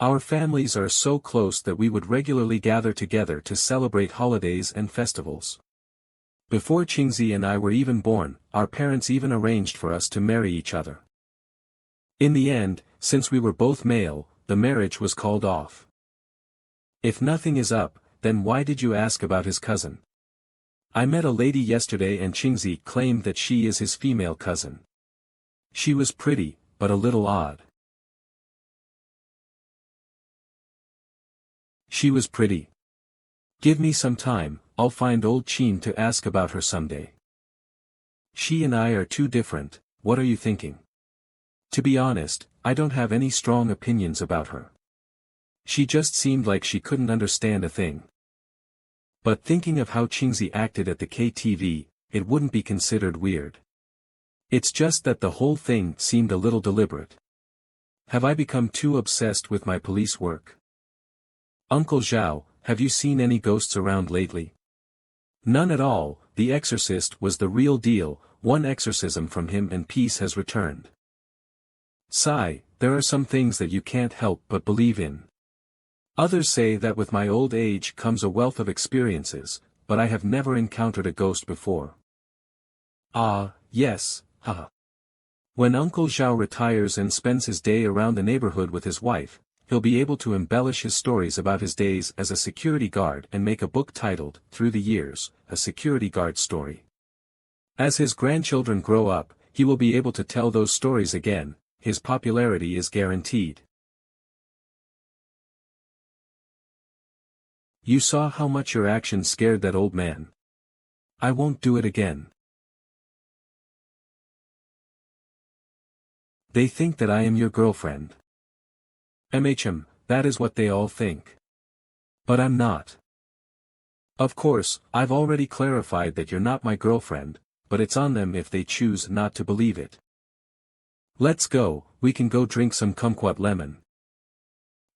Our families are so close that we would regularly gather together to celebrate holidays and festivals. Before Qingzi and I were even born, our parents even arranged for us to marry each other. In the end, since we were both male, the marriage was called off. If nothing is up, then why did you ask about his cousin? I met a lady yesterday and Qingzi claimed that she is his female cousin. She was pretty, but a little odd. She was pretty. Give me some time, I'll find old Qin to ask about her someday. She and I are too different, what are you thinking? To be honest, I don't have any strong opinions about her. She just seemed like she couldn't understand a thing. But thinking of how Qingzi acted at the KTV, it wouldn't be considered weird. It's just that the whole thing seemed a little deliberate. Have I become too obsessed with my police work? Uncle Zhao, have you seen any ghosts around lately? None at all, the exorcist was the real deal, one exorcism from him and peace has returned. Sigh, there are some things that you can't help but believe in. Others say that with my old age comes a wealth of experiences, but I have never encountered a ghost before. Ah, yes, haha. When Uncle Zhao retires and spends his day around the neighborhood with his wife, he'll be able to embellish his stories about his days as a security guard and make a book titled, Through the Years, A Security Guard Story. As his grandchildren grow up, he will be able to tell those stories again, his popularity is guaranteed. You saw how much your actions scared that old man. I won't do it again. They think that I am your girlfriend. That is what they all think. But I'm not. Of course, I've already clarified that you're not my girlfriend, but it's on them if they choose not to believe it. Let's go, we can go drink some kumquat lemon.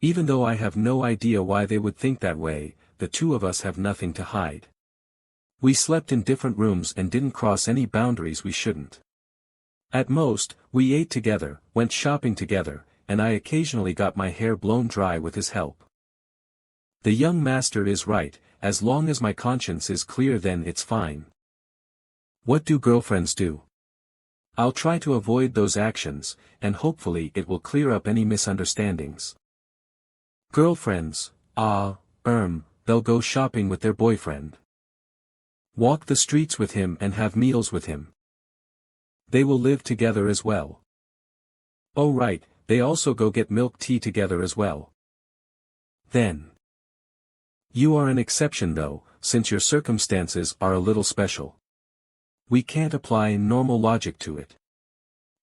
Even though I have no idea why they would think that way, the two of us have nothing to hide. We slept in different rooms and didn't cross any boundaries we shouldn't. At most, we ate together, went shopping together, and I occasionally got my hair blown dry with his help. The young master is right, as long as my conscience is clear then it's fine. What do girlfriends do? I'll try to avoid those actions, and hopefully it will clear up any misunderstandings. Girlfriends, they'll go shopping with their boyfriend. Walk the streets with him and have meals with him. They will live together as well. Oh right, they also go get milk tea together as well. Then. You are an exception though, since your circumstances are a little special. We can't apply normal logic to it.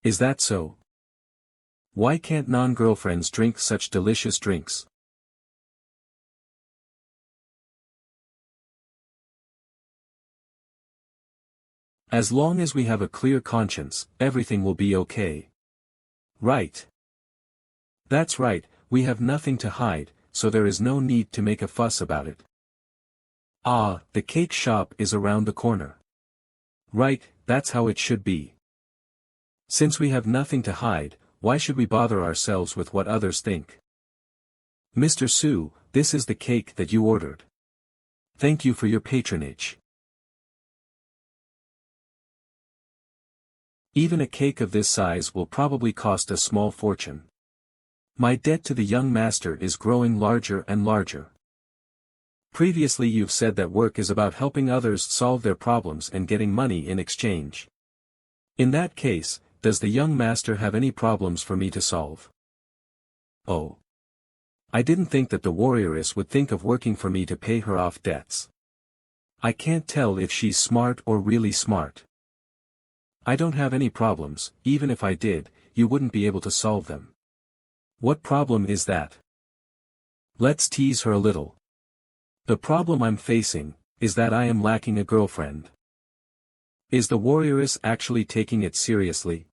Is that so? Why can't non-girlfriends drink such delicious drinks? As long as we have a clear conscience, everything will be okay. Right. That's right, we have nothing to hide, so there is no need to make a fuss about it. Ah, the cake shop is around the corner. Right, that's how it should be. Since we have nothing to hide, why should we bother ourselves with what others think? Mr. Su, this is the cake that you ordered. Thank you for your patronage. Even a cake of this size will probably cost a small fortune. My debt to the young master is growing larger and larger. Previously you've said that work is about helping others solve their problems and getting money in exchange. In that case, does the young master have any problems for me to solve? Oh. I didn't think that the warrioress would think of working for me to pay her off debts. I can't tell if she's smart or really smart. I don't have any problems, even if I did, you wouldn't be able to solve them. What problem is that? Let's tease her a little. The problem I'm facing, is that I am lacking a girlfriend. Is the warrioress actually taking it seriously?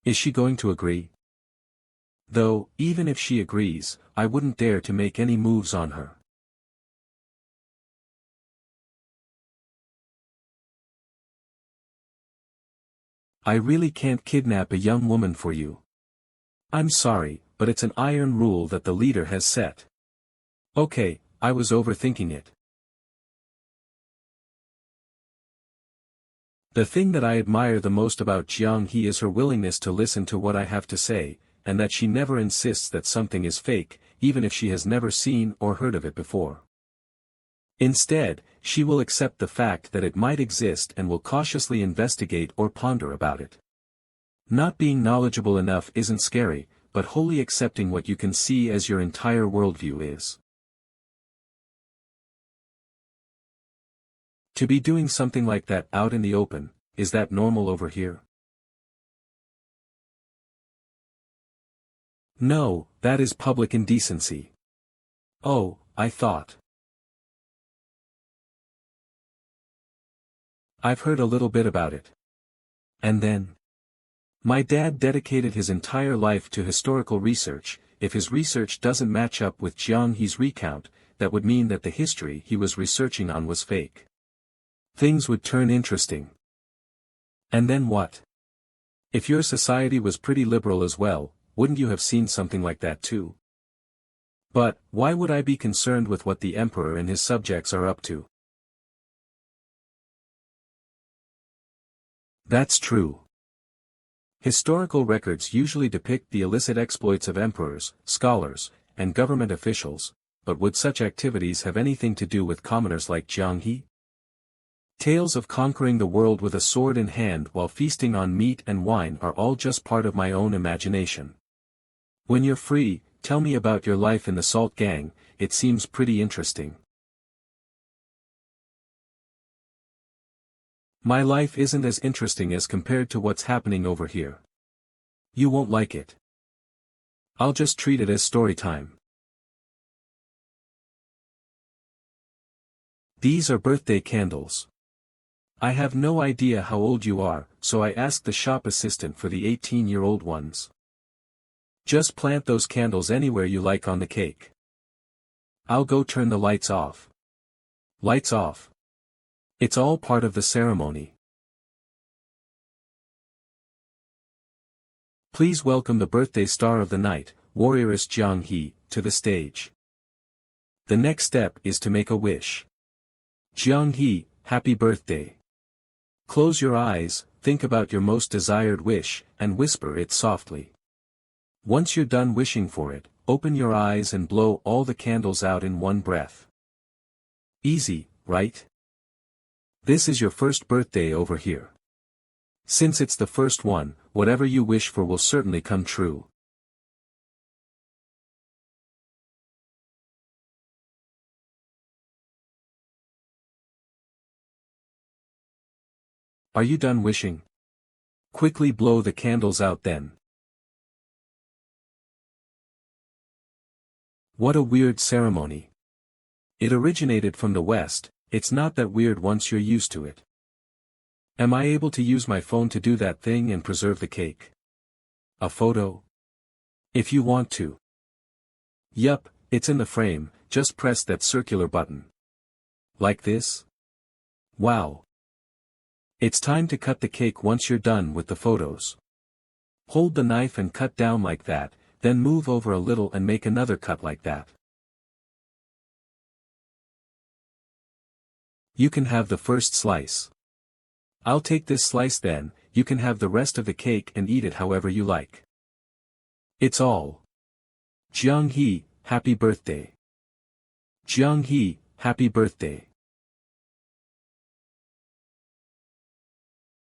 Is she going to agree? Though, even if she agrees, I wouldn't dare to make any moves on her. I really can't kidnap a young woman for you. I'm sorry, but but it's an iron rule that the leader has set. Okay, I was overthinking it. The thing that I admire the most about Jiang He is her willingness to listen to what I have to say, and that she never insists that something is fake, even if she has never seen or heard of it before. Instead, she will accept the fact that it might exist and will cautiously investigate or ponder about it. Not being knowledgeable enough isn't scary, but wholly accepting what you can see as your entire worldview is. To be doing something like that out in the open, is that normal over here? No, that is public indecency. Oh, I thought. I've heard a little bit about it. And then? My dad dedicated his entire life to historical research. If his research doesn't match up with Jiang He's recount, that would mean that the history he was researching on was fake. Things would turn interesting. And then what? If your society was pretty liberal as well, wouldn't you have seen something like that too? But, why would I be concerned with what the emperor and his subjects are up to? That's true. Historical records usually depict the illicit exploits of emperors, scholars, and government officials, but would such activities have anything to do with commoners like Jiang He? Tales of conquering the world with a sword in hand while feasting on meat and wine are all just part of my own imagination. When you're free, tell me about your life in the Salt Gang, it seems pretty interesting. My life isn't as interesting as compared to what's happening over here. You won't like it. I'll just treat it as story time. These are birthday candles. I have no idea how old you are, so I asked the shop assistant for the 18-year-old ones. Just plant those candles anywhere you like on the cake. I'll go turn the lights off. Lights off. It's all part of the ceremony. Please welcome the birthday star of the night, warrioress Jiang He, to the stage. The next step is to make a wish. Jiang He, happy birthday. Close your eyes, think about your most desired wish, and whisper it softly. Once you're done wishing for it, open your eyes and blow all the candles out in one breath. Easy, right? This is your first birthday over here. Since it's the first one, whatever you wish for will certainly come true. Are you done wishing? Quickly blow the candles out then. What a weird ceremony. It originated from the West, it's not that weird once you're used to it. Am I able to use my phone to do that thing and preserve the cake? A photo? If you want to. Yup, it's in the frame, just press that circular button. Like this? Wow. It's time to cut the cake once you're done with the photos. Hold the knife and cut down like that, then move over a little and make another cut like that. You can have the first slice. I'll take this slice then, you can have the rest of the cake and eat it however you like. It's all. Jiang He, happy birthday. Jiang He, happy birthday.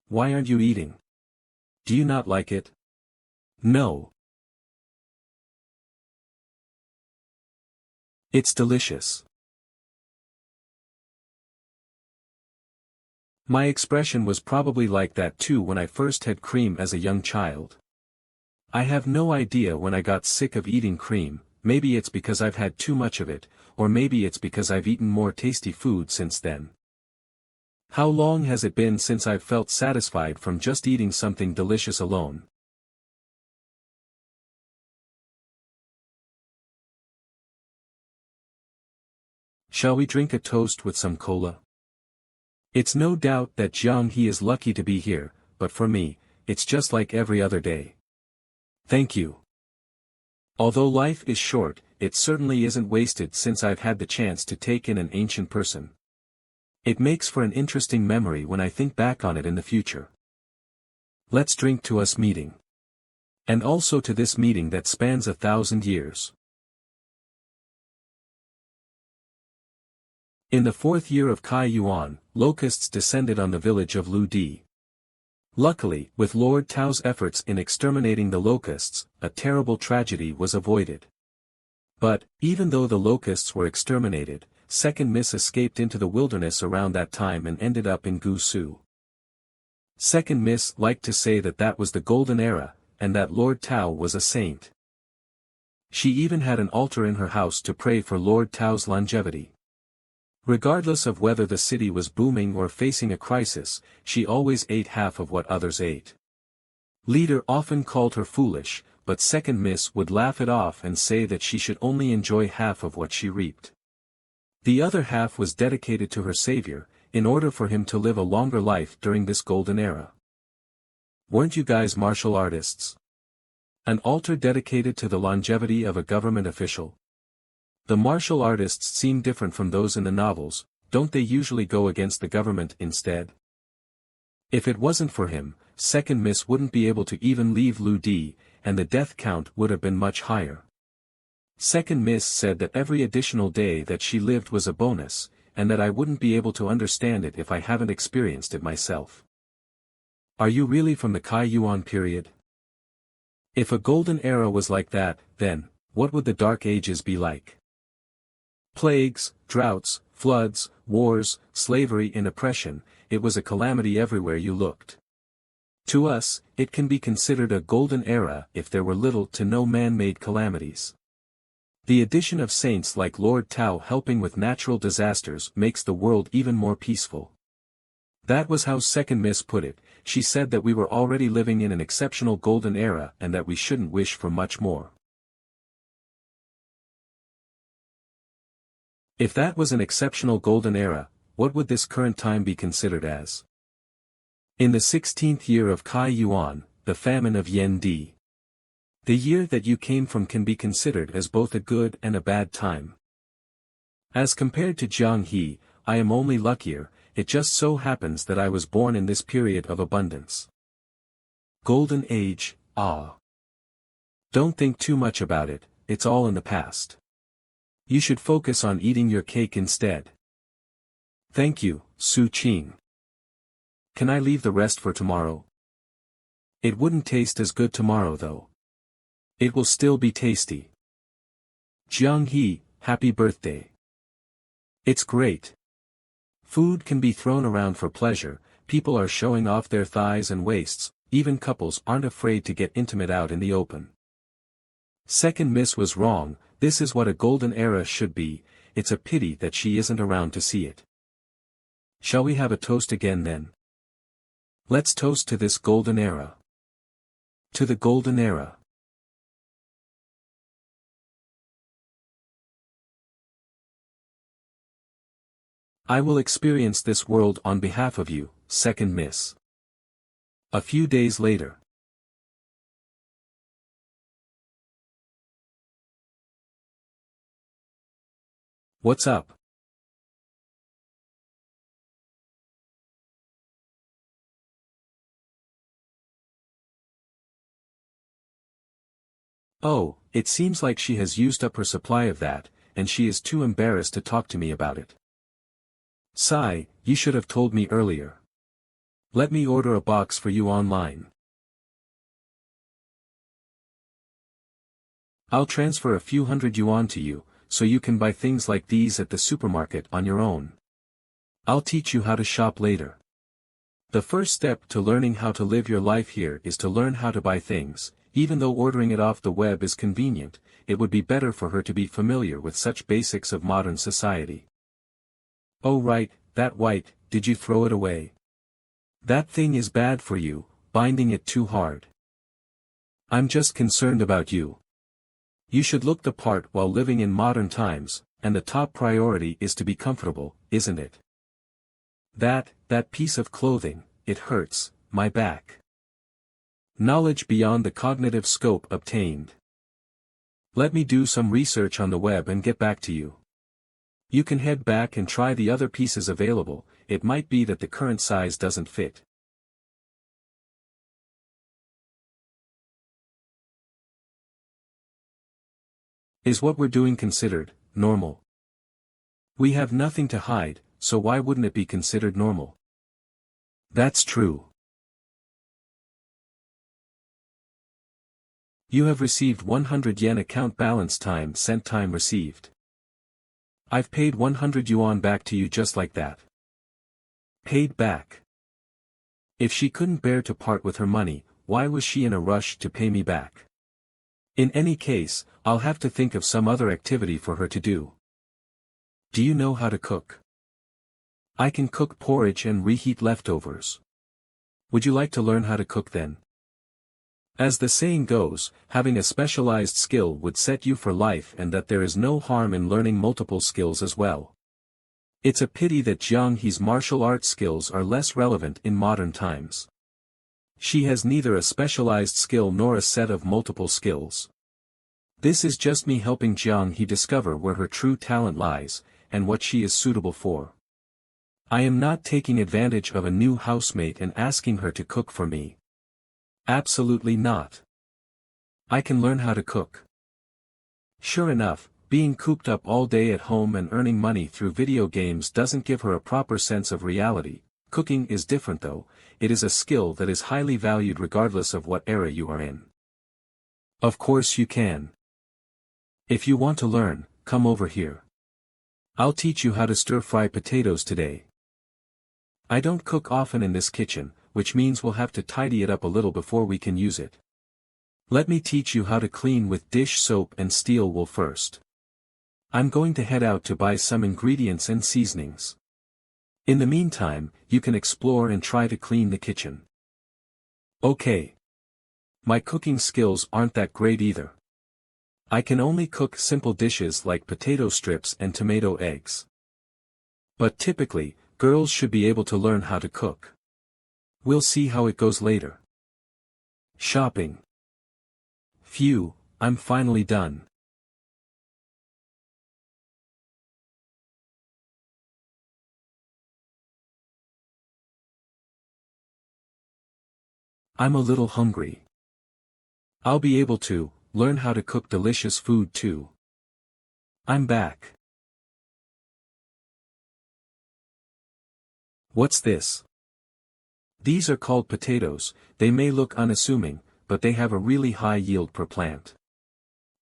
Why aren't you eating? Do you not like it? No. It's delicious. My expression was probably like that too when I first had cream as a young child. I have no idea when I got sick of eating cream, maybe it's because I've had too much of it, or maybe it's because I've eaten more tasty food since then. How long has it been since I've felt satisfied from just eating something delicious alone? Shall we drink a toast with some cola? It's no doubt that Jiang He is lucky to be here, but for me, it's just like every other day. Thank you. Although life is short, it certainly isn't wasted since I've had the chance to take in an ancient person. It makes for an interesting memory when I think back on it in the future. Let's drink to us meeting. And also to this meeting that spans 1,000 years. In the 4th year of Kai Yuan, locusts descended on the village of Lu Di. Luckily, with Lord Tao's efforts in exterminating the locusts, a terrible tragedy was avoided. But, even though the locusts were exterminated, Second Miss escaped into the wilderness around that time and ended up in Gusu. Second Miss liked to say that that was the golden era, and that Lord Tao was a saint. She even had an altar in her house to pray for Lord Tao's longevity. Regardless of whether the city was booming or facing a crisis, she always ate half of what others ate. Leader often called her foolish, but Second Miss would laugh it off and say that she should only enjoy half of what she reaped. The other half was dedicated to her savior, in order for him to live a longer life during this golden era. Weren't you guys martial artists? An altar dedicated to the longevity of a government official? The martial artists seem different from those in the novels, don't they usually go against the government instead? If it wasn't for him, Second Miss wouldn't be able to even leave Lu Di, and the death count would have been much higher. Second Miss said that every additional day that she lived was a bonus, and that I wouldn't be able to understand it if I haven't experienced it myself. Are you really from the Kai Yuan period? If a golden era was like that, then, what would the Dark Ages be like? Plagues, droughts, floods, wars, slavery and oppression, it was a calamity everywhere you looked. To us, it can be considered a golden era if there were little to no man-made calamities. The addition of saints like Lord Tao helping with natural disasters makes the world even more peaceful. That was how Second Miss put it. She said that we were already living in an exceptional golden era and that we shouldn't wish for much more. If that was an exceptional golden era, what would this current time be considered as? In the 16th year of Kai Yuan, the famine of Yen Di. The year that you came from can be considered as both a good and a bad time. As compared to Jiang He, I am only luckier, it just so happens that I was born in this period of abundance. Golden Age, ah. Don't think too much about it, it's all in the past. You should focus on eating your cake instead. Thank you, Su Qing. Can I leave the rest for tomorrow? It wouldn't taste as good tomorrow though. It will still be tasty. Jiang He, happy birthday. It's great. Food can be thrown around for pleasure, people are showing off their thighs and waists, even couples aren't afraid to get intimate out in the open. Second Miss was wrong, this is what a golden era should be, it's a pity that she isn't around to see it. Shall we have a toast again then? Let's toast to this golden era. To the golden era. I will experience this world on behalf of you, Second Miss. A few days later. What's up? Oh, it seems like she has used up her supply of that, and she is too embarrassed to talk to me about it. Sigh, you should have told me earlier. Let me order a box for you online. I'll transfer a few hundred yuan to you, so you can buy things like these at the supermarket on your own. I'll teach you how to shop later. The first step to learning how to live your life here is to learn how to buy things. Even though ordering it off the web is convenient, it would be better for her to be familiar with such basics of modern society. Oh right, that white, did you throw it away? That thing is bad for you, binding it too hard. I'm just concerned about you. You should look the part while living in modern times, and the top priority is to be comfortable, isn't it? That piece of clothing, it hurts, my back. Knowledge beyond the cognitive scope obtained. Let me do some research on the web and get back to you. You can head back and try the other pieces available. It might be that the current size doesn't fit. Is what we're doing considered normal? We have nothing to hide, so why wouldn't it be considered normal? That's true. You have received 100 yen account balance time sent time received. I've paid 100 yuan back to you just like that. Paid back. If she couldn't bear to part with her money, why was she in a rush to pay me back? In any case, I'll have to think of some other activity for her to do. Do you know how to cook? I can cook porridge and reheat leftovers. Would you like to learn how to cook then? As the saying goes, having a specialized skill would set you for life, and that there is no harm in learning multiple skills as well. It's a pity that Jiang He's martial arts skills are less relevant in modern times. She has neither a specialized skill nor a set of multiple skills. This is just me helping Jiang He discover where her true talent lies, and what she is suitable for. I am not taking advantage of a new housemate and asking her to cook for me. Absolutely not. I can learn how to cook. Sure enough, being cooped up all day at home and earning money through video games doesn't give her a proper sense of reality. Cooking is different though. It is a skill that is highly valued regardless of what era you are in. Of course you can. If you want to learn, come over here. I'll teach you how to stir-fry potatoes today. I don't cook often in this kitchen, which means we'll have to tidy it up a little before we can use it. Let me teach you how to clean with dish soap and steel wool first. I'm going to head out to buy some ingredients and seasonings. In the meantime, you can explore and try to clean the kitchen. Okay. My cooking skills aren't that great either. I can only cook simple dishes like potato strips and tomato eggs. But typically, girls should be able to learn how to cook. We'll see how it goes later. Shopping. Phew, I'm finally done. I'm a little hungry. I'll be able to learn how to cook delicious food too. I'm back. What's this? These are called potatoes. They may look unassuming, but they have a really high yield per plant.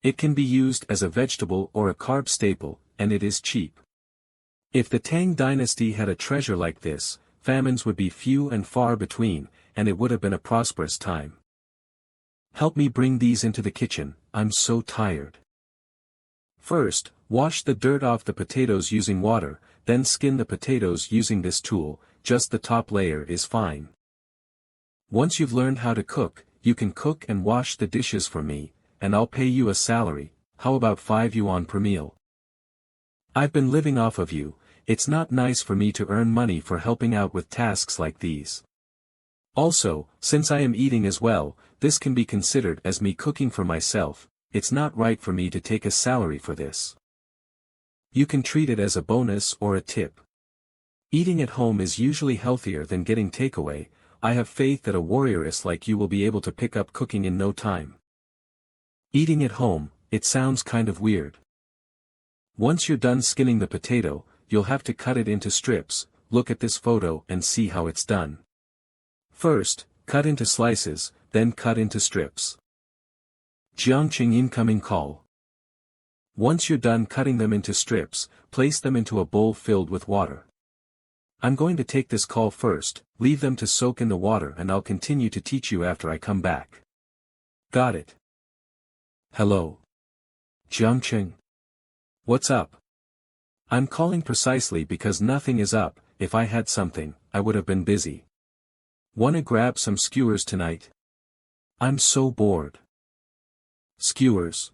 It can be used as a vegetable or a carb staple, and it is cheap. If the Tang dynasty had a treasure like this, famines would be few and far between, and it would have been a prosperous time. Help me bring these into the kitchen, I'm so tired. First, wash the dirt off the potatoes using water, then skin the potatoes using this tool. Just the top layer is fine. Once you've learned how to cook, you can cook and wash the dishes for me, and I'll pay you a salary. How about 5 yuan per meal? I've been living off of you. It's not nice for me to earn money for helping out with tasks like these. Also, since I am eating as well, this can be considered as me cooking for myself. It's not right for me to take a salary for this. You can treat it as a bonus or a tip. Eating at home is usually healthier than getting takeaway. I have faith that a warrioress like you will be able to pick up cooking in no time. Eating at home, it sounds kind of weird. Once you're done skinning the potato, you'll have to cut it into strips. Look at this photo and see how it's done. First, cut into slices, then cut into strips. Jiangqing incoming call. Once you're done cutting them into strips, place them into a bowl filled with water. I'm going to take this call first, leave them to soak in the water, and I'll continue to teach you after I come back. Got it. Hello. Jiangqing. What's up? I'm calling precisely because nothing is up. If I had something, I would have been busy. Wanna grab some skewers tonight? I'm so bored. Skewers.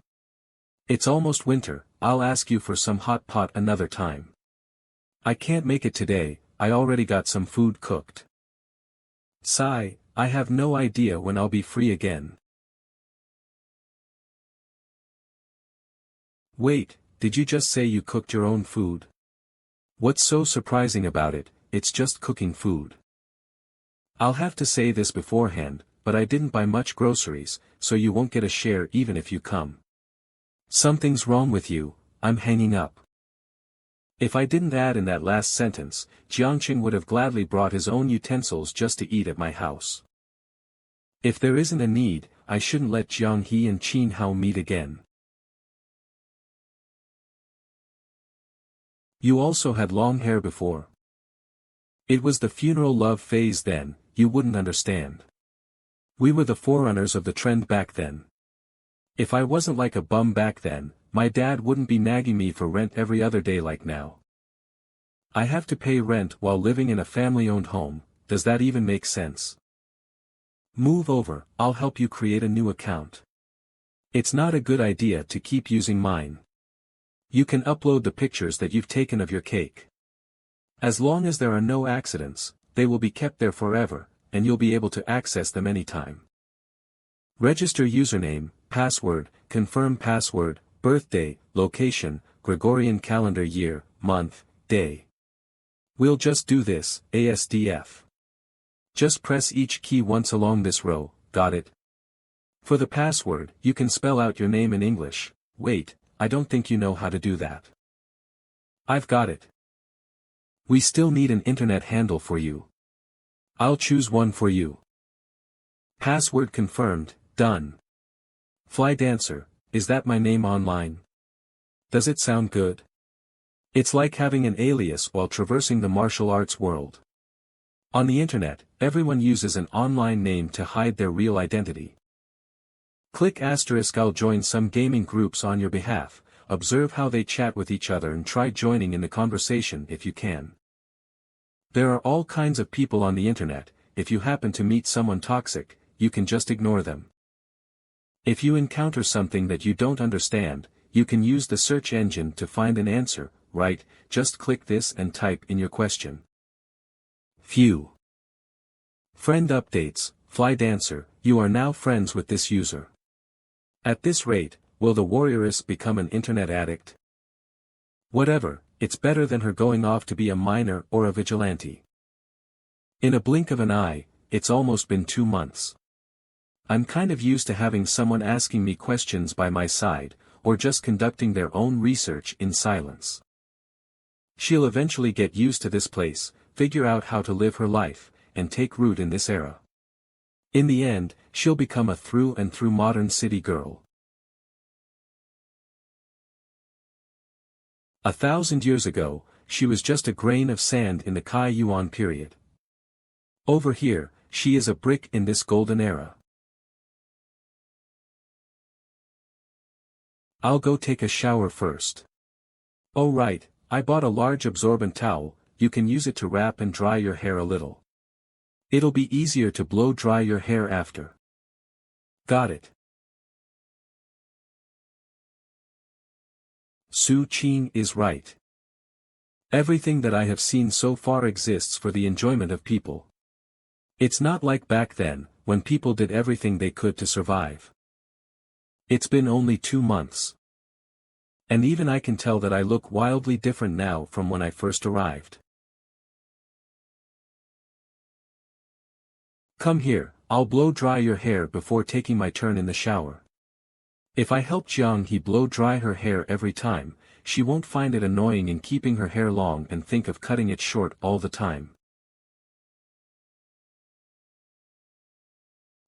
It's almost winter. I'll ask you for some hot pot another time. I can't make it today. I already got some food cooked. Sigh, I have no idea when I'll be free again. Wait, did you just say you cooked your own food? What's so surprising about it? It's just cooking food. I'll have to say this beforehand, but I didn't buy much groceries, so you won't get a share even if you come. Something's wrong with you, I'm hanging up. If I didn't add in that last sentence, Jiangqing would have gladly brought his own utensils just to eat at my house. If there isn't a need, I shouldn't let Jiang He and Qin Hao meet again. You also had long hair before. It was the funeral love phase then, you wouldn't understand. We were the forerunners of the trend back then. If I wasn't like a bum back then, my dad wouldn't be nagging me for rent every other day like now. I have to pay rent while living in a family-owned home, does that even make sense? Move over, I'll help you create a new account. It's not a good idea to keep using mine. You can upload the pictures that you've taken of your cake. As long as there are no accidents, they will be kept there forever, and you'll be able to access them anytime. Register username, password, confirm password, birthday, location, Gregorian calendar year, month, day. We'll just do this, ASDF. Just press each key once along this row, got it? For the password, you can spell out your name in English. Wait, I don't think you know how to do that. I've got it. We still need an internet handle for you. I'll choose one for you. Password confirmed, done. Fly Dancer, is that my name online? Does it sound good? It's like having an alias while traversing the martial arts world. On the internet, everyone uses an online name to hide their real identity. Click asterisk I'll join some gaming groups on your behalf, observe how they chat with each other and try joining in the conversation if you can. There are all kinds of people on the internet, if you happen to meet someone toxic, you can just ignore them. If you encounter something that you don't understand, you can use the search engine to find an answer, right? Just click this and type in your question. Phew. Friend updates, Fly Dancer, you are now friends with this user. At this rate, will the warrioress become an internet addict? Whatever, it's better than her going off to be a miner or a vigilante. In a blink of an eye, it's almost been 2 months. I'm kind of used to having someone asking me questions by my side, or just conducting their own research in silence. She'll eventually get used to this place, figure out how to live her life, and take root in this era. In the end, she'll become a through and through modern city girl. 1,000 years ago, she was just a grain of sand in the Kai Yuan period. Over here, she is a brick in this golden era. I'll go take a shower first. Oh right, I bought a large absorbent towel, you can use it to wrap and dry your hair a little. It'll be easier to blow dry your hair after. Got it. Su Qing is right. Everything that I have seen so far exists for the enjoyment of people. It's not like back then, when people did everything they could to survive. It's been only 2 months. And even I can tell that I look wildly different now from when I first arrived. Come here, I'll blow dry your hair before taking my turn in the shower. If I help Jiang He blow dry her hair every time, she won't find it annoying in keeping her hair long and think of cutting it short all the time.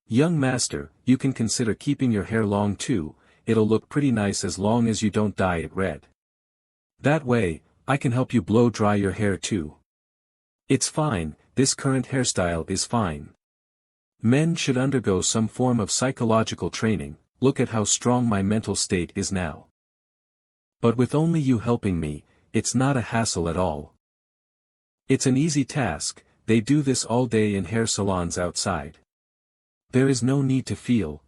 Young master, you can consider keeping your hair long too, it'll look pretty nice as long as you don't dye it red. That way, I can help you blow dry your hair too. It's fine, this current hairstyle is fine. Men should undergo some form of psychological training, look at how strong my mental state is now. But with only you helping me, it's not a hassle at all. It's an easy task, they do this all day in hair salons outside. There is no need to feel,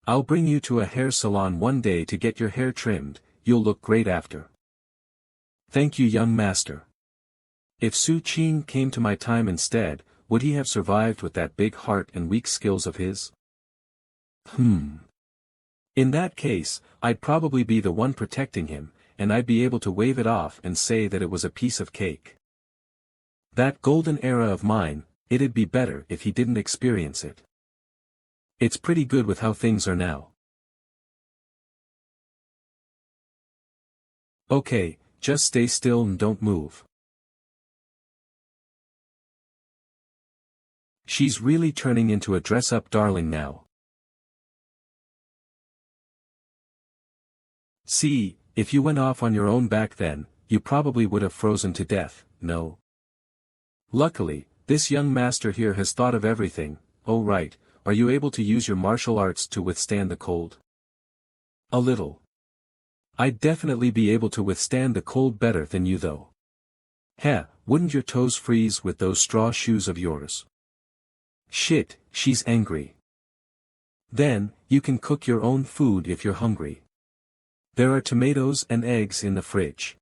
I'll bring you to a hair salon one day to get your hair trimmed, you'll look great after. Thank you young master. If Su Qing came to my time instead, would he have survived with that big heart and weak skills of his? In that case, I'd probably be the one protecting him, and I'd be able to wave it off and say that it was a piece of cake. That golden era of mine, it'd be better if he didn't experience it. It's pretty good with how things are now. Okay, just stay still and don't move. She's really turning into a dress-up darling now. See, if you went off on your own back then, you probably would have frozen to death, no? Luckily, this young master here has thought of everything. Oh right, are you able to use your martial arts to withstand the cold? A little. I'd definitely be able to withstand the cold better than you though. Heh, wouldn't your toes freeze with those straw shoes of yours? Shit, she's angry. Then, you can cook your own food if you're hungry. There are tomatoes and eggs in the fridge.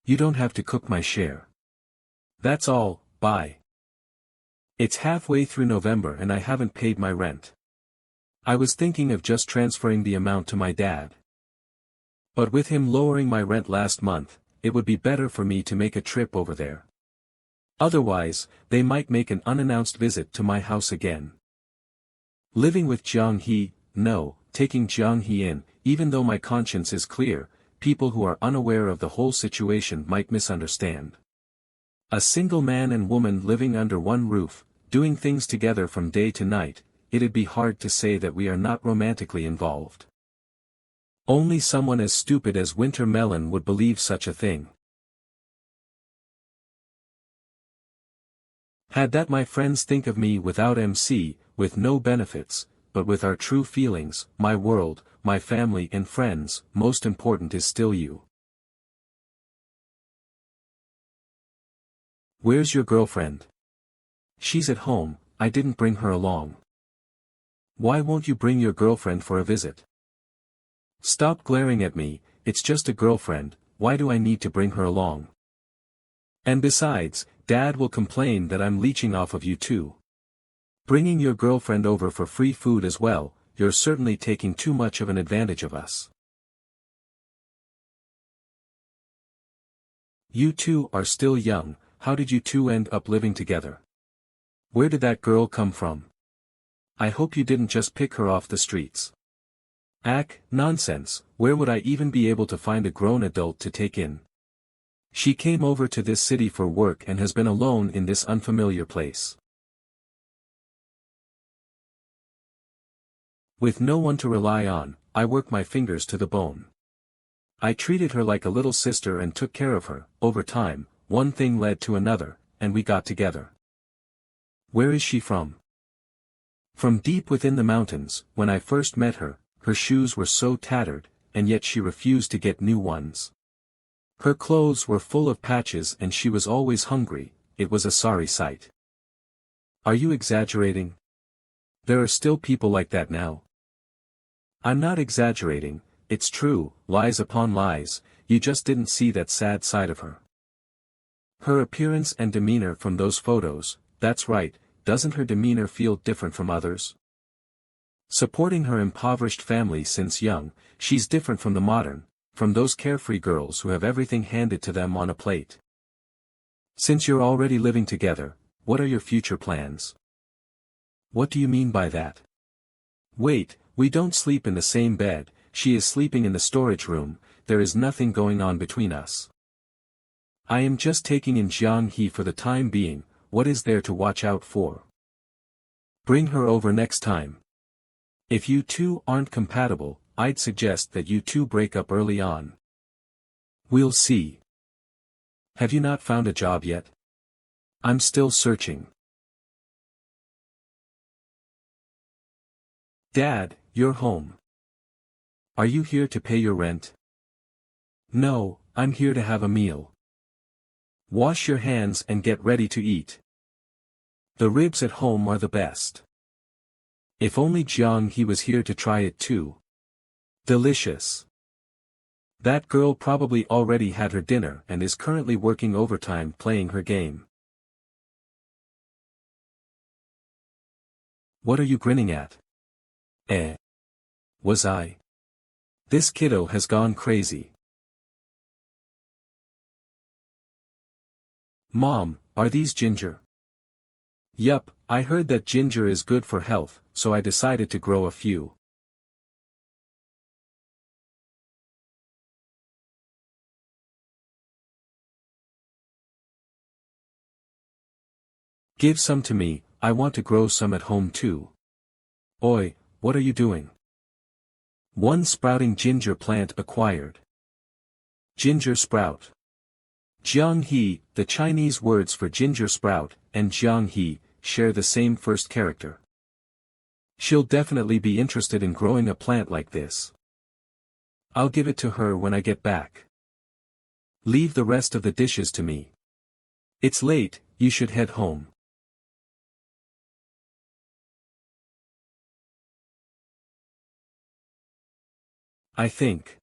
You don't have to cook my share. That's all, bye. It's halfway through November and I haven't paid my rent. I was thinking of just transferring the amount to my dad. But with him lowering my rent last month, it would be better for me to make a trip over there. Otherwise, they might make an unannounced visit to my house again. Living with Jiang-He, no, taking Jiang-He in, even though my conscience is clear, people who are unaware of the whole situation might misunderstand. A single man and woman living under one roof, doing things together from day to night, it'd be hard to say that we are not romantically involved. Only someone as stupid as Winter Melon would believe such a thing. Had that my friends think of me without MC, with no benefits, but with our true feelings, my world, my family and friends, most important is still you. Where's your girlfriend? She's at home, I didn't bring her along. Why won't you bring your girlfriend for a visit? Stop glaring at me, it's just a girlfriend, why do I need to bring her along? And besides, Dad will complain that I'm leeching off of you too. Bringing your girlfriend over for free food as well, you're certainly taking too much of an advantage of us. You two are still young, how did you two end up living together? Where did that girl come from? I hope you didn't just pick her off the streets. Nonsense, where would I even be able to find a grown adult to take in? She came over to this city for work and has been alone in this unfamiliar place. With no one to rely on, I work my fingers to the bone. I treated her like a little sister and took care of her. Over time, one thing led to another, and we got together. Where is she from? From deep within the mountains. When I first met her, her shoes were so tattered, and yet she refused to get new ones. Her clothes were full of patches and she was always hungry, it was a sorry sight. Are you exaggerating? There are still people like that now. I'm not exaggerating, it's true, lies upon lies, you just didn't see that sad side of her. Her appearance and demeanor from those photos, that's right, doesn't her demeanor feel different from others? Supporting her impoverished family since young, she's different from the modern, from those carefree girls who have everything handed to them on a plate. Since you're already living together, what are your future plans? What do you mean by that? Wait, we don't sleep in the same bed, she is sleeping in the storage room, there is nothing going on between us. I am just taking in Jiang-He for the time being, what is there to watch out for? Bring her over next time. If you two aren't compatible, I'd suggest that you two break up early on. We'll see. Have you not found a job yet? I'm still searching. Dad, you're home. Are you here to pay your rent? No, I'm here to have a meal. Wash your hands and get ready to eat. The ribs at home are the best. If only Jiang-He was here to try it too. Delicious. That girl probably already had her dinner and is currently working overtime playing her game. What are you grinning at? Was I? This kiddo has gone crazy. Mom, are these ginger? Yup, I heard that ginger is good for health, so I decided to grow a few. Give some to me, I want to grow some at home too. Oi, what are you doing? One sprouting ginger plant acquired. Ginger sprout. Jianghe, the Chinese words for ginger sprout, and Jianghe, share the same first character. She'll definitely be interested in growing a plant like this. I'll give it to her when I get back. Leave the rest of the dishes to me. It's late, you should head home. I think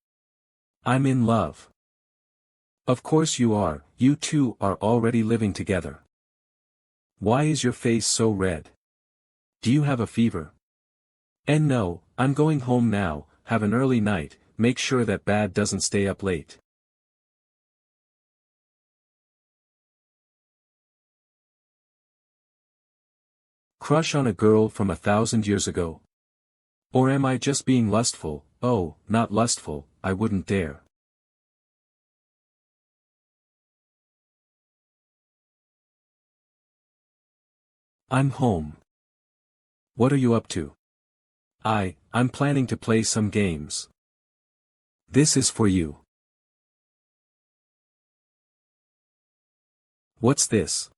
I'm in love. Of course you are, you two are already living together. Why is your face so red? Do you have a fever? And no, I'm going home now, have an early night, make sure that Bad doesn't stay up late. Crush on a girl from 1,000 years ago? Or am I just being lustful? Oh, not lustful, I wouldn't dare. I'm home. What are you up to? I'm planning to play some games. This is for you. What's this?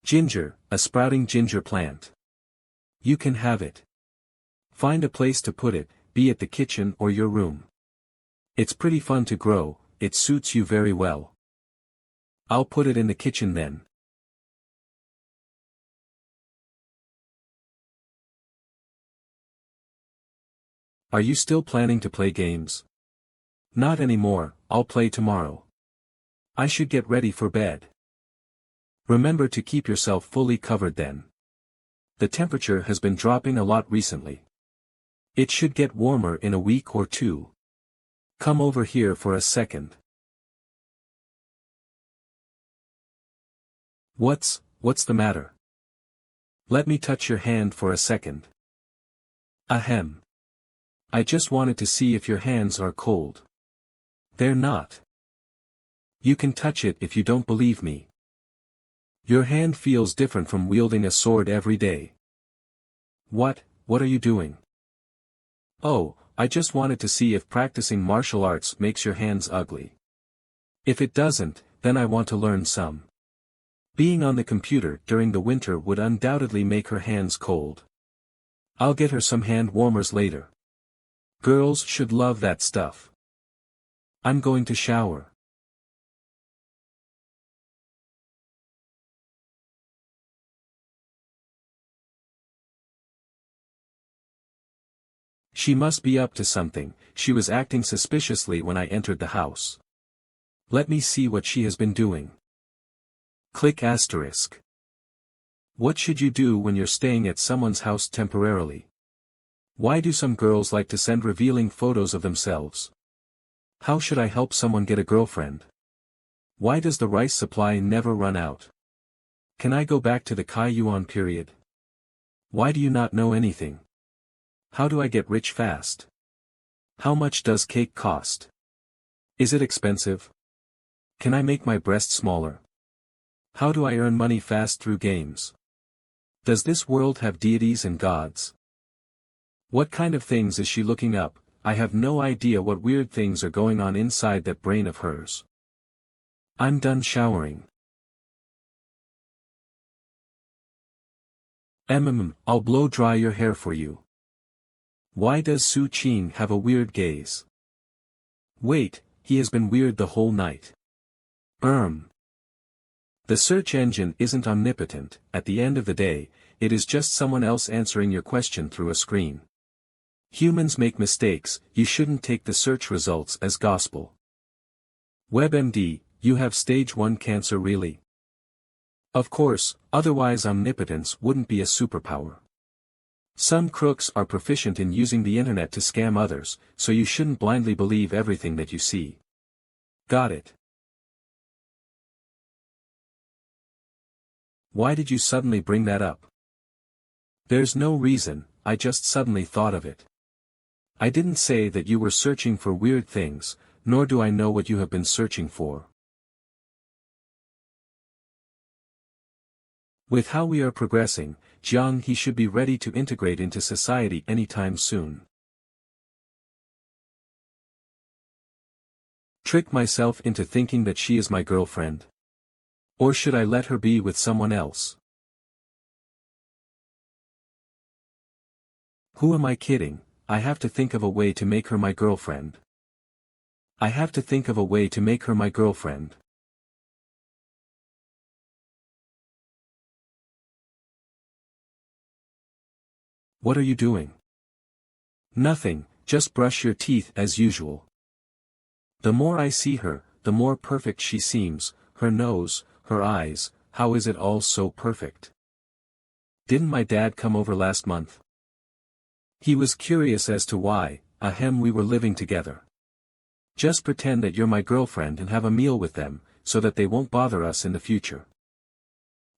Ginger, a sprouting ginger plant. You can have it. Find a place to put it, be it the kitchen or your room. It's pretty fun to grow, it suits you very well. I'll put it in the kitchen then. Are you still planning to play games? Not anymore, I'll play tomorrow. I should get ready for bed. Remember to keep yourself fully covered then. The temperature has been dropping a lot recently. It should get warmer in a week or two. Come over here for a second. What's the matter? Let me touch your hand for a second. Ahem. I just wanted to see if your hands are cold. They're not. You can touch it if you don't believe me. Your hand feels different from wielding a sword every day. What are you doing? Oh, I just wanted to see if practicing martial arts makes your hands ugly. If it doesn't, then I want to learn some. Being on the computer during the winter would undoubtedly make her hands cold. I'll get her some hand warmers later. Girls should love that stuff. I'm going to shower. She must be up to something, she was acting suspiciously when I entered the house. Let me see what she has been doing. Click asterisk. What should you do when you're staying at someone's house temporarily? Why do some girls like to send revealing photos of themselves? How should I help someone get a girlfriend? Why does the rice supply never run out? Can I go back to the Kaiyuan period? Why do you not know anything? How do I get rich fast? How much does cake cost? Is it expensive? Can I make my breast smaller? How do I earn money fast through games? Does this world have deities and gods? What kind of things is she looking up? I have no idea what weird things are going on inside that brain of hers. I'm done showering. I'll blow dry your hair for you. Why does Su Qing have a weird gaze? Wait, he has been weird the whole night. The search engine isn't omnipotent, at the end of the day, it is just someone else answering your question through a screen. Humans make mistakes, you shouldn't take the search results as gospel. WebMD, you have stage 1 cancer really? Of course, otherwise omnipotence wouldn't be a superpower. Some crooks are proficient in using the internet to scam others, so you shouldn't blindly believe everything that you see. Got it. Why did you suddenly bring that up? There's no reason, I just suddenly thought of it. I didn't say that you were searching for weird things, nor do I know what you have been searching for. With how we are progressing, Jiang He should be ready to integrate into society anytime soon. Trick myself into thinking that she is my girlfriend? Or should I let her be with someone else? Who am I kidding? I have to think of a way to make her my girlfriend. I have to think of a way to make her my girlfriend. What are you doing? Nothing, just brush your teeth as usual. The more I see her, the more perfect she seems, her nose, her eyes, how is it all so perfect? Didn't my dad come over last month? He was curious as to why, we were living together. Just pretend that you're my girlfriend and have a meal with them, so that they won't bother us in the future.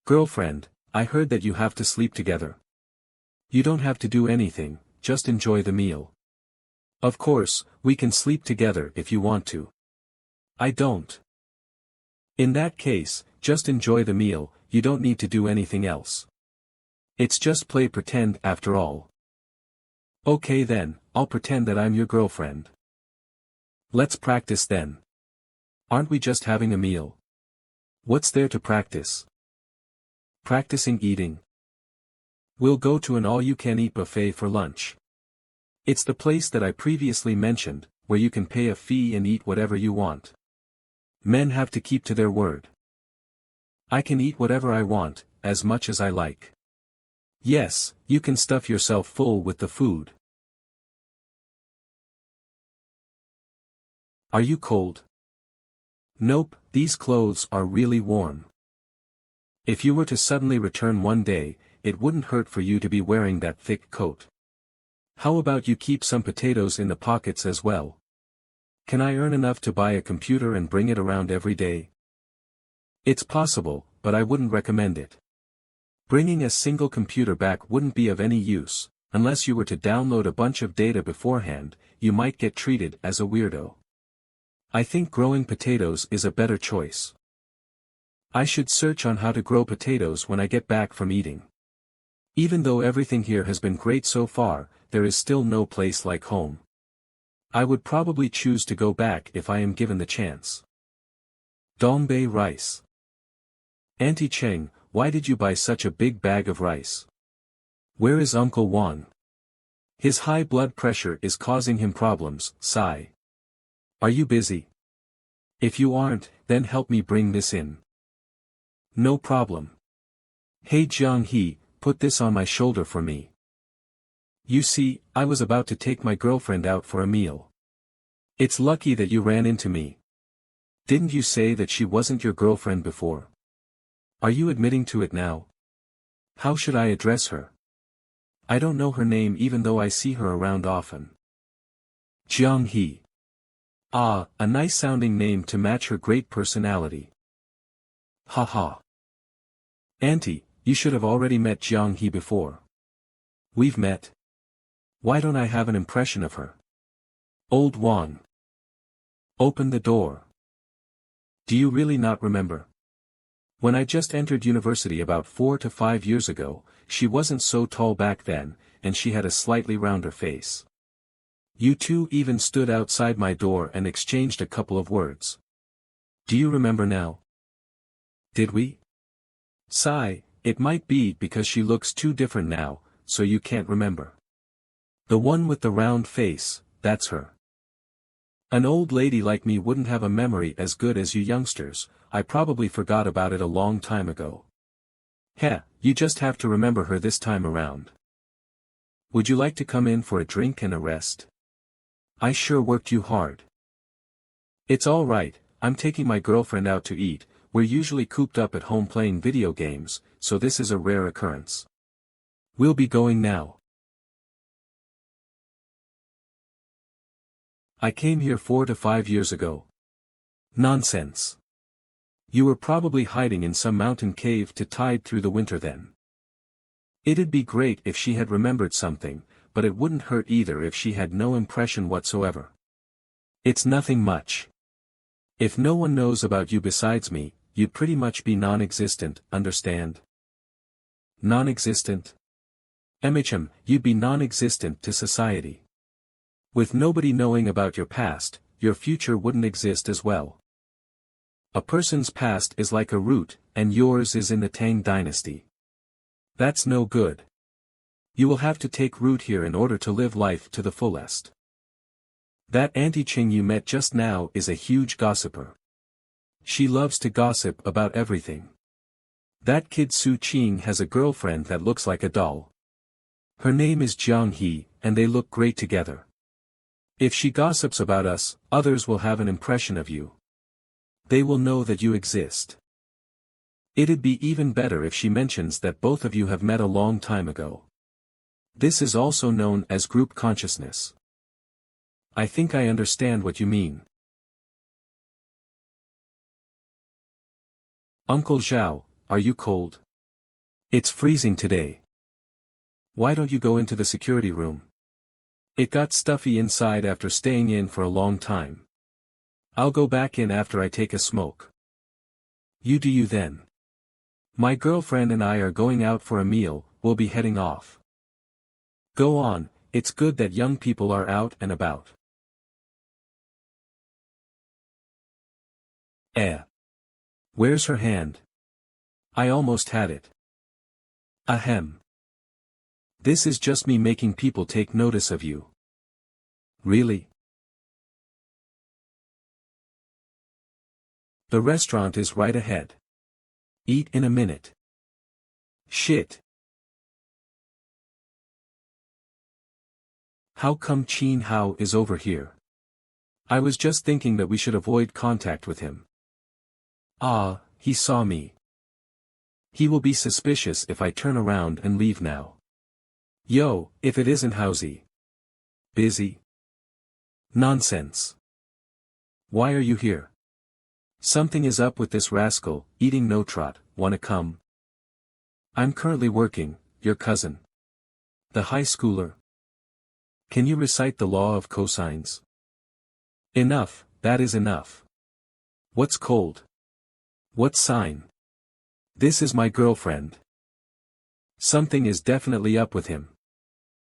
Girlfriend, I heard that you have to sleep together. You don't have to do anything, just enjoy the meal. Of course, we can sleep together if you want to. I don't. In that case, just enjoy the meal, you don't need to do anything else. It's just play pretend after all. Okay then, I'll pretend that I'm your girlfriend. Let's practice then. Aren't we just having a meal? What's there to practice? Practicing eating. We'll go to an all-you-can-eat buffet for lunch. It's the place that I previously mentioned, where you can pay a fee and eat whatever you want. Men have to keep to their word. I can eat whatever I want, as much as I like. Yes, you can stuff yourself full with the food. Are you cold? Nope, these clothes are really warm. If you were to suddenly return one day, it wouldn't hurt for you to be wearing that thick coat. How about you keep some potatoes in the pockets as well? Can I earn enough to buy a computer and bring it around every day? It's possible, but I wouldn't recommend it. Bringing a single computer back wouldn't be of any use, unless you were to download a bunch of data beforehand, you might get treated as a weirdo. I think growing potatoes is a better choice. I should search on how to grow potatoes when I get back from eating. Even though everything here has been great so far, there is still no place like home. I would probably choose to go back if I am given the chance. Dongbei rice. Auntie Cheng, why did you buy such a big bag of rice? Where is Uncle Wang? His high blood pressure is causing him problems, sigh. Are you busy? If you aren't, then help me bring this in. No problem. Hey Jiang He, put this on my shoulder for me. You see, I was about to take my girlfriend out for a meal. It's lucky that you ran into me. Didn't you say that she wasn't your girlfriend before? Are you admitting to it now? How should I address her? I don't know her name even though I see her around often. Jiang He. Ah, a nice sounding name to match her great personality. Haha. Auntie, you should have already met Jiang He before. We've met. Why don't I have an impression of her? Old Wang. Open the door. Do you really not remember? When I just entered university about 4 to 5 years ago, she wasn't so tall back then, and she had a slightly rounder face. You two even stood outside my door and exchanged a couple of words. Do you remember now? Did we? Sigh, it might be because she looks too different now, so you can't remember. The one with the round face, that's her. An old lady like me wouldn't have a memory as good as you youngsters, I probably forgot about it a long time ago. Heh, you just have to remember her this time around. Would you like to come in for a drink and a rest? I sure worked you hard. It's all right, I'm taking my girlfriend out to eat, we're usually cooped up at home playing video games, so this is a rare occurrence. We'll be going now. I came here 4 to 5 years ago. Nonsense. You were probably hiding in some mountain cave to tide through the winter then. It'd be great if she had remembered something, but it wouldn't hurt either if she had no impression whatsoever. It's nothing much. If no one knows about you besides me, you'd pretty much be non-existent, understand? Non-existent? You'd be non-existent to society. With nobody knowing about your past, your future wouldn't exist as well. A person's past is like a root, and yours is in the Tang dynasty. That's no good. You will have to take root here in order to live life to the fullest. That Auntie Ching you met just now is a huge gossiper. She loves to gossip about everything. That kid Su Qing has a girlfriend that looks like a doll. Her name is Jiang He, and they look great together. If she gossips about us, others will have an impression of you. They will know that you exist. It'd be even better if she mentions that both of you have met a long time ago. This is also known as group consciousness. I think I understand what you mean. Uncle Zhao, are you cold? It's freezing today. Why don't you go into the security room? It got stuffy inside after staying in for a long time. I'll go back in after I take a smoke. You do you then. My girlfriend and I are going out for a meal, we'll be heading off. Go on, it's good that young people are out and about. Where's her hand? I almost had it. Ahem. This is just me making people take notice of you. Really? The restaurant is right ahead. Eat in a minute. Shit. How come Qin Hao is over here? I was just thinking that we should avoid contact with him. Ah, he saw me. He will be suspicious if I turn around and leave now. Yo, if it isn't Hausie. Busy? Nonsense. Why are you here? Something is up with this rascal, eating no trot, wanna come? I'm currently working, your cousin. The high schooler. Can you recite the law of cosines? Enough, that is enough. What's cold? What sign? This is my girlfriend. Something is definitely up with him.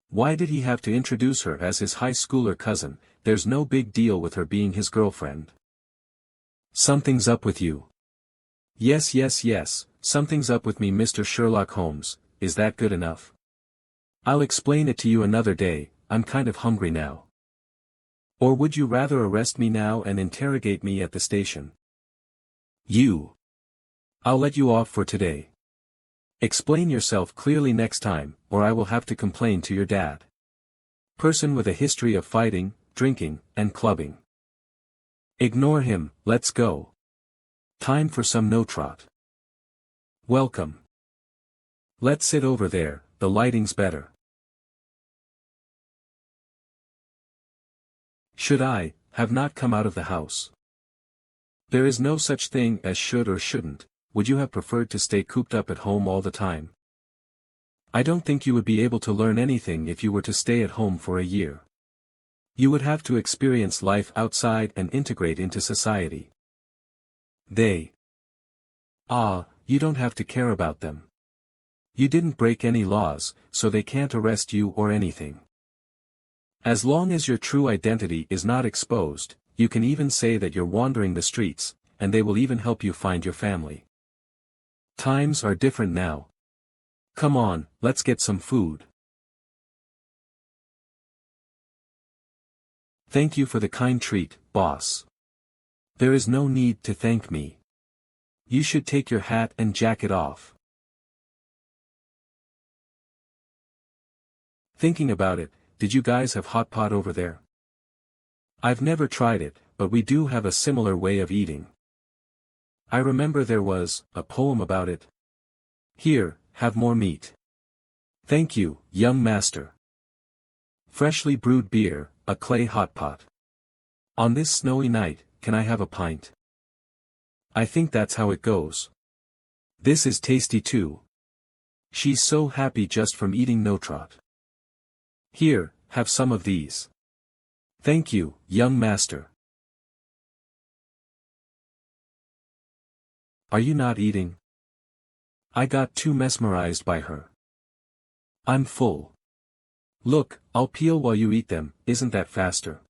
Why did he have to introduce her as his high schooler cousin? There's no big deal with her being his girlfriend. Something's up with you. Yes, something's up with me, Mr. Sherlock Holmes. Is that good enough? I'll explain it to you another day, I'm kind of hungry now. Or would you rather arrest me now and interrogate me at the station? I'll let you off for today. Explain yourself clearly next time, or I will have to complain to your dad. Person with a history of fighting, drinking, and clubbing. Ignore him, let's go. Time for some no-trot. Welcome. Let's sit over there, the lighting's better. Should I have not come out of the house? There is no such thing as should or shouldn't. Would you have preferred to stay cooped up at home all the time? I don't think you would be able to learn anything if you were to stay at home for a year. You would have to experience life outside and integrate into society. You don't have to care about them. You didn't break any laws, so they can't arrest you or anything. As long as your true identity is not exposed, you can even say that you're wandering the streets, and they will even help you find your family. Times are different now. Come on, let's get some food. Thank you for the kind treat, boss. There is no need to thank me. You should take your hat and jacket off. Thinking about it, did you guys have hot pot over there? I've never tried it, but we do have a similar way of eating. I remember there was a poem about it. Here, have more meat. Thank you, young master. Freshly brewed beer, a clay hot pot. On this snowy night, can I have a pint? I think that's how it goes. This is tasty too. She's so happy just from eating no trot. Here, have some of these. Thank you, young master. Are you not eating? I got too mesmerized by her. I'm full. Look, I'll peel while you eat them, isn't that faster?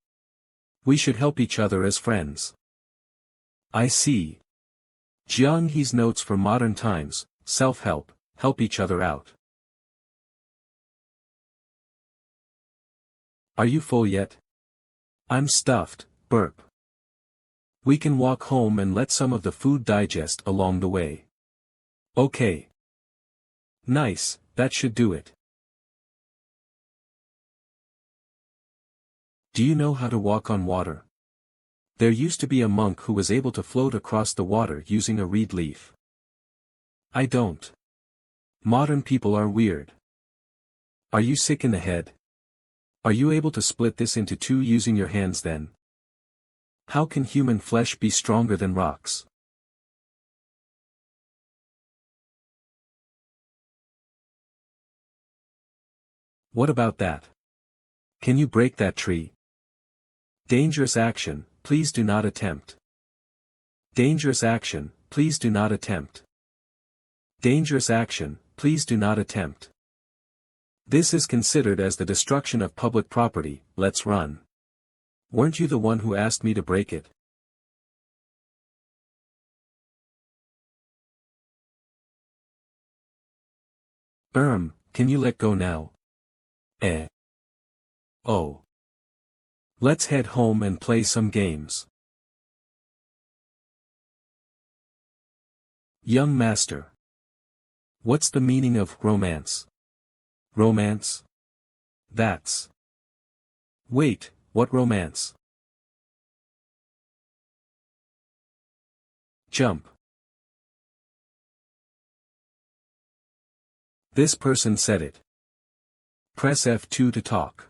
We should help each other as friends. I see. Jiang He's notes for modern times, self-help, help each other out. Are you full yet? I'm stuffed, burp. We can walk home and let some of the food digest along the way. Okay. Nice, that should do it. Do you know how to walk on water? There used to be a monk who was able to float across the water using a reed leaf. I don't. Modern people are weird. Are you sick in the head? Are you able to split this into two using your hands then? How can human flesh be stronger than rocks? What about that? Can you break that tree? Dangerous action, please do not attempt. Dangerous action, please do not attempt. Dangerous action, please do not attempt. This is considered as the destruction of public property, let's run. Weren't you the one who asked me to break it? Can you let go now? Oh. Let's head home and play some games. Young master. What's the meaning of romance? Romance? That's. Wait, what romance? Jump. This person said it. Press F2 to talk.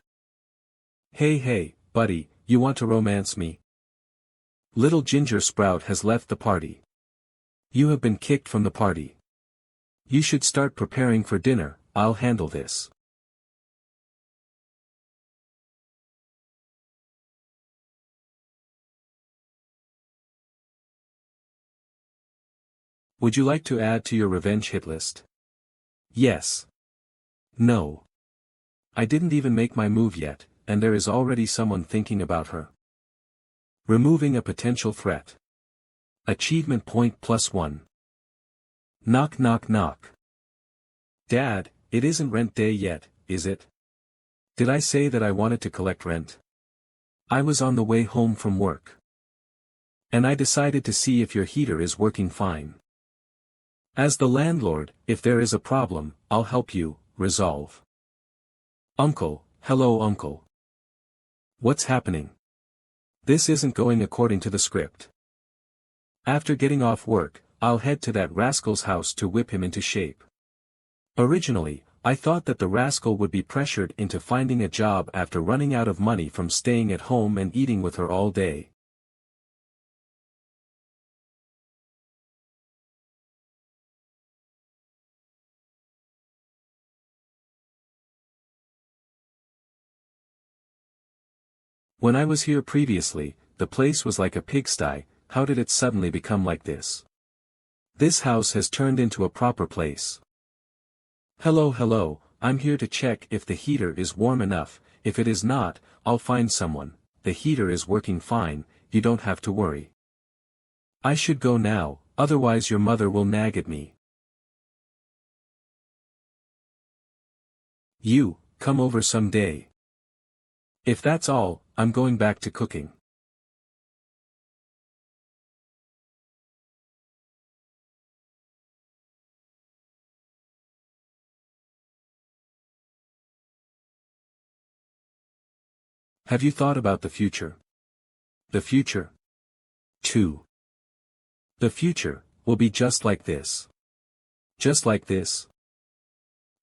Hey, buddy, you want to romance me? Little Ginger Sprout has left the party. You have been kicked from the party. You should start preparing for dinner, I'll handle this. Would you like to add to your revenge hit list? Yes. No. I didn't even make my move yet, and there is already someone thinking about her. Removing a potential threat. Achievement point +1. Knock knock knock. Dad, it isn't rent day yet, is it? Did I say that I wanted to collect rent? I was on the way home from work. And I decided to see if your heater is working fine. As the landlord, if there is a problem, I'll help you resolve. Uncle, hello uncle. What's happening? This isn't going according to the script. After getting off work, I'll head to that rascal's house to whip him into shape. Originally, I thought that the rascal would be pressured into finding a job after running out of money from staying at home and eating with her all day. When I was here previously, the place was like a pigsty. How did it suddenly become like this? This house has turned into a proper place. Hello, I'm here to check if the heater is warm enough. If it is not, I'll find someone. The heater is working fine, you don't have to worry. I should go now, otherwise your mother will nag at me. You, come over someday. If that's all, I'm going back to cooking. Have you thought about the future? The future? 2. The future will be just like this. Just like this?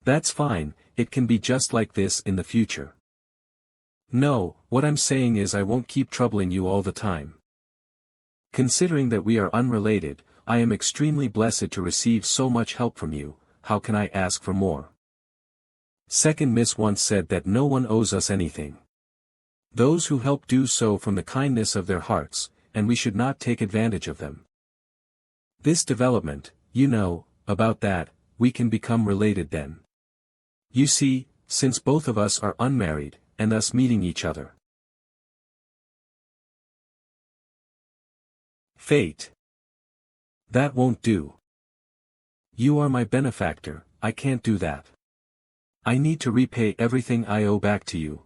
That's fine, it can be just like this in the future. No, what I'm saying is I won't keep troubling you all the time. Considering that we are unrelated, I am extremely blessed to receive so much help from you. How can I ask for more? Second Miss once said that no one owes us anything. Those who help do so from the kindness of their hearts, and we should not take advantage of them. This development, you know, about that, we can become related then. You see, since both of us are unmarried, and thus meeting each other. Fate. That won't do. You are my benefactor, I can't do that. I need to repay everything I owe back to you.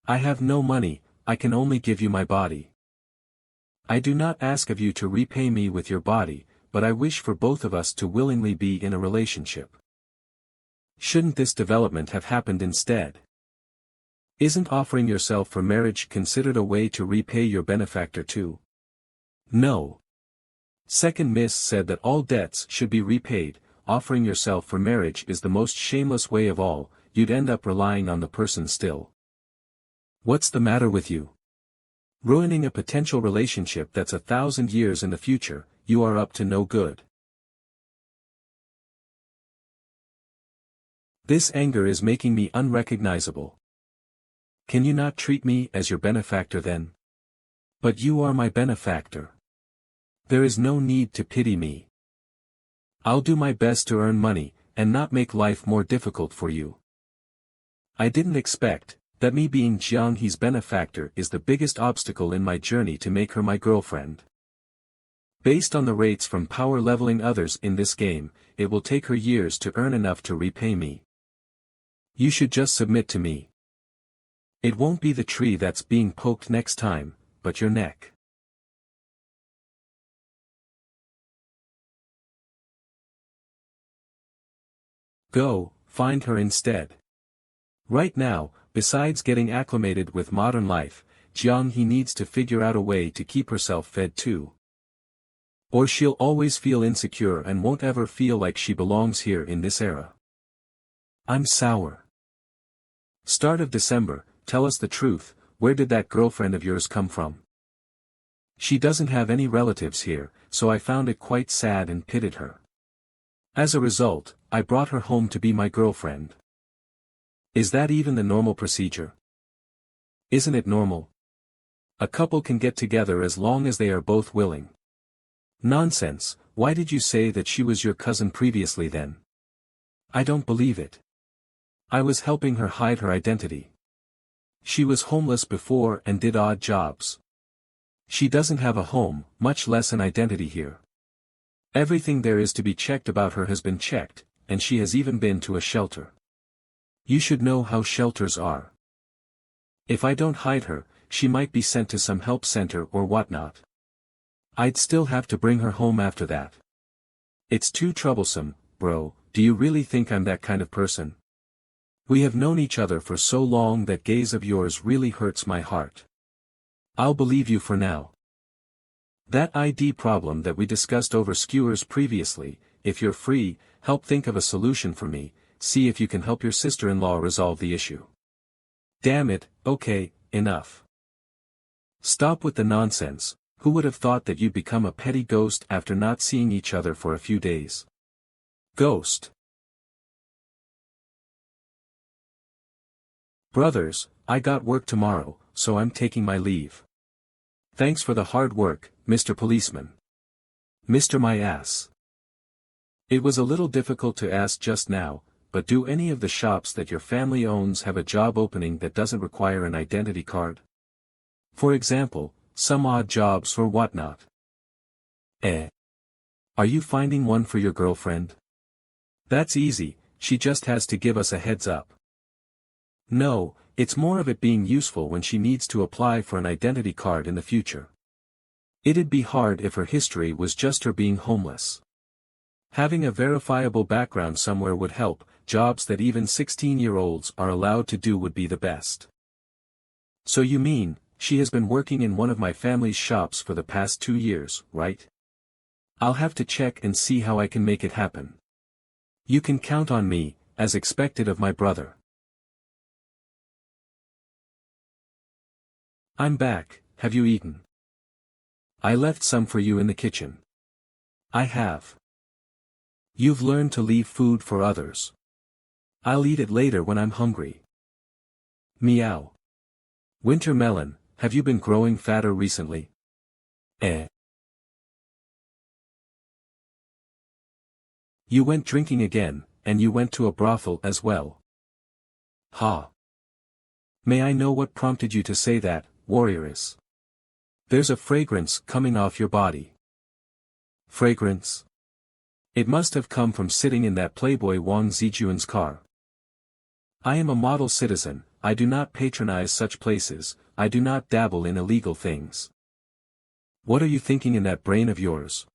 I have no money, I can only give you my body. I do not ask of you to repay me with your body, but I wish for both of us to willingly be in a relationship. Shouldn't this development have happened instead? Isn't offering yourself for marriage considered a way to repay your benefactor too? No. Second Miss said that all debts should be repaid. Offering yourself for marriage is the most shameless way of all. You'd end up relying on the person still. What's the matter with you? Ruining a potential relationship that's 1,000 years in the future. You are up to no good. This anger is making me unrecognizable. Can you not treat me as your benefactor then? But you are my benefactor. There is no need to pity me. I'll do my best to earn money, and not make life more difficult for you. I didn't expect that me being Jiang He's benefactor is the biggest obstacle in my journey to make her my girlfriend. Based on the rates from power leveling others in this game, it will take her years to earn enough to repay me. You should just submit to me. It won't be the tree that's being poked next time, but your neck. Go, find her instead. Right now, besides getting acclimated with modern life, Jiang He needs to figure out a way to keep herself fed too. Or she'll always feel insecure and won't ever feel like she belongs here in this era. I'm sour. Start of December, tell us the truth, where did that girlfriend of yours come from? She doesn't have any relatives here, so I found it quite sad and pitied her. As a result, I brought her home to be my girlfriend. Is that even the normal procedure? Isn't it normal? A couple can get together as long as they are both willing. Nonsense, why did you say that she was your cousin previously then? I don't believe it. I was helping her hide her identity. She was homeless before and did odd jobs. She doesn't have a home, much less an identity here. Everything there is to be checked about her has been checked, and she has even been to a shelter. You should know how shelters are. If I don't hide her, she might be sent to some help center or whatnot. I'd still have to bring her home after that. It's too troublesome, bro. Do you really think I'm that kind of person? We have known each other for so long that gaze of yours really hurts my heart. I'll believe you for now. That ID problem that we discussed over skewers previously, if you're free, help think of a solution for me, see if you can help your sister-in-law resolve the issue. Damn it, okay, enough. Stop with the nonsense. Who would have thought that you'd become a petty ghost after not seeing each other for a few days? Ghost. Brothers, I got work tomorrow, so I'm taking my leave. Thanks for the hard work, Mr. Policeman. Mr. My ass. It was a little difficult to ask just now, but do any of the shops that your family owns have a job opening that doesn't require an identity card? For example, some odd jobs or whatnot. Are you finding one for your girlfriend? That's easy, she just has to give us a heads up. No, it's more of it being useful when she needs to apply for an identity card in the future. It'd be hard if her history was just her being homeless. Having a verifiable background somewhere would help. Jobs that even 16-year-olds are allowed to do would be the best. So you mean, she has been working in one of my family's shops for the past 2 years, right? I'll have to check and see how I can make it happen. You can count on me, as expected of my brother. I'm back, have you eaten? I left some for you in the kitchen. I have. You've learned to leave food for others. I'll eat it later when I'm hungry. Meow. Winter melon, have you been growing fatter recently? Eh. You went drinking again, and you went to a brothel as well. Ha. May I know what prompted you to say that, warrioress? There's a fragrance coming off your body. Fragrance? It must have come from sitting in that playboy Wang Zijuan's car. I am a model citizen, I do not patronize such places, I do not dabble in illegal things. What are you thinking in that brain of yours?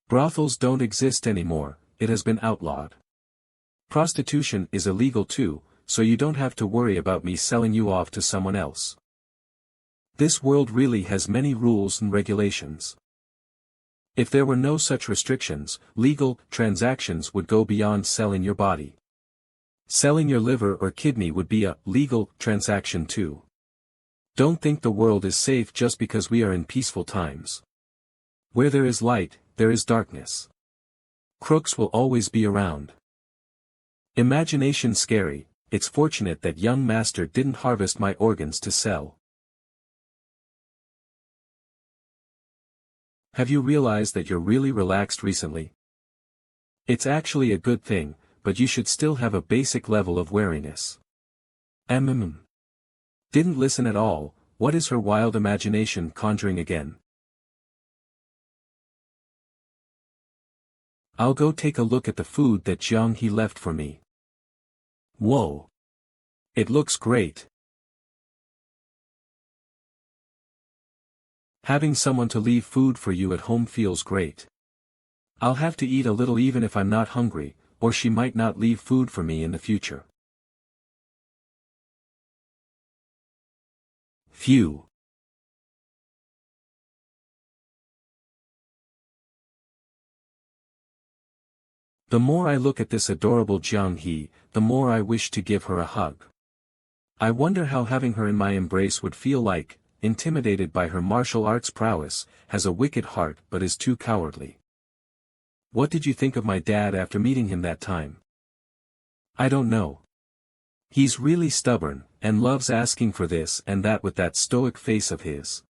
Brothels don't exist anymore, it has been outlawed. Prostitution is illegal too, so you don't have to worry about me selling you off to someone else. This world really has many rules and regulations. If there were no such restrictions, legal transactions would go beyond selling your body. Selling your liver or kidney would be a legal transaction too. Don't think the world is safe just because we are in peaceful times. Where there is light, there is darkness. Crooks will always be around. Imagination scary, it's fortunate that young master didn't harvest my organs to sell. Have you realized that you're really relaxed recently? It's actually a good thing, but you should still have a basic level of wariness. Didn't listen at all, what is her wild imagination conjuring again? I'll go take a look at the food that Jiang He left for me. Whoa! It looks great. Having someone to leave food for you at home feels great. I'll have to eat a little even if I'm not hungry, or she might not leave food for me in the future. Phew. The more I look at this adorable Jiang He, the more I wish to give her a hug. I wonder how having her in my embrace would feel like, intimidated by her martial arts prowess, has a wicked heart but is too cowardly. What did you think of my dad after meeting him that time? I don't know. He's really stubborn, and loves asking for this and that with that stoic face of his.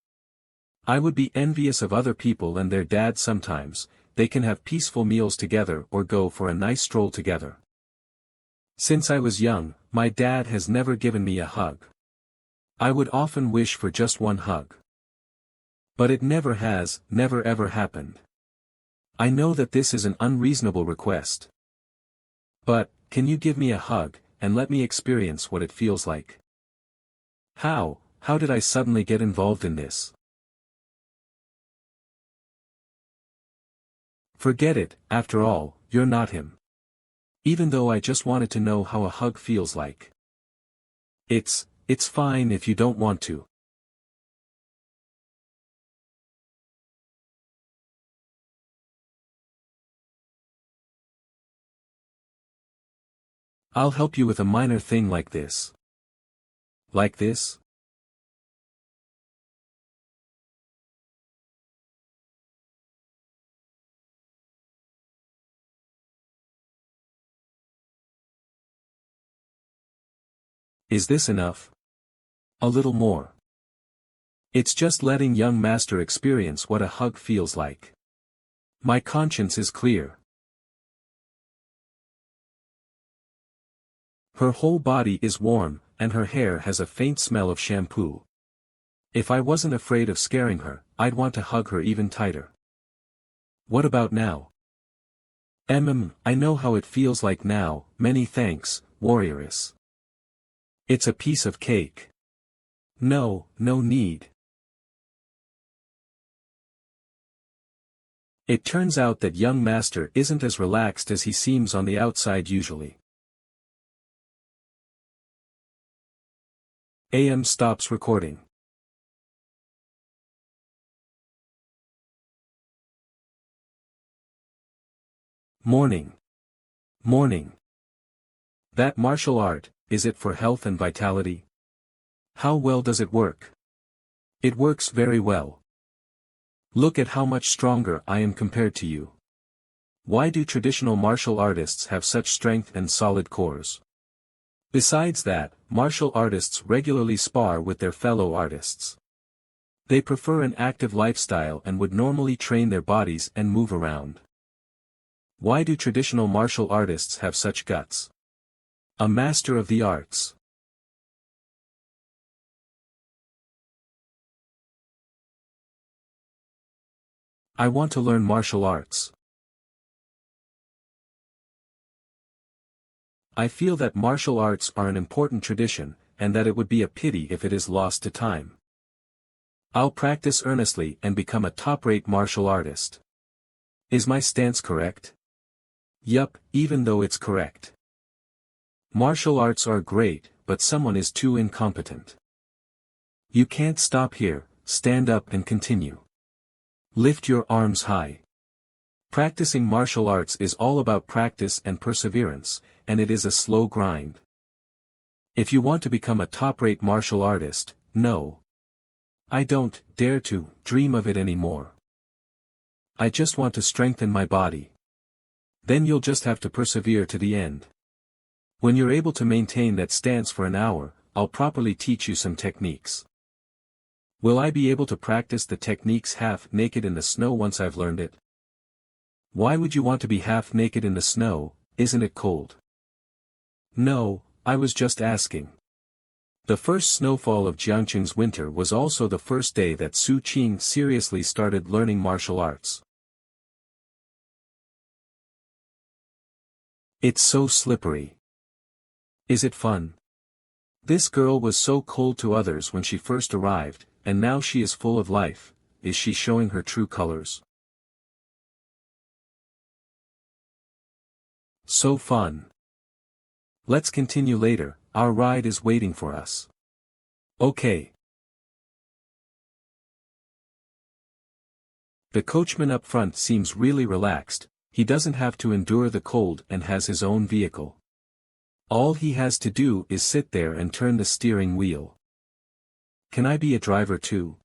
I would be envious of other people and their dads sometimes. They can have peaceful meals together or go for a nice stroll together. Since I was young, my dad has never given me a hug. I would often wish for just one hug. But it never has, never ever happened. I know that this is an unreasonable request. But, can you give me a hug, and let me experience what it feels like? How did I suddenly get involved in this? Forget it, after all, you're not him. Even though I just wanted to know how a hug feels like. It's fine if you don't want to. I'll help you with a minor thing like this. Like this? Is this enough? A little more. It's just letting young master experience what a hug feels like. My conscience is clear. Her whole body is warm, and her hair has a faint smell of shampoo. If I wasn't afraid of scaring her, I'd want to hug her even tighter. What about now? I know how it feels like now, many thanks, warrioress. It's a piece of cake. No need. It turns out that young master isn't as relaxed as he seems on the outside usually. AM stops recording. Morning. That martial art, is it for health and vitality? How well does it work? It works very well. Look at how much stronger I am compared to you. Why do traditional martial artists have such strength and solid cores? Besides that, martial artists regularly spar with their fellow artists. They prefer an active lifestyle and would normally train their bodies and move around. Why do traditional martial artists have such guts? A master of the arts. I want to learn martial arts. I feel that martial arts are an important tradition, and that it would be a pity if it is lost to time. I'll practice earnestly and become a top-rate martial artist. Is my stance correct? Yup, even though it's correct. Martial arts are great, but someone is too incompetent. You can't stop here, stand up and continue. Lift your arms high. Practicing martial arts is all about practice and perseverance, and it is a slow grind. If you want to become a top-rate martial artist, no. I don't dare to dream of it anymore. I just want to strengthen my body. Then you'll just have to persevere to the end. When you're able to maintain that stance for an hour, I'll properly teach you some techniques. Will I be able to practice the techniques half-naked in the snow once I've learned it? Why would you want to be half-naked in the snow, isn't it cold? No, I was just asking. The first snowfall of Jiangqing's winter was also the first day that Su Qing seriously started learning martial arts. It's so slippery. Is it fun? This girl was so cold to others when she first arrived, and now she is full of life. Is she showing her true colors? So fun. Let's continue later, our ride is waiting for us. Okay. The coachman up front seems really relaxed, he doesn't have to endure the cold and has his own vehicle. All he has to do is sit there and turn the steering wheel. Can I be a driver too?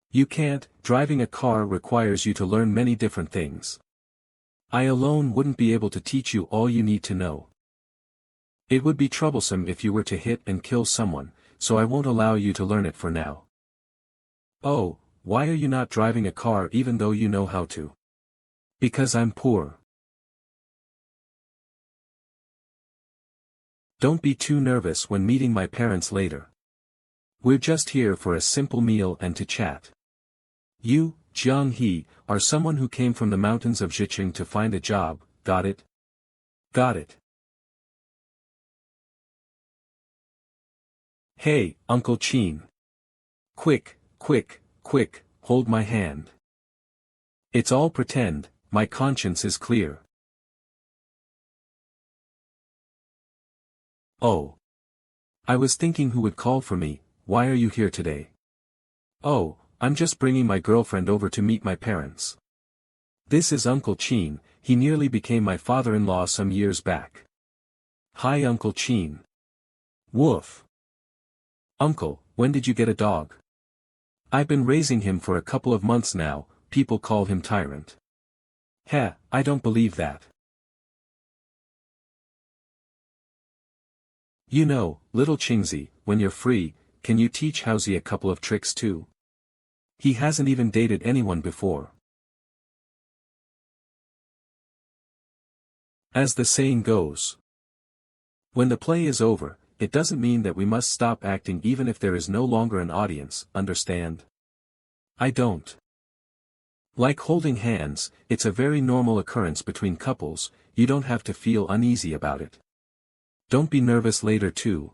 You can't, driving a car requires you to learn many different things. I alone wouldn't be able to teach you all you need to know. It would be troublesome if you were to hit and kill someone, so I won't allow you to learn it for now. Oh, why are you not driving a car even though you know how to? Because I'm poor. Don't be too nervous when meeting my parents later. We're just here for a simple meal and to chat. You, Jiang He, are someone who came from the mountains of Zhiqing to find a job, got it? Got it. Hey, Uncle Qin. Quick, quick, quick, hold my hand. It's all pretend, my conscience is clear. Oh. I was thinking who would call for me, why are you here today? Oh, I'm just bringing my girlfriend over to meet my parents. This is Uncle Qin, he nearly became my father-in-law some years back. Hi Uncle Qin. Woof. Uncle, when did you get a dog? I've been raising him for a couple of months now, people call him Tyrant. Heh, I don't believe that. You know, little Qingzi, when you're free, can you teach Haozi a couple of tricks too? He hasn't even dated anyone before. As the saying goes. When the play is over, it doesn't mean that we must stop acting even if there is no longer an audience, understand? I don't. Like holding hands, it's a very normal occurrence between couples, you don't have to feel uneasy about it. Don't be nervous later too.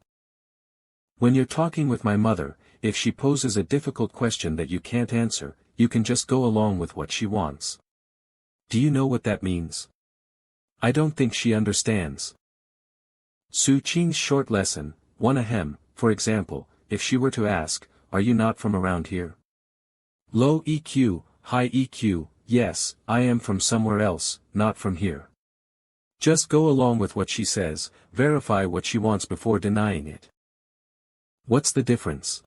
When you're talking with my mother, if she poses a difficult question that you can't answer, you can just go along with what she wants. Do you know what that means? I don't think she understands. Su Qing's short lesson, 1 ahem, for example, if she were to ask, are you not from around here? Low EQ, high EQ, yes, I am from somewhere else, not from here. Just go along with what she says, verify what she wants before denying it. What's the difference?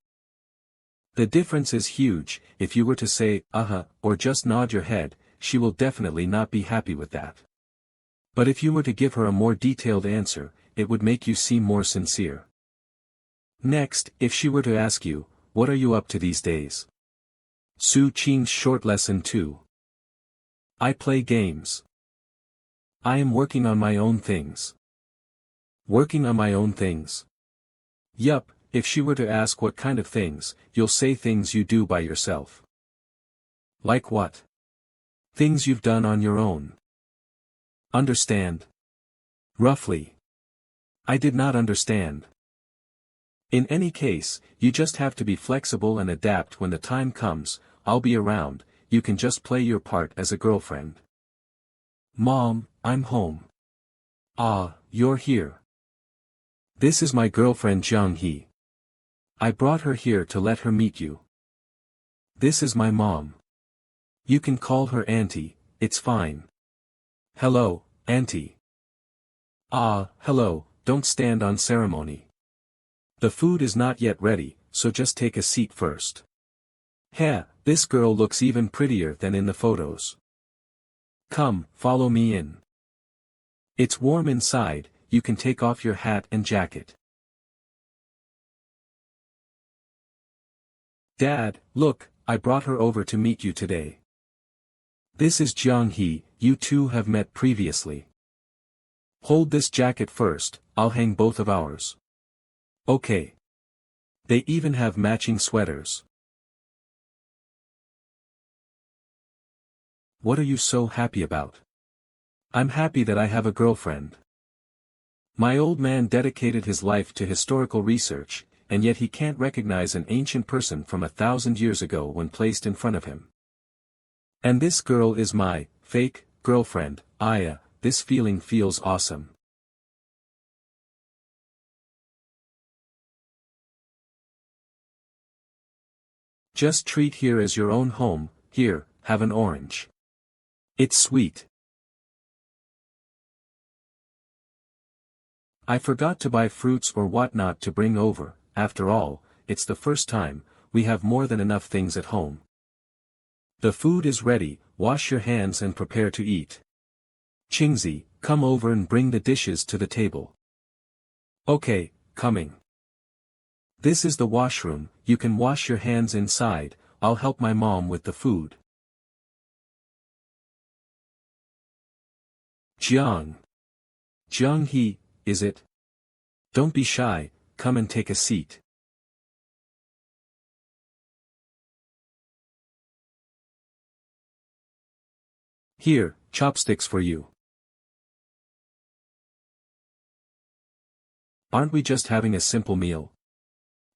The difference is huge. If you were to say, or just nod your head, she will definitely not be happy with that. But if you were to give her a more detailed answer, it would make you seem more sincere. Next, if she were to ask you, what are you up to these days? Su Qing's short lesson 2. I play games. I am working on my own things. Working on my own things. Yup, if she were to ask what kind of things, you'll say things you do by yourself. Like what? Things you've done on your own. Understand? Roughly. I did not understand. In any case, you just have to be flexible and adapt. When the time comes, I'll be around, you can just play your part as a girlfriend. Mom, I'm home. Ah, you're here. This is my girlfriend Jiang He. I brought her here to let her meet you. This is my mom. You can call her Auntie, it's fine. Hello, Auntie. Ah, hello, don't stand on ceremony. The food is not yet ready, so just take a seat first. Heh, this girl looks even prettier than in the photos. Come, follow me in. It's warm inside, you can take off your hat and jacket. Dad, look, I brought her over to meet you today. This is Jiang He, you two have met previously. Hold this jacket first, I'll hang both of ours. Okay. They even have matching sweaters. What are you so happy about? I'm happy that I have a girlfriend. My old man dedicated his life to historical research, and yet he can't recognize an ancient person from 1,000 years ago when placed in front of him. And this girl is my fake girlfriend, Aya. This feeling feels awesome. Just treat here as your own home. Here, have an orange. It's sweet. I forgot to buy fruits or whatnot to bring over. After all, it's the first time, we have more than enough things at home. The food is ready, wash your hands and prepare to eat. Qingzi, come over and bring the dishes to the table. Okay, coming. This is the washroom, you can wash your hands inside, I'll help my mom with the food. Jiang He, is it? Don't be shy, come and take a seat. Here, chopsticks for you. Aren't we just having a simple meal?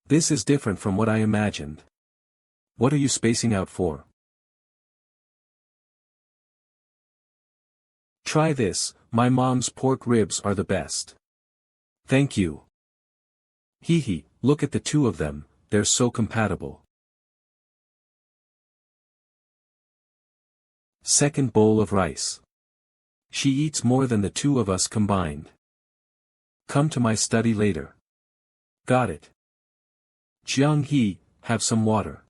This is different from what I imagined. What are you spacing out for? Try this, my mom's pork ribs are the best. Thank you. Hee, look at the two of them, they're so compatible. Second bowl of rice. She eats more than the two of us combined. Come to my study later. Got it. Jiang He, have some water.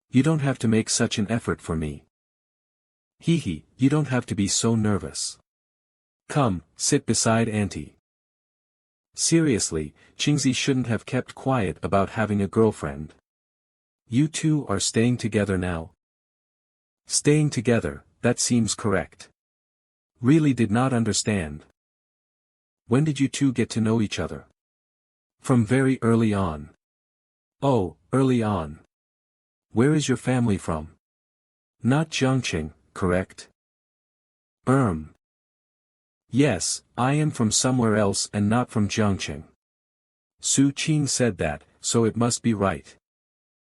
You don't have to make such an effort for me. Hee, you don't have to be so nervous. Come, sit beside Auntie. Seriously, Qingzi shouldn't have kept quiet about having a girlfriend. You two are staying together now? Staying together, that seems correct. Really did not understand. When did you two get to know each other? From very early on. Oh, early on. Where is your family from? Not Jiangqing, correct? Yes, I am from somewhere else and not from Jiangqing. Su Qing said that, so it must be right.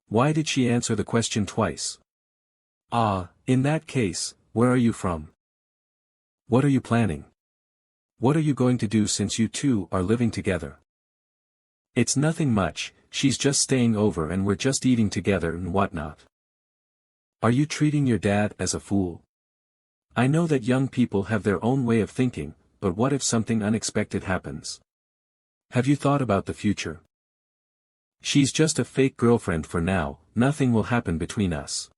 Why did she answer the question twice? Ah, in that case, where are you from? What are you planning? What are you going to do since you two are living together? It's nothing much, she's just staying over and we're just eating together and whatnot. Are you treating your dad as a fool? I know that young people have their own way of thinking, but what if something unexpected happens? Have you thought about the future? She's just a fake girlfriend for now, nothing will happen between us.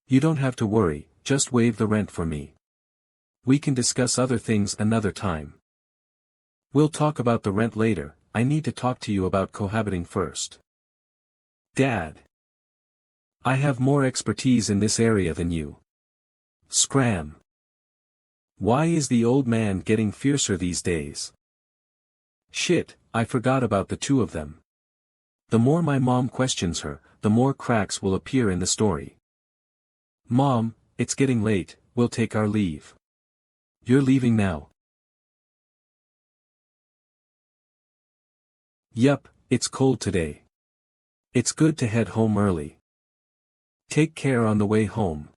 You don't have to worry, just waive the rent for me. We can discuss other things another time. We'll talk about the rent later, I need to talk to you about cohabiting first. Dad. I have more expertise in this area than you. Scram. Why is the old man getting fiercer these days? Shit, I forgot about the two of them. The more my mom questions her, the more cracks will appear in the story. Mom, it's getting late, we'll take our leave. You're leaving now? Yup, it's cold today. It's good to head home early. Take care on the way home.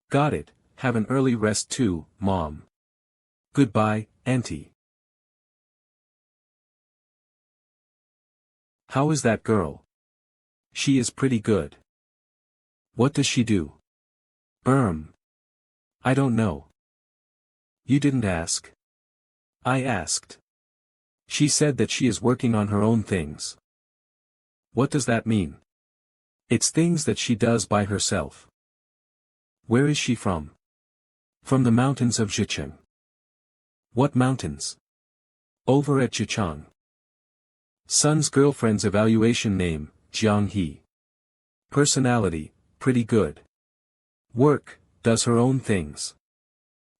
Got it, have an early rest too, Mom. Goodbye, Auntie. How is that girl? She is pretty good. What does she do? I don't know. You didn't ask? I asked. She said that she is working on her own things. What does that mean? It's things that she does by herself. Where is she from? From the mountains of Zhejiang. What mountains? Over at Zhejiang. Son's girlfriend's evaluation name, Jiang He. Personality, pretty good. Work, does her own things.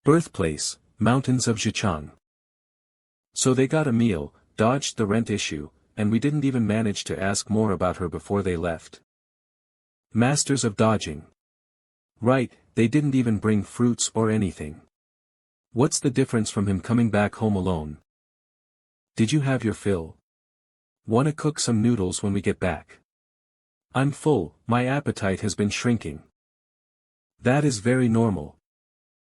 Birthplace, mountains of Zhejiang. So they got a meal, dodged the rent issue, and we didn't even manage to ask more about her before they left. Masters of dodging. Right, they didn't even bring fruits or anything. What's the difference from him coming back home alone? Did you have your fill? Wanna cook some noodles when we get back? I'm full, my appetite has been shrinking. That is very normal.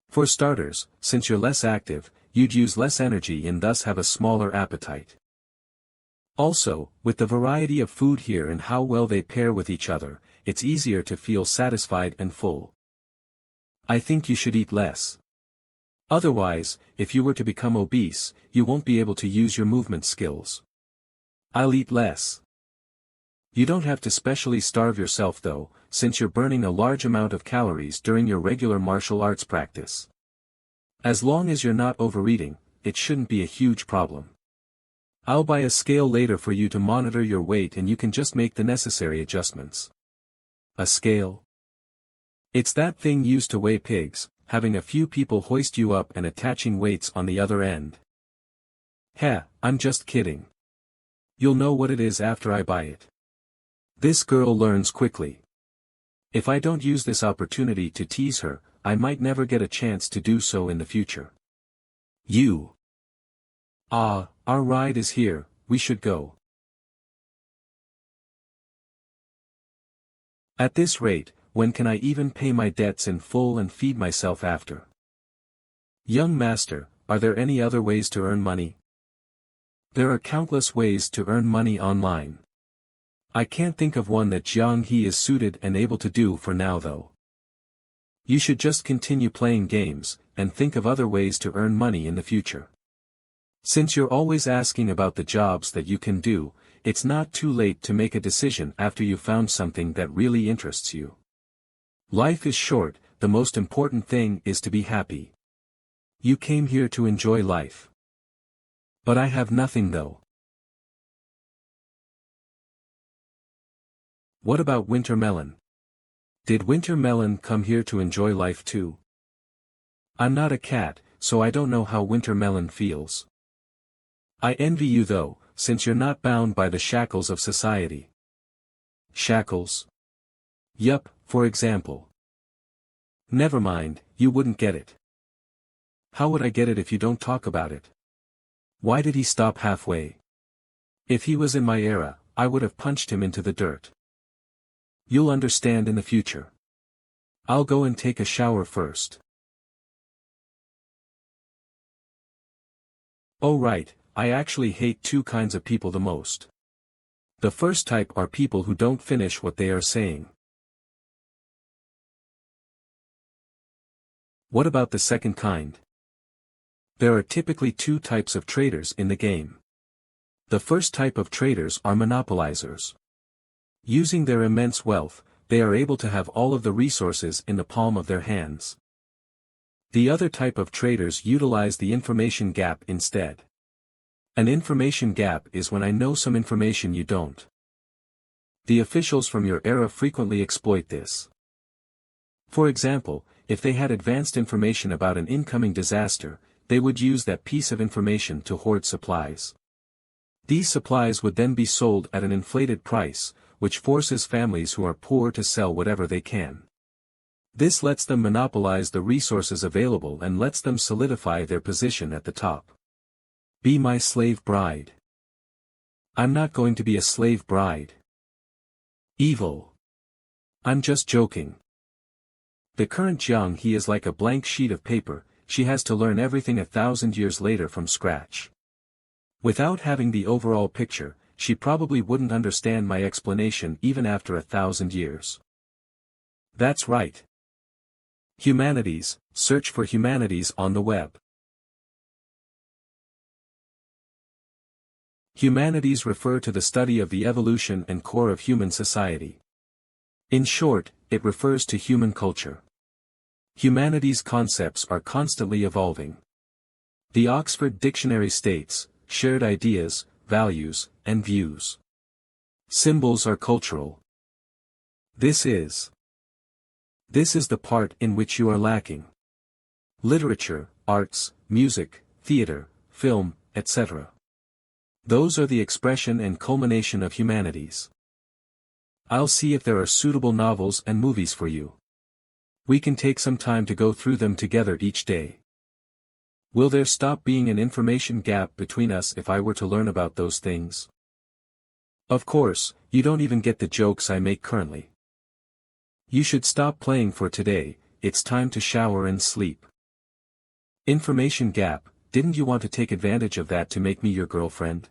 For starters, since you're less active, you'd use less energy and thus have a smaller appetite. Also, with the variety of food here and how well they pair with each other, it's easier to feel satisfied and full. I think you should eat less. Otherwise, if you were to become obese, you won't be able to use your movement skills. I'll eat less. You don't have to specially starve yourself though, since you're burning a large amount of calories during your regular martial arts practice. As long as you're not overeating, it shouldn't be a huge problem. I'll buy a scale later for you to monitor your weight and you can just make the necessary adjustments. A scale? It's that thing used to weigh pigs, having a few people hoist you up and attaching weights on the other end. Heh, I'm just kidding. You'll know what it is after I buy it. This girl learns quickly. If I don't use this opportunity to tease her, I might never get a chance to do so in the future. You. Ah, our ride is here, we should go. At this rate, when can I even pay my debts in full and feed myself after? Young master, are there any other ways to earn money? There are countless ways to earn money online. I can't think of one that Jiang He is suited and able to do for now though. You should just continue playing games, and think of other ways to earn money in the future. Since you're always asking about the jobs that you can do, it's not too late to make a decision after you've found something that really interests you. Life is short, the most important thing is to be happy. You came here to enjoy life. But I have nothing though. What about Winter Melon? Did Winter Melon come here to enjoy life too? I'm not a cat, so I don't know how Winter Melon feels. I envy you though, since you're not bound by the shackles of society. Shackles? Yup, for example. Never mind, you wouldn't get it. How would I get it if you don't talk about it? Why did he stop halfway? If he was in my era, I would have punched him into the dirt. You'll understand in the future. I'll go and take a shower first. Oh right, I actually hate two kinds of people the most. The first type are people who don't finish what they are saying. What about the second kind? There are typically two types of traders in the game. The first type of traders are monopolizers. Using their immense wealth, they are able to have all of the resources in the palm of their hands. The other type of traders utilize the information gap instead. An information gap is when I know some information you don't. The officials from your era frequently exploit this. For example, if they had advanced information about an incoming disaster, they would use that piece of information to hoard supplies. These supplies would then be sold at an inflated price, which forces families who are poor to sell whatever they can. This lets them monopolize the resources available and lets them solidify their position at the top. Be my slave bride. I'm not going to be a slave bride. Evil. I'm just joking. The current Jiang He is like a blank sheet of paper, she has to learn everything 1,000 years later from scratch. Without having the overall picture, she probably wouldn't understand my explanation even after 1,000 years. That's right. Humanities, search for humanities on the web. Humanities refer to the study of the evolution and core of human society. In short, it refers to human culture. Humanities concepts are constantly evolving. The Oxford Dictionary states, shared ideas, values, and views. Symbols are cultural. This is the part in which you are lacking. Literature, arts, music, theater, film, etc. Those are the expression and culmination of humanities. I'll see if there are suitable novels and movies for you. We can take some time to go through them together each day. Will there stop being an information gap between us if I were to learn about those things? Of course, you don't even get the jokes I make currently. You should stop playing for today, it's time to shower and sleep. Information gap, didn't you want to take advantage of that to make me your girlfriend?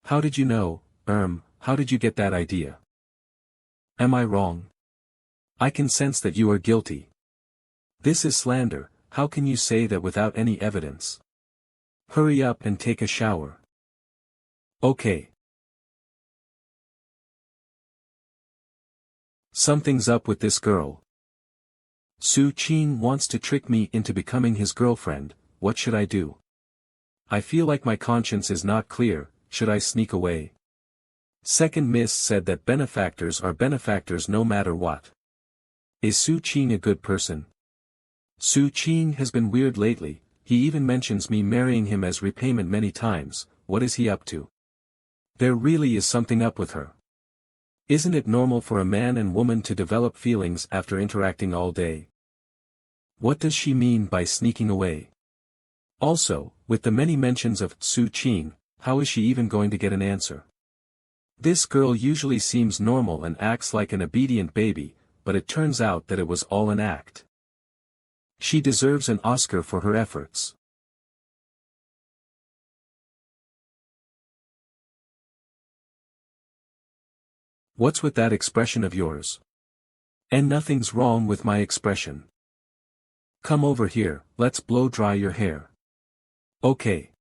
How did you know, how did you get that idea? Am I wrong? I can sense that you are guilty. This is slander, how can you say that without any evidence? Hurry up and take a shower. Okay. Something's up with this girl. Su Qin wants to trick me into becoming his girlfriend, what should I do? I feel like my conscience is not clear, should I sneak away? Second Miss said that benefactors are benefactors no matter what. Is Su Qin a good person? Su Qin has been weird lately, he even mentions me marrying him as repayment many times, what is he up to? There really is something up with her. Isn't it normal for a man and woman to develop feelings after interacting all day? What does she mean by sneaking away? Also, with the many mentions of Su Qin, how is she even going to get an answer? This girl usually seems normal and acts like an obedient baby, but it turns out that it was all an act. She deserves an Oscar for her efforts. What's with that expression of yours? And nothing's wrong with my expression. Come over here, let's blow dry your hair. Okay.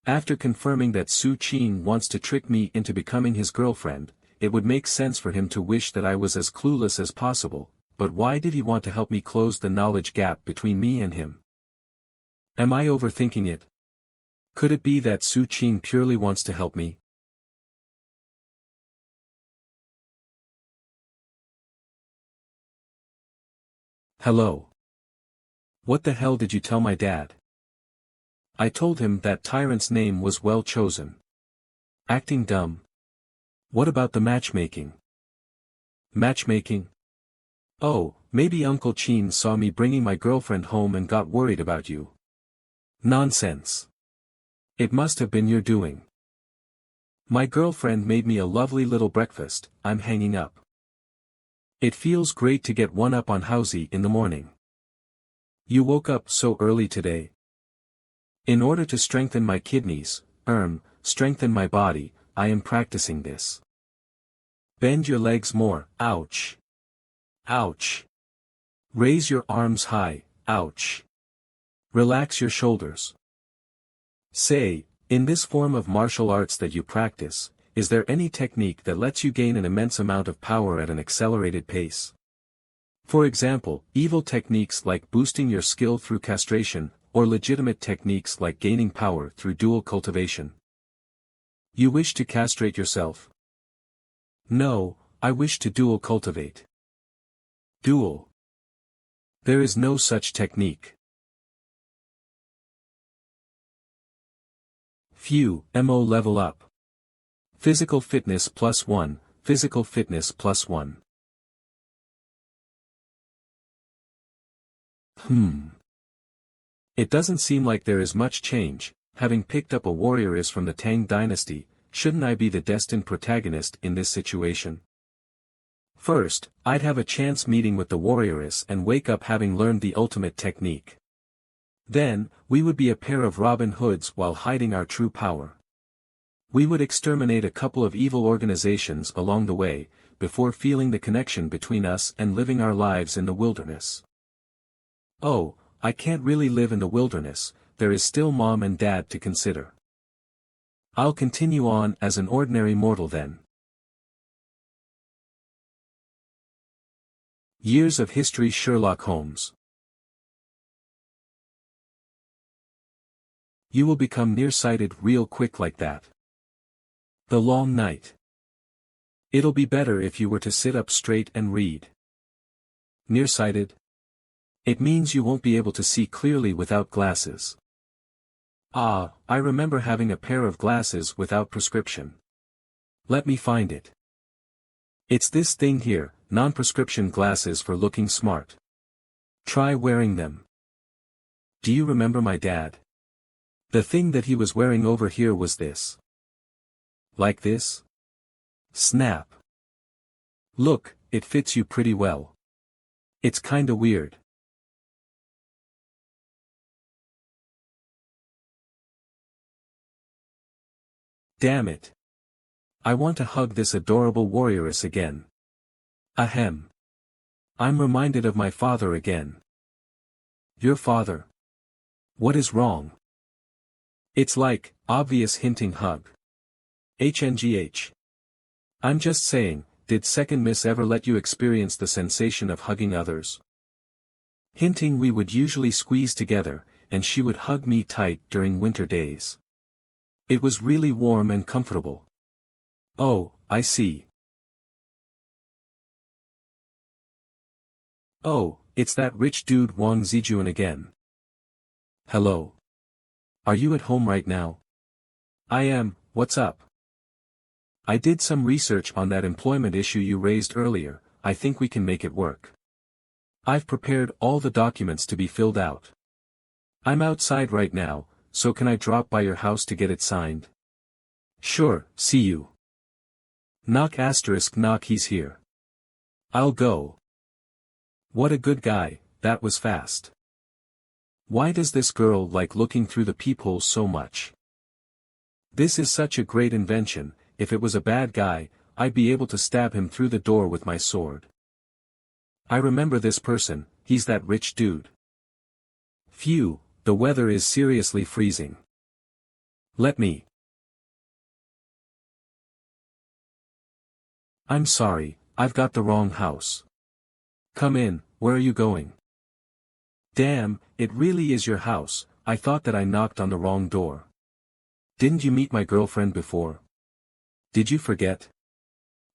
After confirming that Su Qin wants to trick me into becoming his girlfriend, it would make sense for him to wish that I was as clueless as possible, but why did he want to help me close the knowledge gap between me and him? Am I overthinking it? Could it be that Su Qin purely wants to help me? Hello. What the hell did you tell my dad? I told him that tyrant's name was well chosen. Acting dumb. What about the matchmaking? Matchmaking? Oh, maybe Uncle Qin saw me bringing my girlfriend home and got worried about you. Nonsense. It must have been your doing. My girlfriend made me a lovely little breakfast, I'm hanging up. It feels great to get one up on Housey in the morning. You woke up so early today. In order to strengthen my kidneys, strengthen my body, I am practicing this. Bend your legs more, ouch. Ouch. Raise your arms high, ouch. Relax your shoulders. Say, in this form of martial arts that you practice, is there any technique that lets you gain an immense amount of power at an accelerated pace? For example, evil techniques like boosting your skill through castration, or legitimate techniques like gaining power through dual cultivation. You wish to castrate yourself? No, I wish to dual cultivate. Dual. There is no such technique. Phew, MO level up. Physical fitness +1, physical fitness +1. It doesn't seem like there is much change. Having picked up a warrioress from the Tang dynasty, shouldn't I be the destined protagonist in this situation? First, I'd have a chance meeting with the warrioress and wake up having learned the ultimate technique. Then, we would be a pair of Robin Hoods while hiding our true power. We would exterminate a couple of evil organizations along the way, before feeling the connection between us and living our lives in the wilderness. Oh, I can't really live in the wilderness, there is still mom and dad to consider. I'll continue on as an ordinary mortal then. Years of History Sherlock Holmes. You will become nearsighted real quick like that. The long night. It'll be better if you were to sit up straight and read. Nearsighted? It means you won't be able to see clearly without glasses. Ah, I remember having a pair of glasses without prescription. Let me find it. It's this thing here, non-prescription glasses for looking smart. Try wearing them. Do you remember my dad? The thing that he was wearing over here was this. Like this? Snap. Look, it fits you pretty well. It's kinda weird. Damn it. I want to hug this adorable warrioress again. Ahem. I'm reminded of my father again. Your father? What is wrong? It's like, obvious hinting hug. HNGH. I'm just saying, did second miss ever let you experience the sensation of hugging others? Hinting we would usually squeeze together, and she would hug me tight during winter days. It was really warm and comfortable. Oh, I see. Oh, it's that rich dude Wang Zijuan again. Hello. Are you at home right now? I am, what's up? I did some research on that employment issue you raised earlier, I think we can make it work. I've prepared all the documents to be filled out. I'm outside right now, so can I drop by your house to get it signed? Sure, see you. Knock asterisk knock he's here. I'll go. What a good guy, that was fast. Why does this girl like looking through the peephole so much? This is such a great invention, if it was a bad guy, I'd be able to stab him through the door with my sword. I remember this person, he's that rich dude. Phew, the weather is seriously freezing. Let me. I'm sorry, I've got the wrong house. Come in, where are you going? Damn, it really is your house, I thought that I knocked on the wrong door. Didn't you meet my girlfriend before? Did you forget?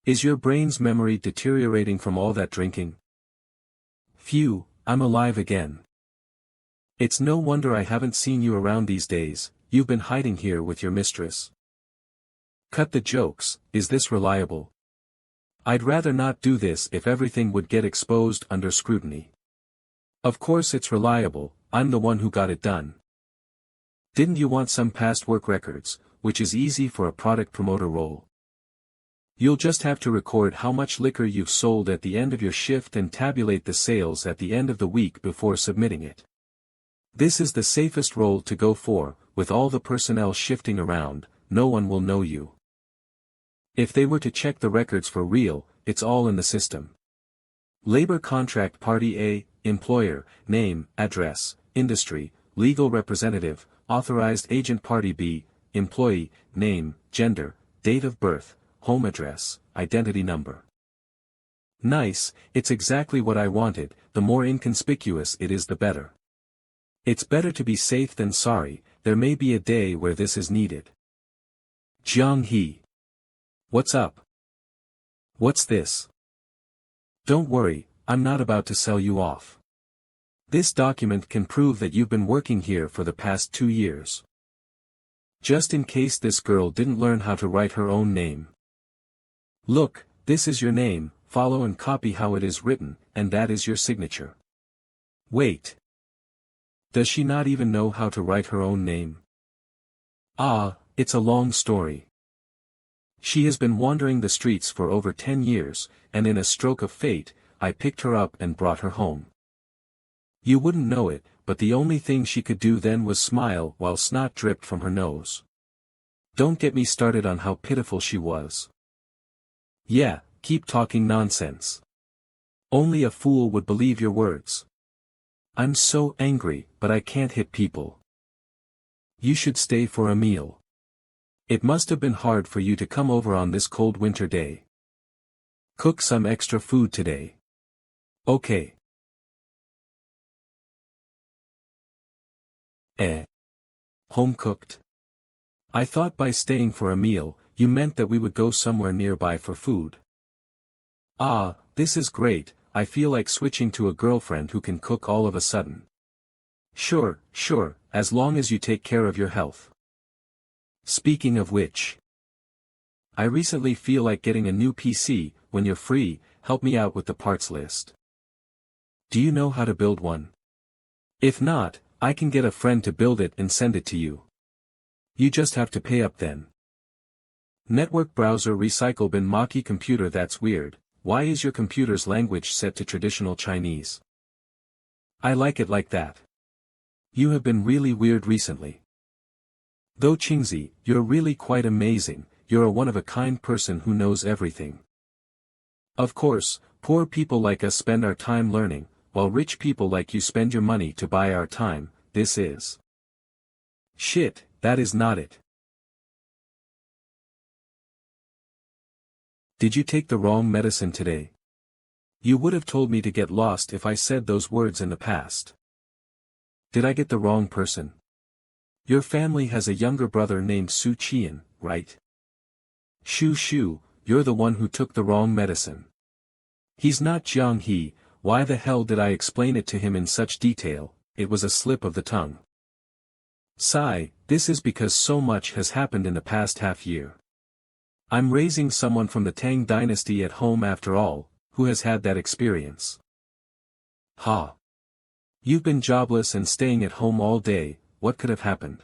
Is your brain's memory deteriorating from all that drinking? Phew, I'm alive again. It's no wonder I haven't seen you around these days, you've been hiding here with your mistress. Cut the jokes, is this reliable? I'd rather not do this if everything would get exposed under scrutiny. Of course it's reliable, I'm the one who got it done. Didn't you want some past work records, which is easy for a product promoter role? You'll just have to record how much liquor you've sold at the end of your shift and tabulate the sales at the end of the week before submitting it. This is the safest role to go for, with all the personnel shifting around, no one will know you. If they were to check the records for real, it's all in the system. Labor Contract Party A, employer, name, address, industry, legal representative, authorized agent. Party B, employee, name, gender, date of birth, home address, identity number. Nice, it's exactly what I wanted. The more inconspicuous it is the better. It's better to be safe than sorry. There may be a day where this is needed. Jiang He. What's up? What's this? Don't worry, I'm not about to sell you off. This document can prove that you've been working here for the past 2 years. Just in case this girl didn't learn how to write her own name. Look, this is your name, follow and copy how it is written, and that is your signature. Wait. Does she not even know how to write her own name? Ah, it's a long story. She has been wandering the streets for over 10 years, and in a stroke of fate, I picked her up and brought her home. You wouldn't know it, but the only thing she could do then was smile while snot dripped from her nose. Don't get me started on how pitiful she was. Yeah, keep talking nonsense. Only a fool would believe your words. I'm so angry, but I can't hit people. You should stay for a meal. It must have been hard for you to come over on this cold winter day. Cook some extra food today. Okay. Home cooked? I thought by staying for a meal, you meant that we would go somewhere nearby for food. Ah, this is great, I feel like switching to a girlfriend who can cook all of a sudden. Sure, as long as you take care of your health. Speaking of which, I recently feel like getting a new PC. When you're free, help me out with the parts list. Do you know how to build one? If not, I can get a friend to build it and send it to you. You just have to pay up then. Network browser recycle bin Maki computer. That's weird. Why is your computer's language set to traditional Chinese? I like it like that. You have been really weird recently. Though Qingzi, you're really quite amazing. You're a one-of-a-kind person who knows everything. Of course, poor people like us spend our time learning, while rich people like you spend your money to buy our time. This is... Shit, that is not it. Did you take the wrong medicine today? You would have told me to get lost if I said those words in the past. Did I get the wrong person? Your family has a younger brother named Su Qian, right? Shu, you're the one who took the wrong medicine. He's not Jiang He. Why the hell did I explain it to him in such detail? It was a slip of the tongue. Sigh, this is because so much has happened in the past half year. I'm raising someone from the Tang dynasty at home after all, who has had that experience. Ha! You've been jobless and staying at home all day. What could have happened?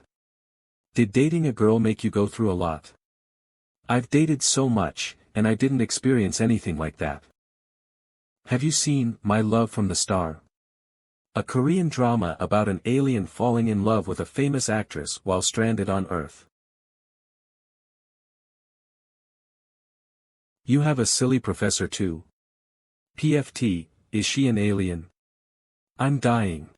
Did dating a girl make you go through a lot? I've dated so much, and I didn't experience anything like that. Have you seen My Love from the Star? A Korean drama about an alien falling in love with a famous actress while stranded on Earth. You have a silly professor too. PFT, is she an alien? I'm dying.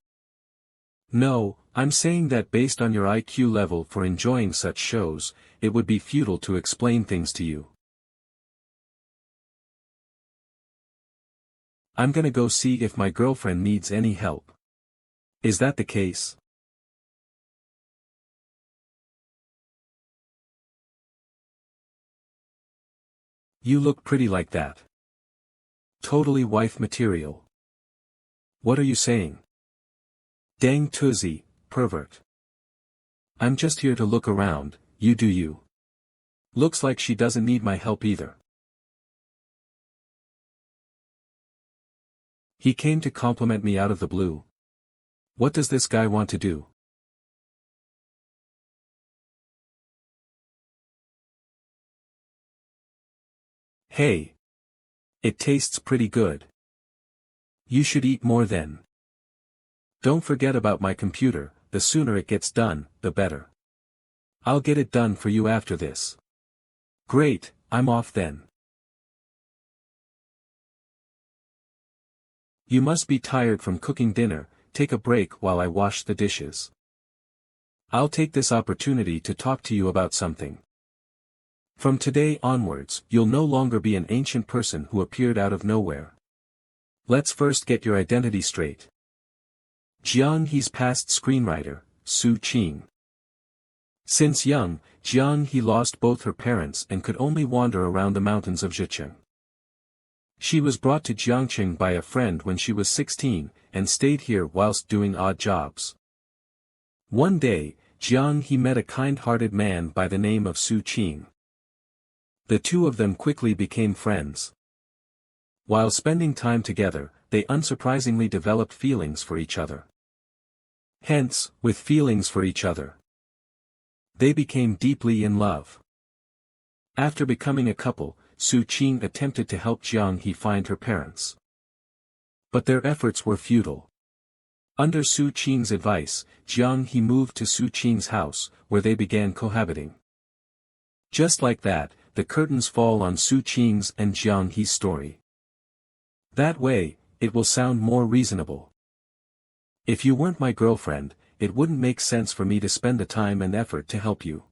No, I'm saying that based on your IQ level for enjoying such shows, it would be futile to explain things to you. I'm gonna go see if my girlfriend needs any help. Is that the case? You look pretty like that. Totally wife material. What are you saying? Dang Tuzi, pervert. I'm just here to look around, you do you. Looks like she doesn't need my help either. He came to compliment me out of the blue. What does this guy want to do? Hey. It tastes pretty good. You should eat more then. Don't forget about my computer, the sooner it gets done, the better. I'll get it done for you after this. Great, I'm off then. You must be tired from cooking dinner, take a break while I wash the dishes. I'll take this opportunity to talk to you about something. From today onwards, you'll no longer be an ancient person who appeared out of nowhere. Let's first get your identity straight. Jiang He's past screenwriter, Su Qing. Since young, Jiang He lost both her parents and could only wander around the mountains of Zhejiang. She was brought to Jiangqing by a friend when she was 16, and stayed here whilst doing odd jobs. One day, Jiang He met a kind-hearted man by the name of Su Qing. The two of them quickly became friends. While spending time together, they unsurprisingly developed feelings for each other. Hence, with feelings for each other, they became deeply in love. After becoming a couple, Su Qing attempted to help Jiang He find her parents. But their efforts were futile. Under Su Qing's advice, Jiang He moved to Su Qing's house, where they began cohabiting. Just like that, the curtains fall on Su Qing's and Jiang He's story. That way, it will sound more reasonable. If you weren't my girlfriend, it wouldn't make sense for me to spend the time and effort to help you.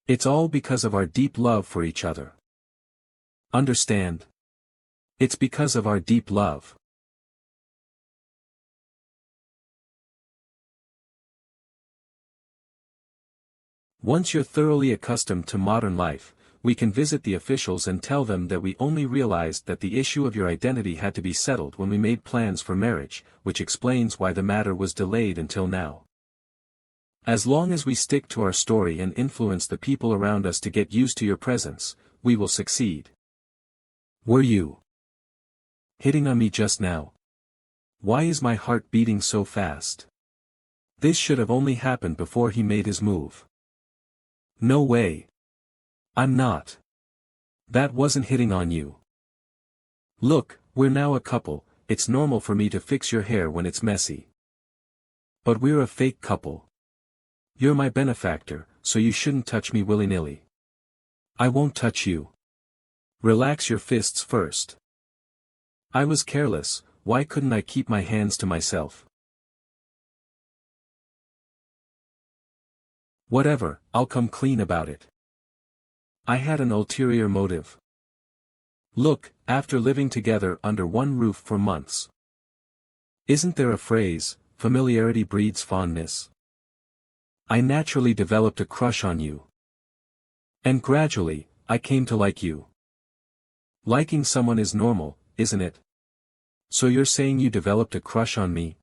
It's all because of our deep love for each other. Understand? It's because of our deep love. Once you're thoroughly accustomed to modern life, we can visit the officials and tell them that we only realized that the issue of your identity had to be settled when we made plans for marriage, which explains why the matter was delayed until now. As long as we stick to our story and influence the people around us to get used to your presence, we will succeed. Were you hitting on me just now? Why is my heart beating so fast? This should have only happened before he made his move. No way. I'm not. That wasn't hitting on you. Look, we're now a couple, it's normal for me to fix your hair when it's messy. But we're a fake couple. You're my benefactor, so you shouldn't touch me willy-nilly. I won't touch you. Relax your fists first. I was careless, why couldn't I keep my hands to myself? Whatever, I'll come clean about it. I had an ulterior motive. Look, after living together under one roof for months. Isn't there a phrase, familiarity breeds fondness? I naturally developed a crush on you. And gradually, I came to like you. Liking someone is normal, isn't it? So you're saying you developed a crush on me?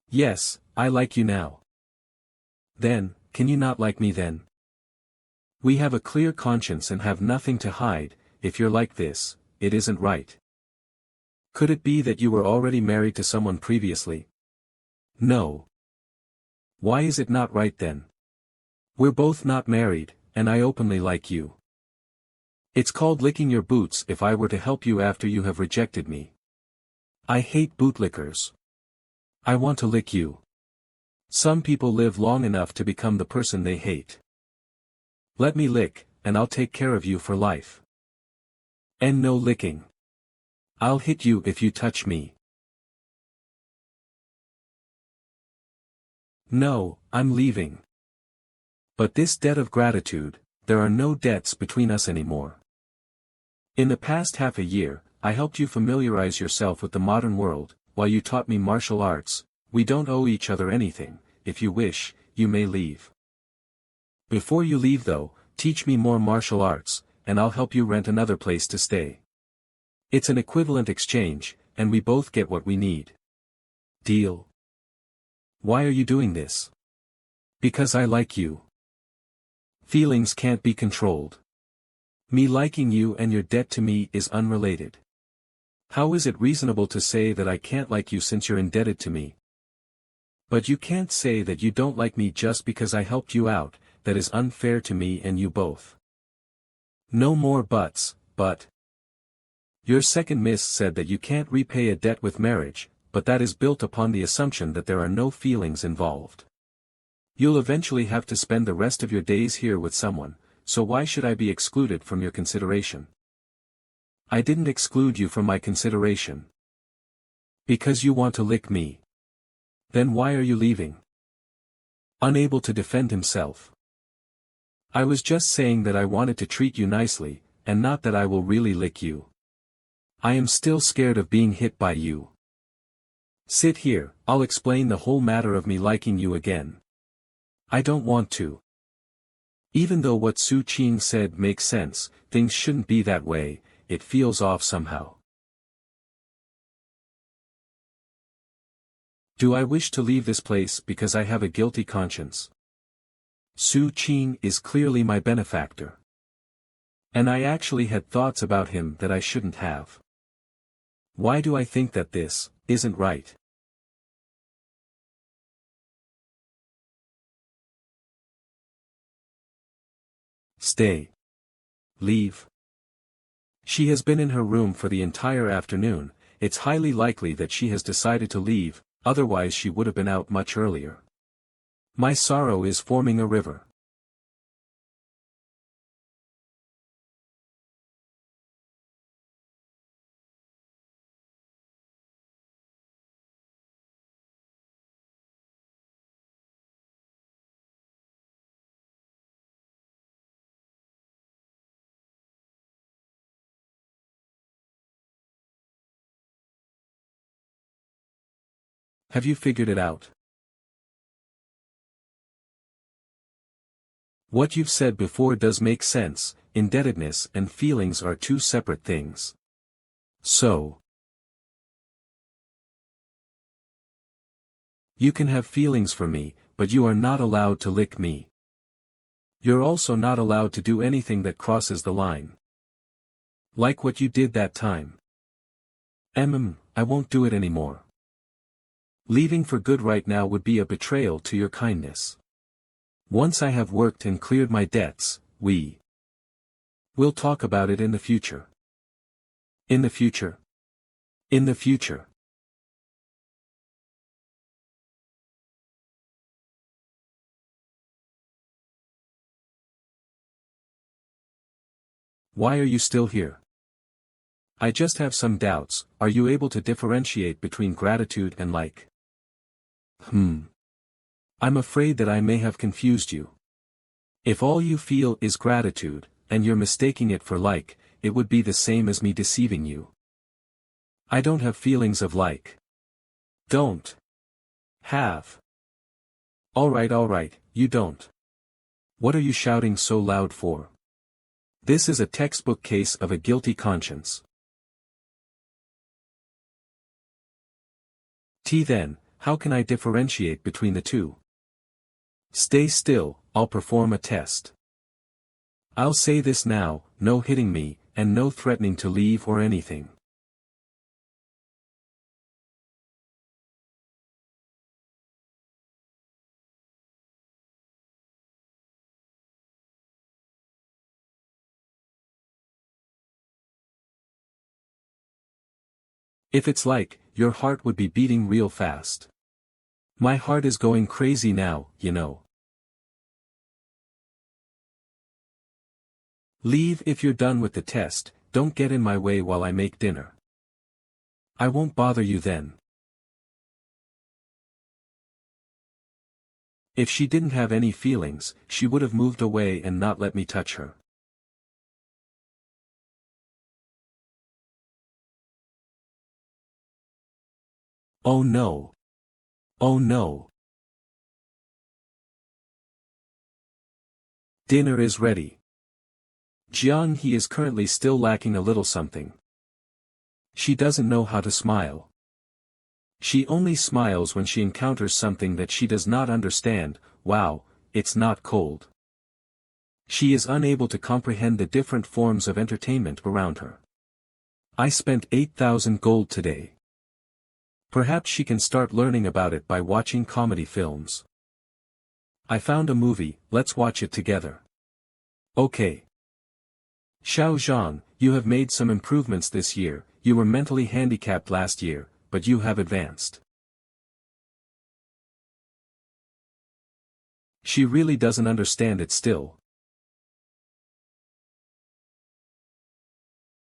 Yes, I like you now. Then, can you not like me then? We have a clear conscience and have nothing to hide. If you're like this, it isn't right. Could it be that you were already married to someone previously? No. Why is it not right then? We're both not married, and I openly like you. It's called licking your boots if I were to help you after you have rejected me. I hate bootlickers. I want to lick you. Some people live long enough to become the person they hate. Let me lick, and I'll take care of you for life. And no licking. I'll hit you if you touch me. No, I'm leaving. But this debt of gratitude, there are no debts between us anymore. In the past half a year, I helped you familiarize yourself with the modern world, while you taught me martial arts. We don't owe each other anything. If you wish, you may leave. Before you leave though, teach me more martial arts, and I'll help you rent another place to stay. It's an equivalent exchange, and we both get what we need. Deal? Why are you doing this? Because I like you. Feelings can't be controlled. Me liking you and your debt to me is unrelated. How is it reasonable to say that I can't like you since you're indebted to me? But you can't say that you don't like me just because I helped you out. That is unfair to me and you both. No more buts, but. Your second miss said that you can't repay a debt with marriage, but that is built upon the assumption that there are no feelings involved. You'll eventually have to spend the rest of your days here with someone, so why should I be excluded from your consideration? I didn't exclude you from my consideration. Because you want to lick me. Then why are you leaving? Unable to defend himself. I was just saying that I wanted to treat you nicely, and not that I will really lick you. I am still scared of being hit by you. Sit here, I'll explain the whole matter of me liking you again. I don't want to. Even though what Su Qing said makes sense, things shouldn't be that way, it feels off somehow. Do I wish to leave this place because I have a guilty conscience? Su Qing is clearly my benefactor. And I actually had thoughts about him that I shouldn't have. Why do I think that this isn't right? Stay. Leave. She has been in her room for the entire afternoon, it's highly likely that she has decided to leave, otherwise she would have been out much earlier. My sorrow is forming a river. Have you figured it out? What you've said before does make sense, indebtedness and feelings are two separate things. So, you can have feelings for me, but you are not allowed to lick me. You're also not allowed to do anything that crosses the line. Like what you did that time. I won't do it anymore. Leaving for good right now would be a betrayal to your kindness. Once I have worked and cleared my debts, we'll talk about it in the future. In the future. In the future. Why are you still here? I just have some doubts. Are you able to differentiate between gratitude and like? I'm afraid that I may have confused you. If all you feel is gratitude, and you're mistaking it for like, it would be the same as me deceiving you. I don't have feelings of like. Don't have. Alright, you don't. What are you shouting so loud for? This is a textbook case of a guilty conscience. Then, how can I differentiate between the two? Stay still, I'll perform a test. I'll say this now, no hitting me, and no threatening to leave or anything. If it's like, your heart would be beating real fast. My heart is going crazy now, you know. Leave if you're done with the test, don't get in my way while I make dinner. I won't bother you then. If she didn't have any feelings, she would have moved away and not let me touch her. Oh no. Oh no. Dinner is ready. Jiang He is currently still lacking a little something. She doesn't know how to smile. She only smiles when she encounters something that she does not understand. Wow, it's not cold. She is unable to comprehend the different forms of entertainment around her. I spent 8,000 gold today. Perhaps she can start learning about it by watching comedy films. I found a movie, let's watch it together. Okay. Xiao Zhang, you have made some improvements this year. You were mentally handicapped last year, but you have advanced. She really doesn't understand it still.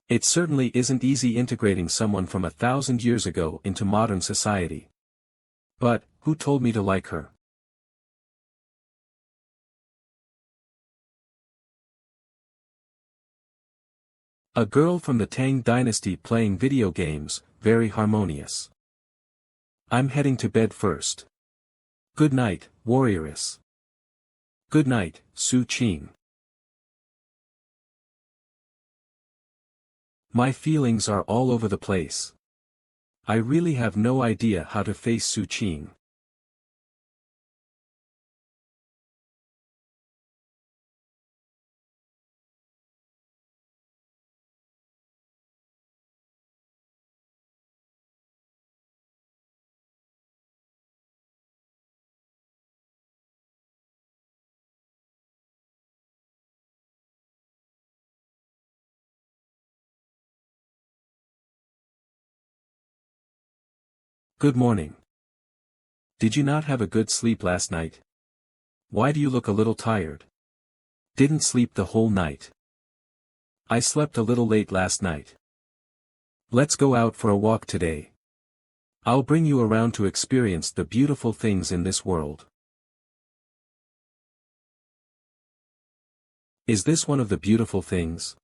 It certainly isn't easy integrating someone from 1,000 years ago into modern society. But, who told me to like her? A girl from the Tang dynasty playing video games, very harmonious. I'm heading to bed first. Good night, warrioress. Good night, Su Qing. My feelings are all over the place. I really have no idea how to face Su Qing. Good morning. Did you not have a good sleep last night? Why do you look a little tired? Didn't sleep the whole night. I slept a little late last night. Let's go out for a walk today. I'll bring you around to experience the beautiful things in this world. Is this one of the beautiful things?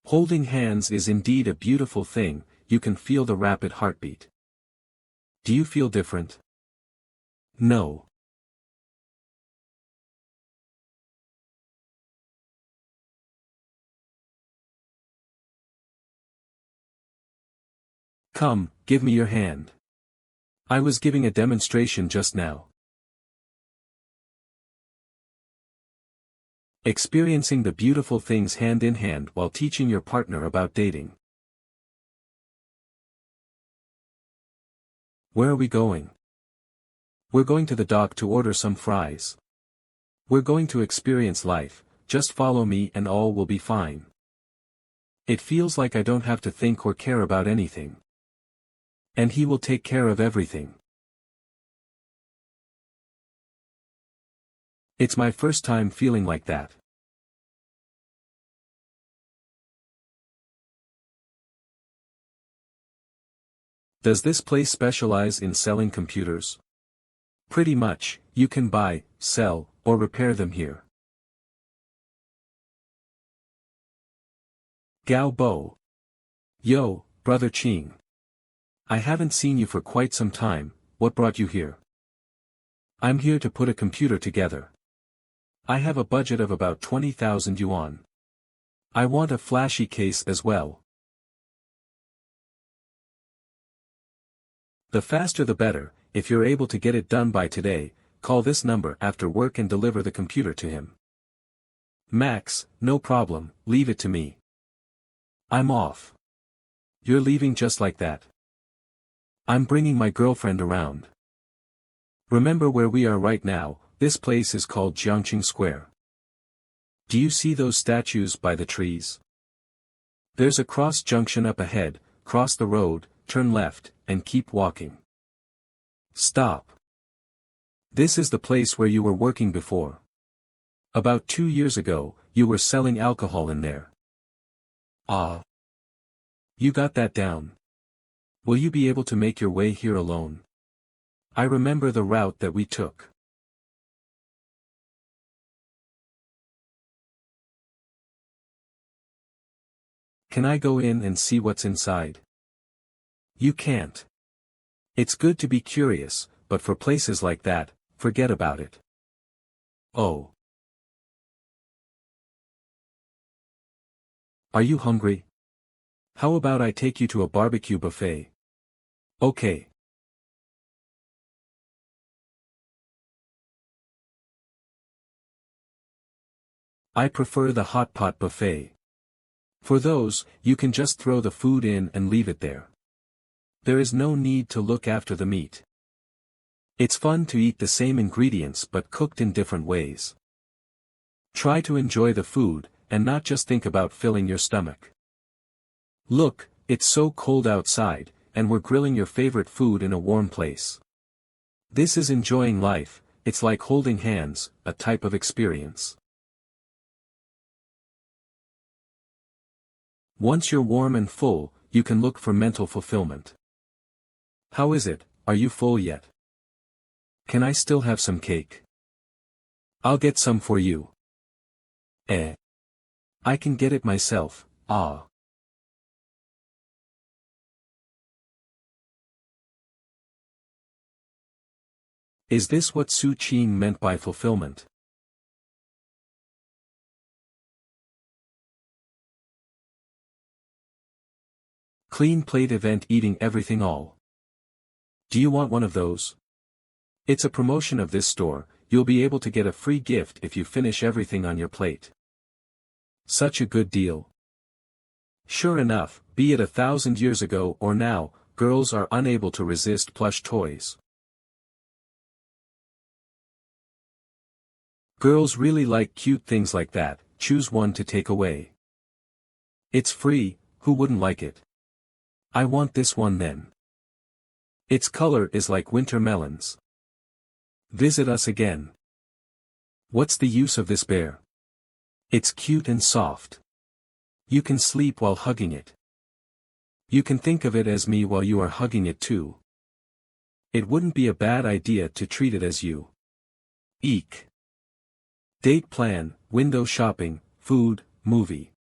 Holding hands is indeed a beautiful thing, you can feel the rapid heartbeat. Do you feel different? No. Come, give me your hand. I was giving a demonstration just now. Experiencing the beautiful things hand in hand while teaching your partner about dating. Where are we going? We're going to the dock to order some fries. We're going to experience life, just follow me and all will be fine. It feels like I don't have to think or care about anything. And he will take care of everything. It's my first time feeling like that. Does this place specialize in selling computers? Pretty much, you can buy, sell, or repair them here. Gao Bo. Yo, brother Qing. I haven't seen you for quite some time, what brought you here? I'm here to put a computer together. I have a budget of about 20,000 yuan. I want a flashy case as well. The faster the better, if you're able to get it done by today, call this number after work and deliver the computer to him. Max, no problem, leave it to me. I'm off. You're leaving just like that? I'm bringing my girlfriend around. Remember where we are right now, this place is called Jiangqing Square. Do you see those statues by the trees? There's a cross junction up ahead, cross the road, turn left, and keep walking. Stop. This is the place where you were working before. About 2 years ago, you were selling alcohol in there. Ah. You got that down. Will you be able to make your way here alone? I remember the route that we took. Can I go in and see what's inside? You can't. It's good to be curious, but for places like that, forget about it. Oh. Are you hungry? How about I take you to a barbecue buffet? Okay. I prefer the hot pot buffet. For those, you can just throw the food in and leave it there. There is no need to look after the meat. It's fun to eat the same ingredients but cooked in different ways. Try to enjoy the food, and not just think about filling your stomach. Look, it's so cold outside, and we're grilling your favorite food in a warm place. This is enjoying life, it's like holding hands, a type of experience. Once you're warm and full, you can look for mental fulfillment. How is it, are you full yet? Can I still have some cake? I'll get some for you. I can get it myself, ah. Is this what Su Qing meant by fulfillment? Clean plate event eating everything all. Do you want one of those? It's a promotion of this store, you'll be able to get a free gift if you finish everything on your plate. Such a good deal. Sure enough, be it 1,000 years ago or now, girls are unable to resist plush toys. Girls really like cute things like that, choose one to take away. It's free, who wouldn't like it? I want this one then. Its color is like winter melons. Visit us again. What's the use of this bear? It's cute and soft. You can sleep while hugging it. You can think of it as me while you are hugging it too. It wouldn't be a bad idea to treat it as you. Eek. Date plan, window shopping, food, movie.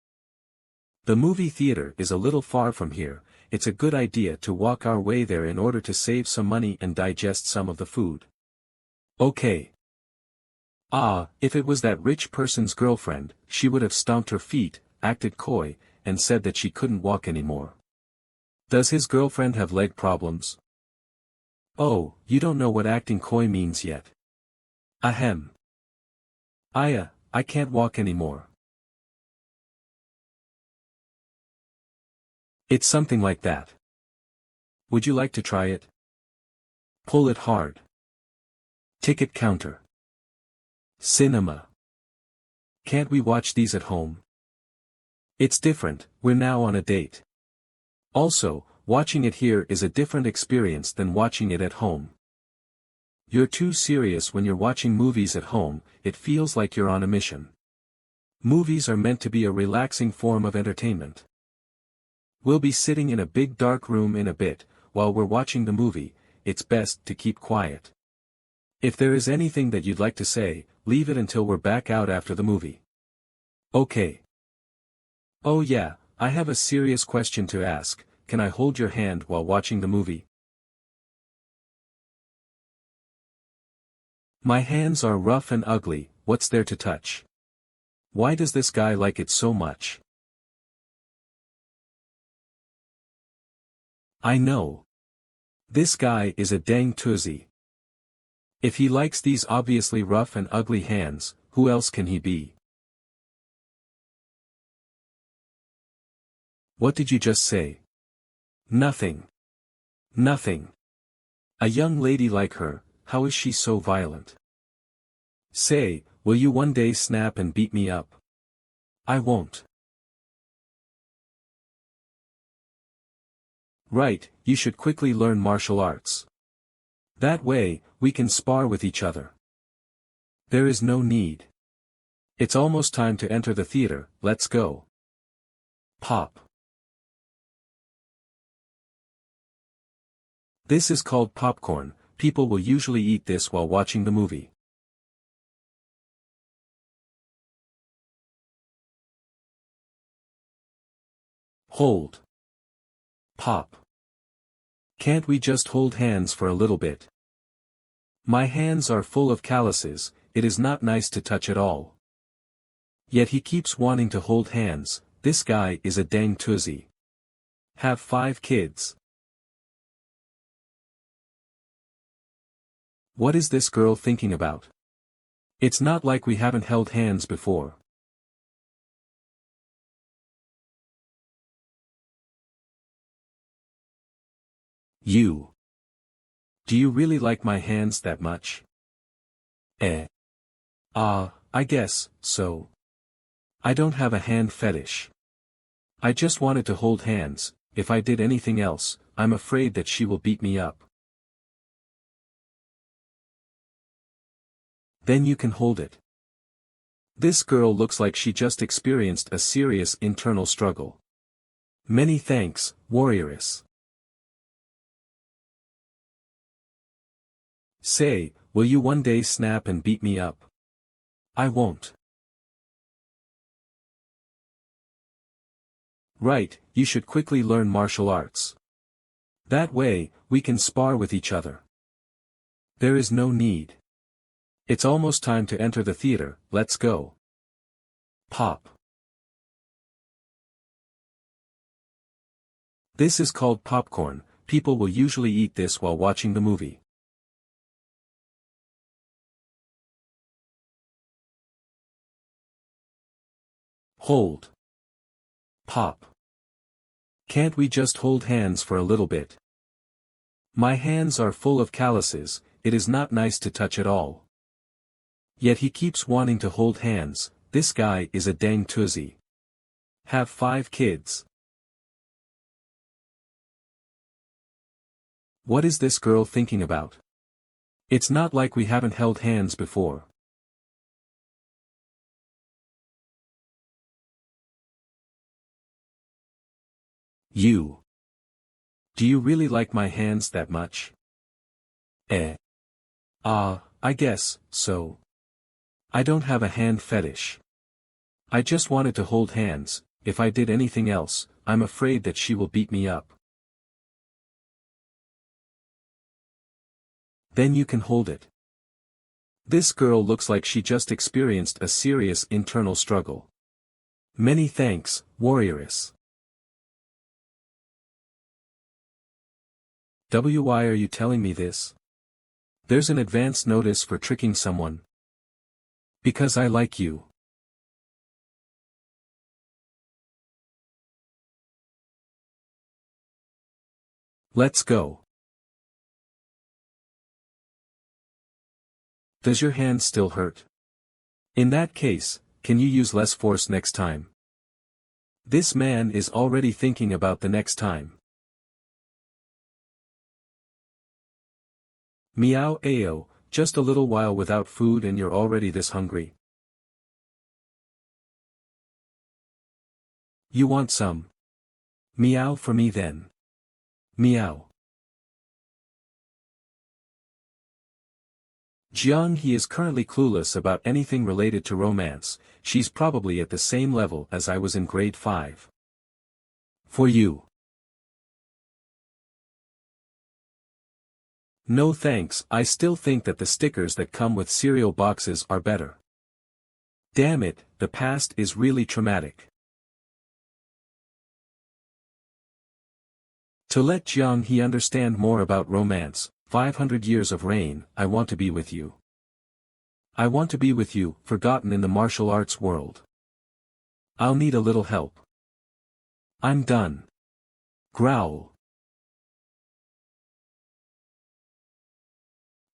The movie theater is a little far from here, it's a good idea to walk our way there in order to save some money and digest some of the food. Okay. Ah, if it was that rich person's girlfriend, she would have stomped her feet, acted coy, and said that she couldn't walk anymore. Does his girlfriend have leg problems? Oh, you don't know what acting coy means yet. Ahem. I can't walk anymore. It's something like that. Would you like to try it? Pull it hard. Ticket counter. Cinema. Can't we watch these at home? It's different, we're now on a date. Also, watching it here is a different experience than watching it at home. You're too serious when you're watching movies at home, it feels like you're on a mission. Movies are meant to be a relaxing form of entertainment. We'll be sitting in a big dark room in a bit, while we're watching the movie, it's best to keep quiet. If there is anything that you'd like to say, leave it until we're back out after the movie. Okay. Oh yeah, I have a serious question to ask, can I hold your hand while watching the movie? My hands are rough and ugly, what's there to touch? Why does this guy like it so much? I know. This guy is a dang tuzzy. If he likes these obviously rough and ugly hands, who else can he be? What did you just say? Nothing. Nothing. A young lady like her, how is she so violent? Say, will you one day snap and beat me up? I won't. Right, you should quickly learn martial arts. That way, we can spar with each other. There is no need. It's almost time to enter the theater, let's go. Pop. This is called popcorn, people will usually eat this while watching the movie. Hold. Pop. Can't we just hold hands for a little bit? My hands are full of calluses, it is not nice to touch at all. Yet he keeps wanting to hold hands, this guy is a dang tuzzy. Have 5 kids. What is this girl thinking about? It's not like we haven't held hands before. You. Do you really like my hands that much? I guess, so. I don't have a hand fetish. I just wanted to hold hands, if I did anything else, I'm afraid that she will beat me up. Then you can hold it. This girl looks like she just experienced a serious internal struggle. Many thanks, warrioress. Say, will you one day snap and beat me up? I won't. Right, you should quickly learn martial arts. That way, we can spar with each other. There is no need. It's almost time to enter the theater, let's go. Pop. This is called popcorn, people will usually eat this while watching the movie. Hold. Pop. Can't we just hold hands for a little bit? My hands are full of calluses, it is not nice to touch at all. Yet he keeps wanting to hold hands, this guy is a dang tuzzy. Have 5 kids. What is this girl thinking about? It's not like we haven't held hands before. You. Do you really like my hands that much? I guess, so. I don't have a hand fetish. I just wanted to hold hands, if I did anything else, I'm afraid that she will beat me up. Then you can hold it. This girl looks like she just experienced a serious internal struggle. Many thanks, warrioress. Why are you telling me this? There's an advance notice for tricking someone. Because I like you. Let's go. Does your hand still hurt? In that case, can you use less force next time? This man is already thinking about the next time. Meow Ao, just a little while without food and you're already this hungry. You want some? Meow for me then. Meow. Jiang He is currently clueless about anything related to romance, she's probably at the same level as I was in grade 5. For you. No thanks, I still think that the stickers that come with cereal boxes are better. Damn it, the past is really traumatic. To let Jiang He understand more about romance, 500 years of rain, I want to be with you. I want to be with you, forgotten in the martial arts world. I'll need a little help. I'm done. Growl.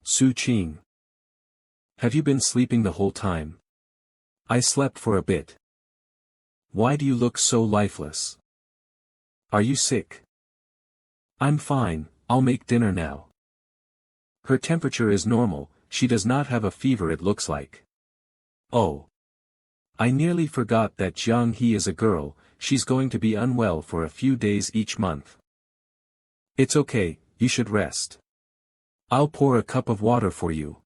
Su Qing. Have you been sleeping the whole time? I slept for a bit. Why do you look so lifeless? Are you sick? I'm fine, I'll make dinner now. Her temperature is normal, she does not have a fever it looks like. Oh. I nearly forgot that Jiang He is a girl, she's going to be unwell for a few days each month. It's okay, you should rest. I'll pour a cup of water for you.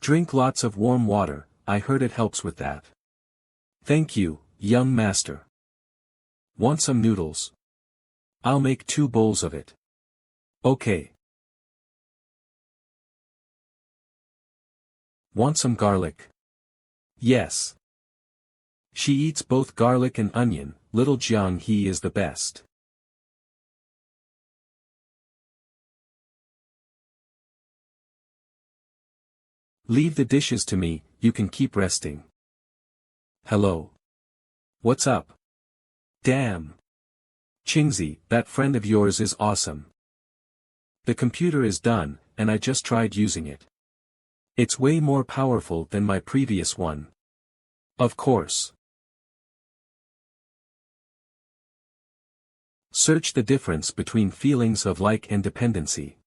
Drink lots of warm water, I heard it helps with that. Thank you, young master. Want some noodles? I'll make 2 bowls of it. Okay. Want some garlic? Yes. She eats both garlic and onion, little Jiang He is the best. Leave the dishes to me, you can keep resting. Hello. What's up? Damn. Qingzi, that friend of yours is awesome. The computer is done, and I just tried using it. It's way more powerful than my previous one. Of course. Search the difference between feelings of like and dependency.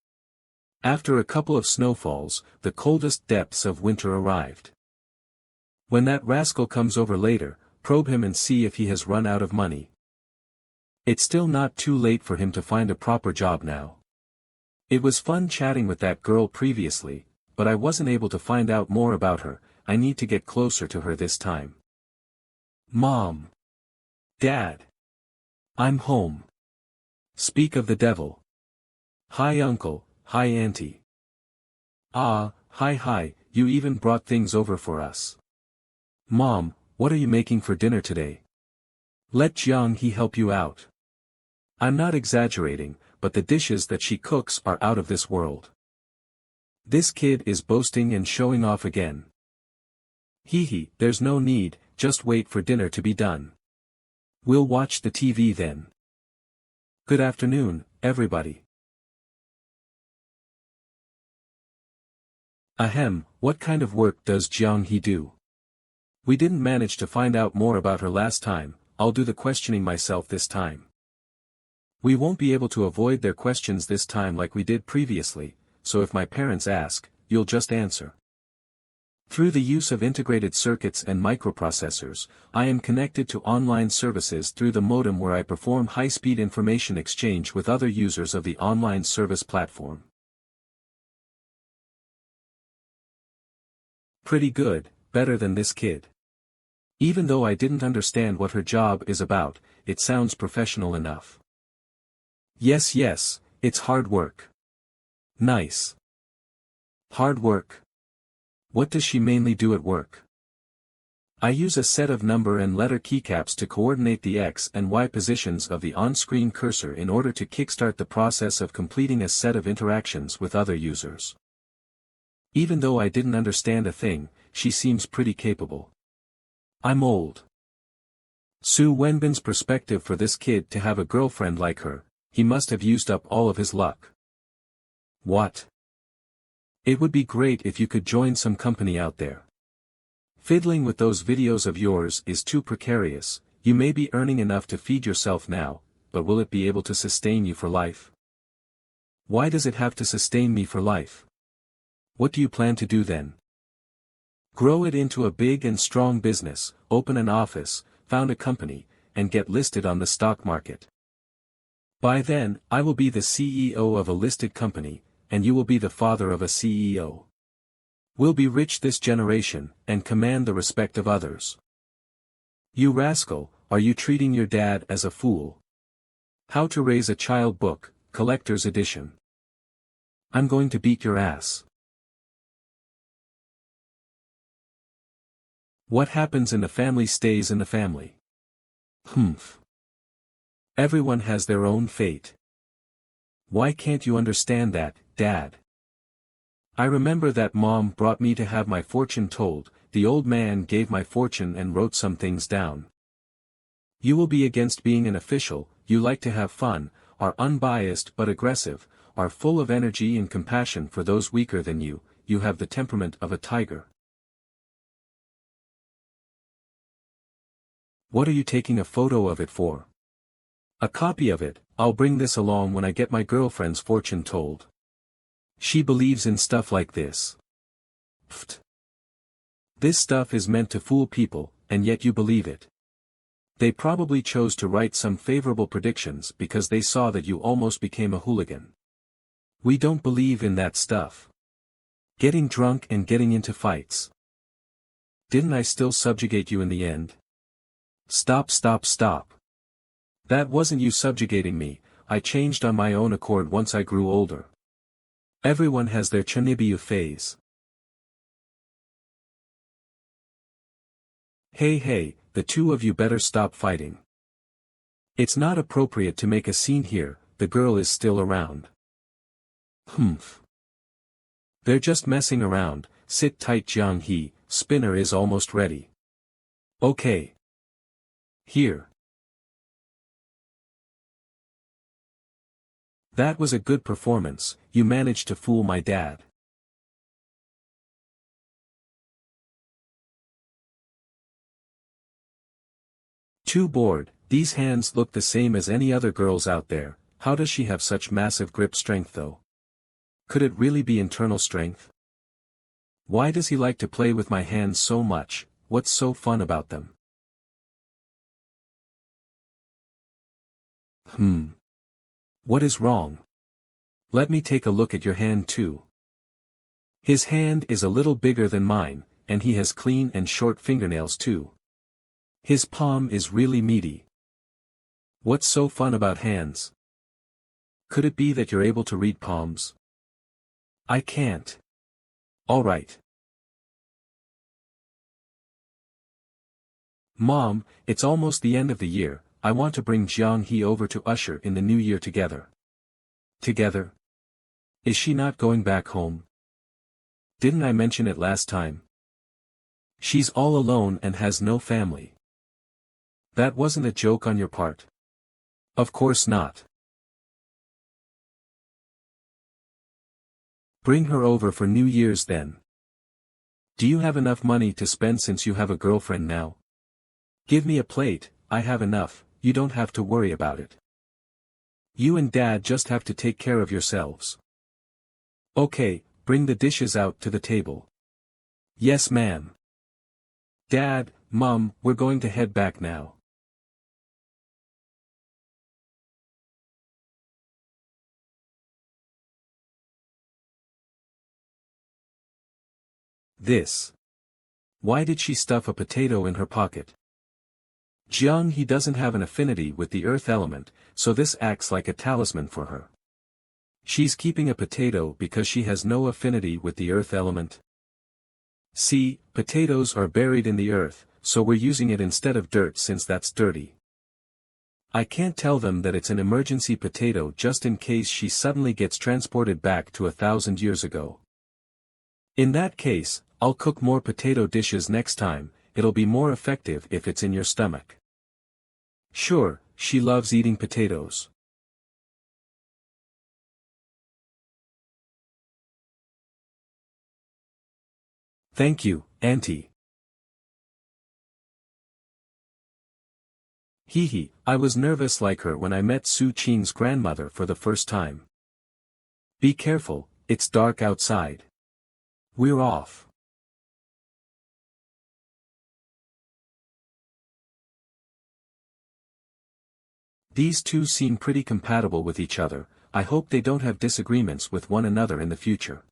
After a couple of snowfalls, the coldest depths of winter arrived. When that rascal comes over later, probe him and see if he has run out of money. It's still not too late for him to find a proper job now. It was fun chatting with that girl previously, but I wasn't able to find out more about her. I need to get closer to her this time. Mom. Dad. I'm home. Speak of the devil. Hi uncle, hi auntie. Ah, hi, you even brought things over for us. Mom, what are you making for dinner today? Let Jiang He help you out. I'm not exaggerating, but the dishes that she cooks are out of this world. This kid is boasting and showing off again. Hee, there's no need, just wait for dinner to be done. We'll watch the TV then. Good afternoon, everybody. Ahem, what kind of work does Jiang He do? We didn't manage to find out more about her last time. I'll do the questioning myself this time. We won't be able to avoid their questions this time like we did previously, so if my parents ask, you'll just answer. Through the use of integrated circuits and microprocessors, I am connected to online services through the modem where I perform high-speed information exchange with other users of the online service platform. Pretty good, better than this kid. Even though I didn't understand what her job is about, it sounds professional enough. Yes, it's hard work. Nice. Hard work. What does she mainly do at work? I use a set of number and letter keycaps to coordinate the X and Y positions of the on-screen cursor in order to kickstart the process of completing a set of interactions with other users. Even though I didn't understand a thing, she seems pretty capable. I'm old. Su Wenbin's perspective for this kid to have a girlfriend like her, he must have used up all of his luck. What? It would be great if you could join some company out there. Fiddling with those videos of yours is too precarious. You may be earning enough to feed yourself now, but will it be able to sustain you for life? Why does it have to sustain me for life? What do you plan to do then? Grow it into a big and strong business, open an office, found a company, and get listed on the stock market. By then, I will be the CEO of a listed company, and you will be the father of a CEO. We'll be rich this generation, and command the respect of others. You rascal, are you treating your dad as a fool? How to Raise a Child book, collector's edition. I'm going to beat your ass. What happens in the family stays in the family. Humph. Everyone has their own fate. Why can't you understand that, Dad? I remember that Mom brought me to have my fortune told. The old man gave my fortune and wrote some things down. You will be against being an official, you like to have fun, are unbiased but aggressive, are full of energy and compassion for those weaker than you have the temperament of a tiger. What are you taking a photo of it for? A copy of it. I'll bring this along when I get my girlfriend's fortune told. She believes in stuff like this. Pfft. This stuff is meant to fool people, and yet you believe it. They probably chose to write some favorable predictions because they saw that you almost became a hooligan. We don't believe in that stuff. Getting drunk and getting into fights. Didn't I still subjugate you in the end? Stop. That wasn't you subjugating me, I changed on my own accord once I grew older. Everyone has their Chanibiyu phase. Hey, the two of you better stop fighting. It's not appropriate to make a scene here, the girl is still around. Humph. They're just messing around, sit tight Jiang He, spinner is almost ready. Okay. Here. That was a good performance, you managed to fool my dad. Too bored, these hands look the same as any other girls out there, how does she have such massive grip strength though? Could it really be internal strength? Why does he like to play with my hands so much, what's so fun about them? What is wrong? Let me take a look at your hand too. His hand is a little bigger than mine, and he has clean and short fingernails too. His palm is really meaty. What's so fun about hands? Could it be that you're able to read palms? I can't. All right. Mom, it's almost the end of the year. I want to bring Jiang-hee over to usher in the new year together. Together? Is she not going back home? Didn't I mention it last time? She's all alone and has no family. That wasn't a joke on your part. Of course not. Bring her over for New Year's then. Do you have enough money to spend since you have a girlfriend now? Give me a plate, I have enough, you don't have to worry about it. You and Dad just have to take care of yourselves. Okay, bring the dishes out to the table. Yes, ma'am. Dad, Mom, we're going to head back now. This. Why did she stuff a potato in her pocket? Jiang-hee doesn't have an affinity with the earth element, so this acts like a talisman for her. She's keeping a potato because she has no affinity with the earth element. See, potatoes are buried in the earth, so we're using it instead of dirt since that's dirty. I can't tell them that it's an emergency potato just in case she suddenly gets transported back to 1,000 years ago. In that case, I'll cook more potato dishes next time, it'll be more effective if it's in your stomach. Sure, she loves eating potatoes. Thank you, Auntie. Hee, I was nervous like her when I met Su Qing's grandmother for the first time. Be careful, it's dark outside. We're off. These two seem pretty compatible with each other, I hope they don't have disagreements with one another in the future.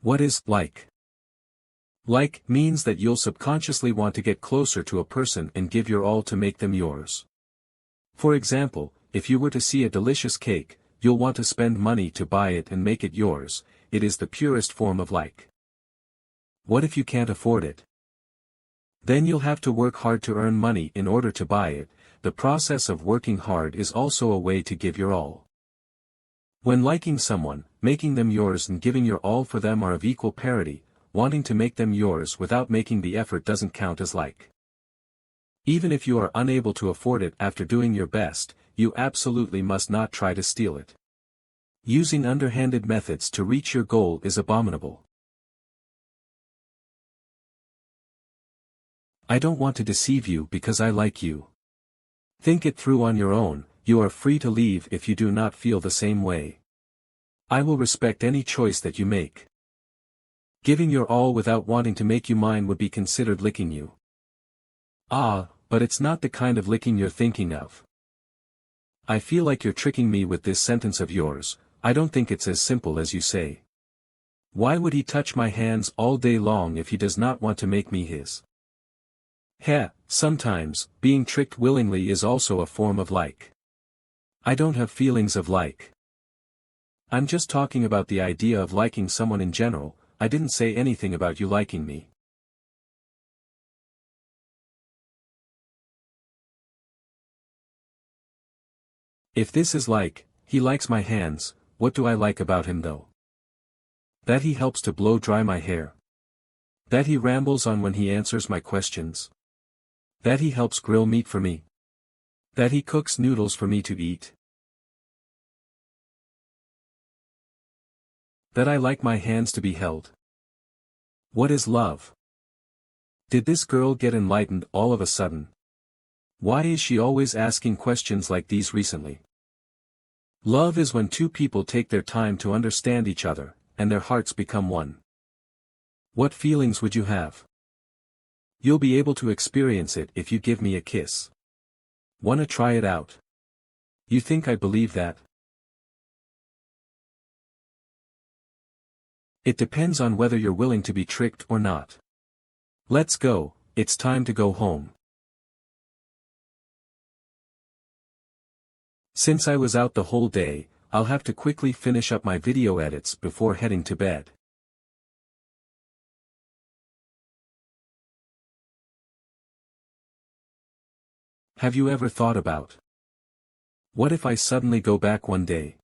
What is like? Like means that you'll subconsciously want to get closer to a person and give your all to make them yours. For example, if you were to see a delicious cake, you'll want to spend money to buy it and make it yours, it is the purest form of like. What if you can't afford it? Then you'll have to work hard to earn money in order to buy it, the process of working hard is also a way to give your all. When liking someone, making them yours and giving your all for them are of equal parity, wanting to make them yours without making the effort doesn't count as like. Even if you are unable to afford it after doing your best, you absolutely must not try to steal it. Using underhanded methods to reach your goal is abominable. I don't want to deceive you because I like you. Think it through on your own, you are free to leave if you do not feel the same way. I will respect any choice that you make. Giving your all without wanting to make you mine would be considered licking you. Ah, but it's not the kind of licking you're thinking of. I feel like you're tricking me with this sentence of yours, I don't think it's as simple as you say. Why would he touch my hands all day long if he does not want to make me his? Heh, sometimes, being tricked willingly is also a form of like. I don't have feelings of like. I'm just talking about the idea of liking someone in general, I didn't say anything about you liking me. If this is like, he likes my hands, what do I like about him though? That he helps to blow dry my hair. That he rambles on when he answers my questions. That he helps grill meat for me. That he cooks noodles for me to eat. That I like my hands to be held. What is love? Did this girl get enlightened all of a sudden? Why is she always asking questions like these recently? Love is when two people take their time to understand each other, and their hearts become one. What feelings would you have? You'll be able to experience it if you give me a kiss. Wanna try it out? You think I believe that? It depends on whether you're willing to be tricked or not. Let's go, it's time to go home. Since I was out the whole day, I'll have to quickly finish up my video edits before heading to bed. Have you ever thought about, what if I suddenly go back one day?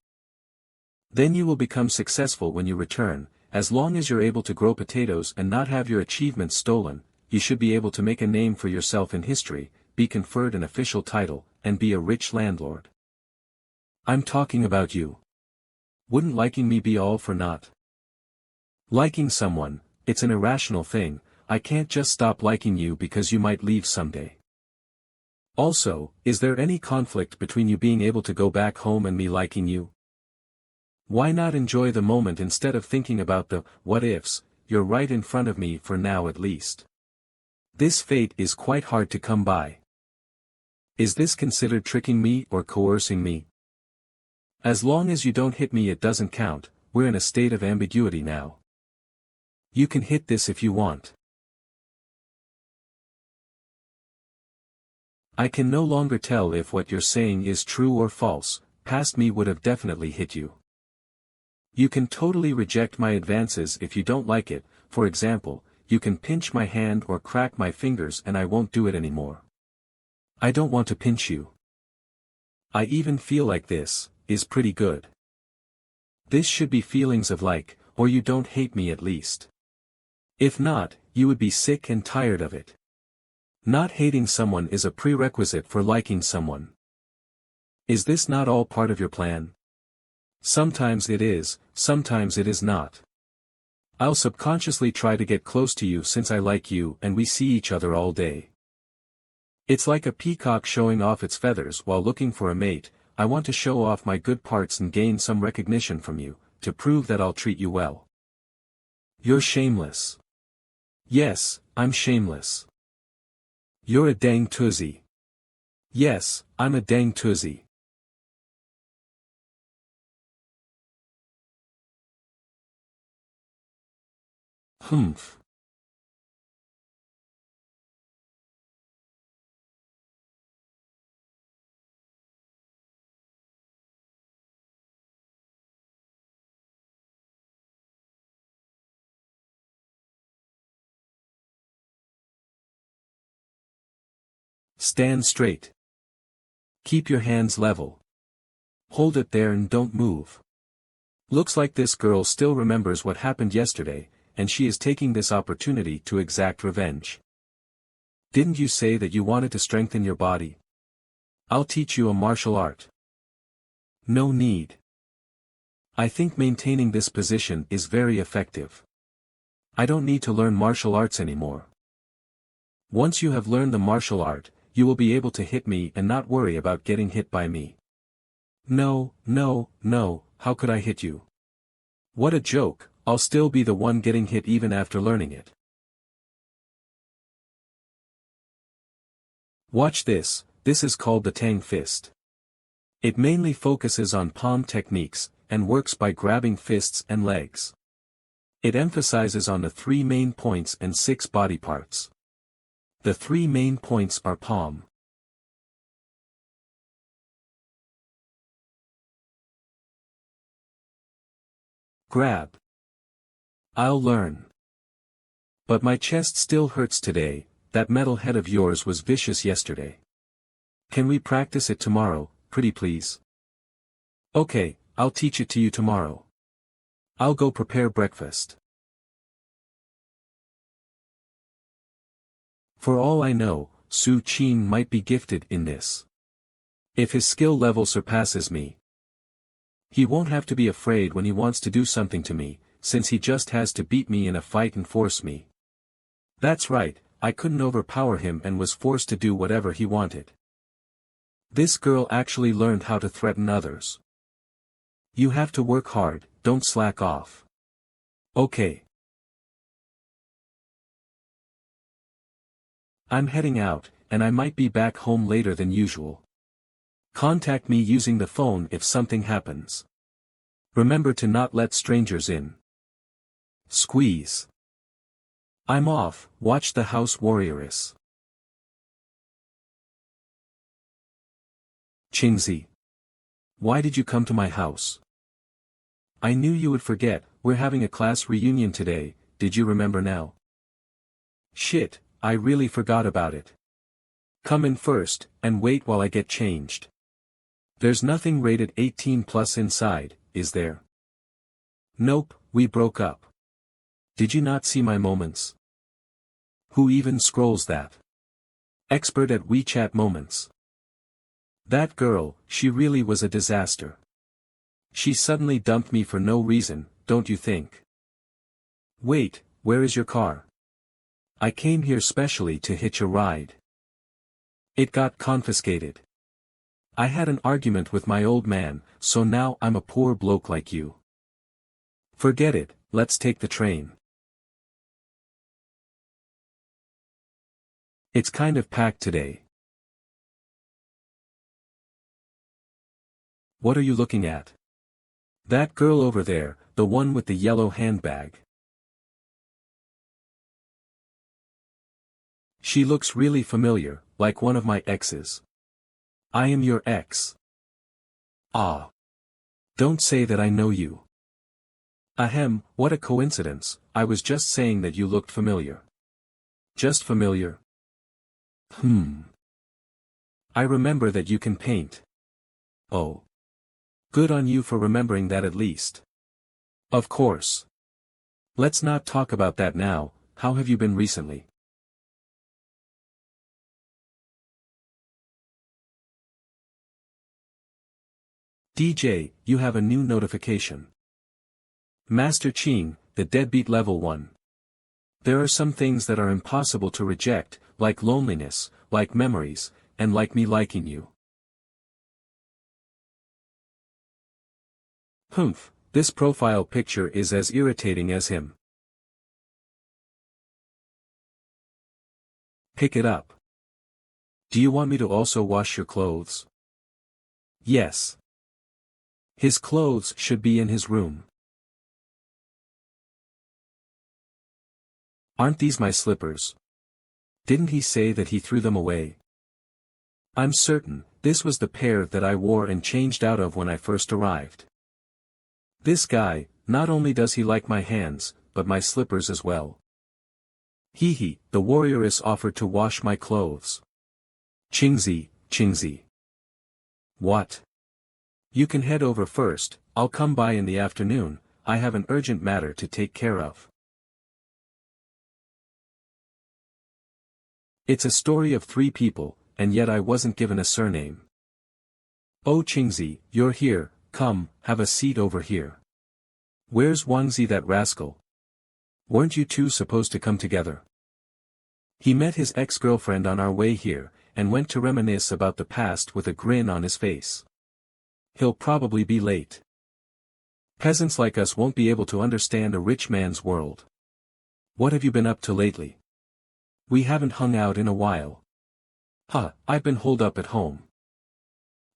Then you will become successful when you return. As long as you're able to grow potatoes and not have your achievements stolen, you should be able to make a name for yourself in history, be conferred an official title, and be a rich landlord. I'm talking about you. Wouldn't liking me be all for naught? Liking someone, it's an irrational thing. I can't just stop liking you because you might leave someday. Also, is there any conflict between you being able to go back home and me liking you? Why not enjoy the moment instead of thinking about the what-ifs? You're right in front of me for now at least. This fate is quite hard to come by. Is this considered tricking me or coercing me? As long as you don't hit me it doesn't count. We're in a state of ambiguity now. You can hit this if you want. I can no longer tell if what you're saying is true or false. Past me would have definitely hit you. You can totally reject my advances if you don't like it. For example, you can pinch my hand or crack my fingers and I won't do it anymore. I don't want to pinch you. I even feel like this is pretty good. This should be feelings of like, or you don't hate me at least. If not, you would be sick and tired of it. Not hating someone is a prerequisite for liking someone. Is this not all part of your plan? Sometimes it is, sometimes it is not. I'll subconsciously try to get close to you since I like you and we see each other all day. It's like a peacock showing off its feathers while looking for a mate. I want to show off my good parts and gain some recognition from you, to prove that I'll treat you well. You're shameless. Yes, I'm shameless. You're a dang tuzzy. Yes, I'm a dang tuzzy. Humph. Stand straight. Keep your hands level. Hold it there and don't move. Looks like this girl still remembers what happened yesterday, and she is taking this opportunity to exact revenge. Didn't you say that you wanted to strengthen your body? I'll teach you a martial art. No need. I think maintaining this position is very effective. I don't need to learn martial arts anymore. Once you have learned the martial art, you will be able to hit me and not worry about getting hit by me. No, no, no, how could I hit you? What a joke, I'll still be the one getting hit even after learning it. Watch this, this is called the Tang fist. It mainly focuses on palm techniques, and works by grabbing fists and legs. It emphasizes on the 3 main points and 6 body parts. The 3 main points are palm, grab. I'll learn. But my chest still hurts today. That metal head of yours was vicious yesterday. Can we practice it tomorrow, pretty please? Okay, I'll teach it to you tomorrow. I'll go prepare breakfast. For all I know, Su Qin might be gifted in this. If his skill level surpasses me, he won't have to be afraid when he wants to do something to me, since he just has to beat me in a fight and force me. That's right, I couldn't overpower him and was forced to do whatever he wanted. This girl actually learned how to threaten others. You have to work hard, don't slack off. Okay. I'm heading out, and I might be back home later than usual. Contact me using the phone if something happens. Remember to not let strangers in. Squeeze. I'm off, watch the house warrioress. Chingzi. Why did you come to my house? I knew you would forget, we're having a class reunion today, did you remember now? Shit, I really forgot about it. Come in first, and wait while I get changed. There's nothing rated 18 plus inside, is there? Nope, we broke up. Did you not see my moments? Who even scrolls that? Expert at WeChat moments. That girl, she really was a disaster. She suddenly dumped me for no reason, don't you think? Wait, where is your car? I came here specially to hitch a ride. It got confiscated. I had an argument with my old man, so now I'm a poor bloke like you. Forget it, let's take the train. It's kind of packed today. What are you looking at? That girl over there, the one with the yellow handbag. She looks really familiar, like one of my exes. I am your ex. Ah. Don't say that I know you. Ahem, what a coincidence, I was just saying that you looked familiar. Just familiar? I remember that you can paint. Oh. Good on you for remembering that at least. Of course. Let's not talk about that now, how have you been recently? DJ, you have a new notification. Master Ching, the deadbeat level 1. There are some things that are impossible to reject, like loneliness, like memories, and like me liking you. Humph, this profile picture is as irritating as him. Pick it up. Do you want me to also wash your clothes? Yes. His clothes should be in his room. Aren't these my slippers? Didn't he say that he threw them away? I'm certain, this was the pair that I wore and changed out of when I first arrived. This guy, not only does he like my hands, but my slippers as well. Hee, the warrioress offered to wash my clothes. Chingzi. What? You can head over first, I'll come by in the afternoon, I have an urgent matter to take care of. It's a story of 3 people, and yet I wasn't given a surname. Oh Chingzi, you're here, come, have a seat over here. Where's Wangzi that rascal? Weren't you two supposed to come together? He met his ex-girlfriend on our way here, and went to reminisce about the past with a grin on his face. He'll probably be late. Peasants like us won't be able to understand a rich man's world. What have you been up to lately? We haven't hung out in a while. I've been holed up at home.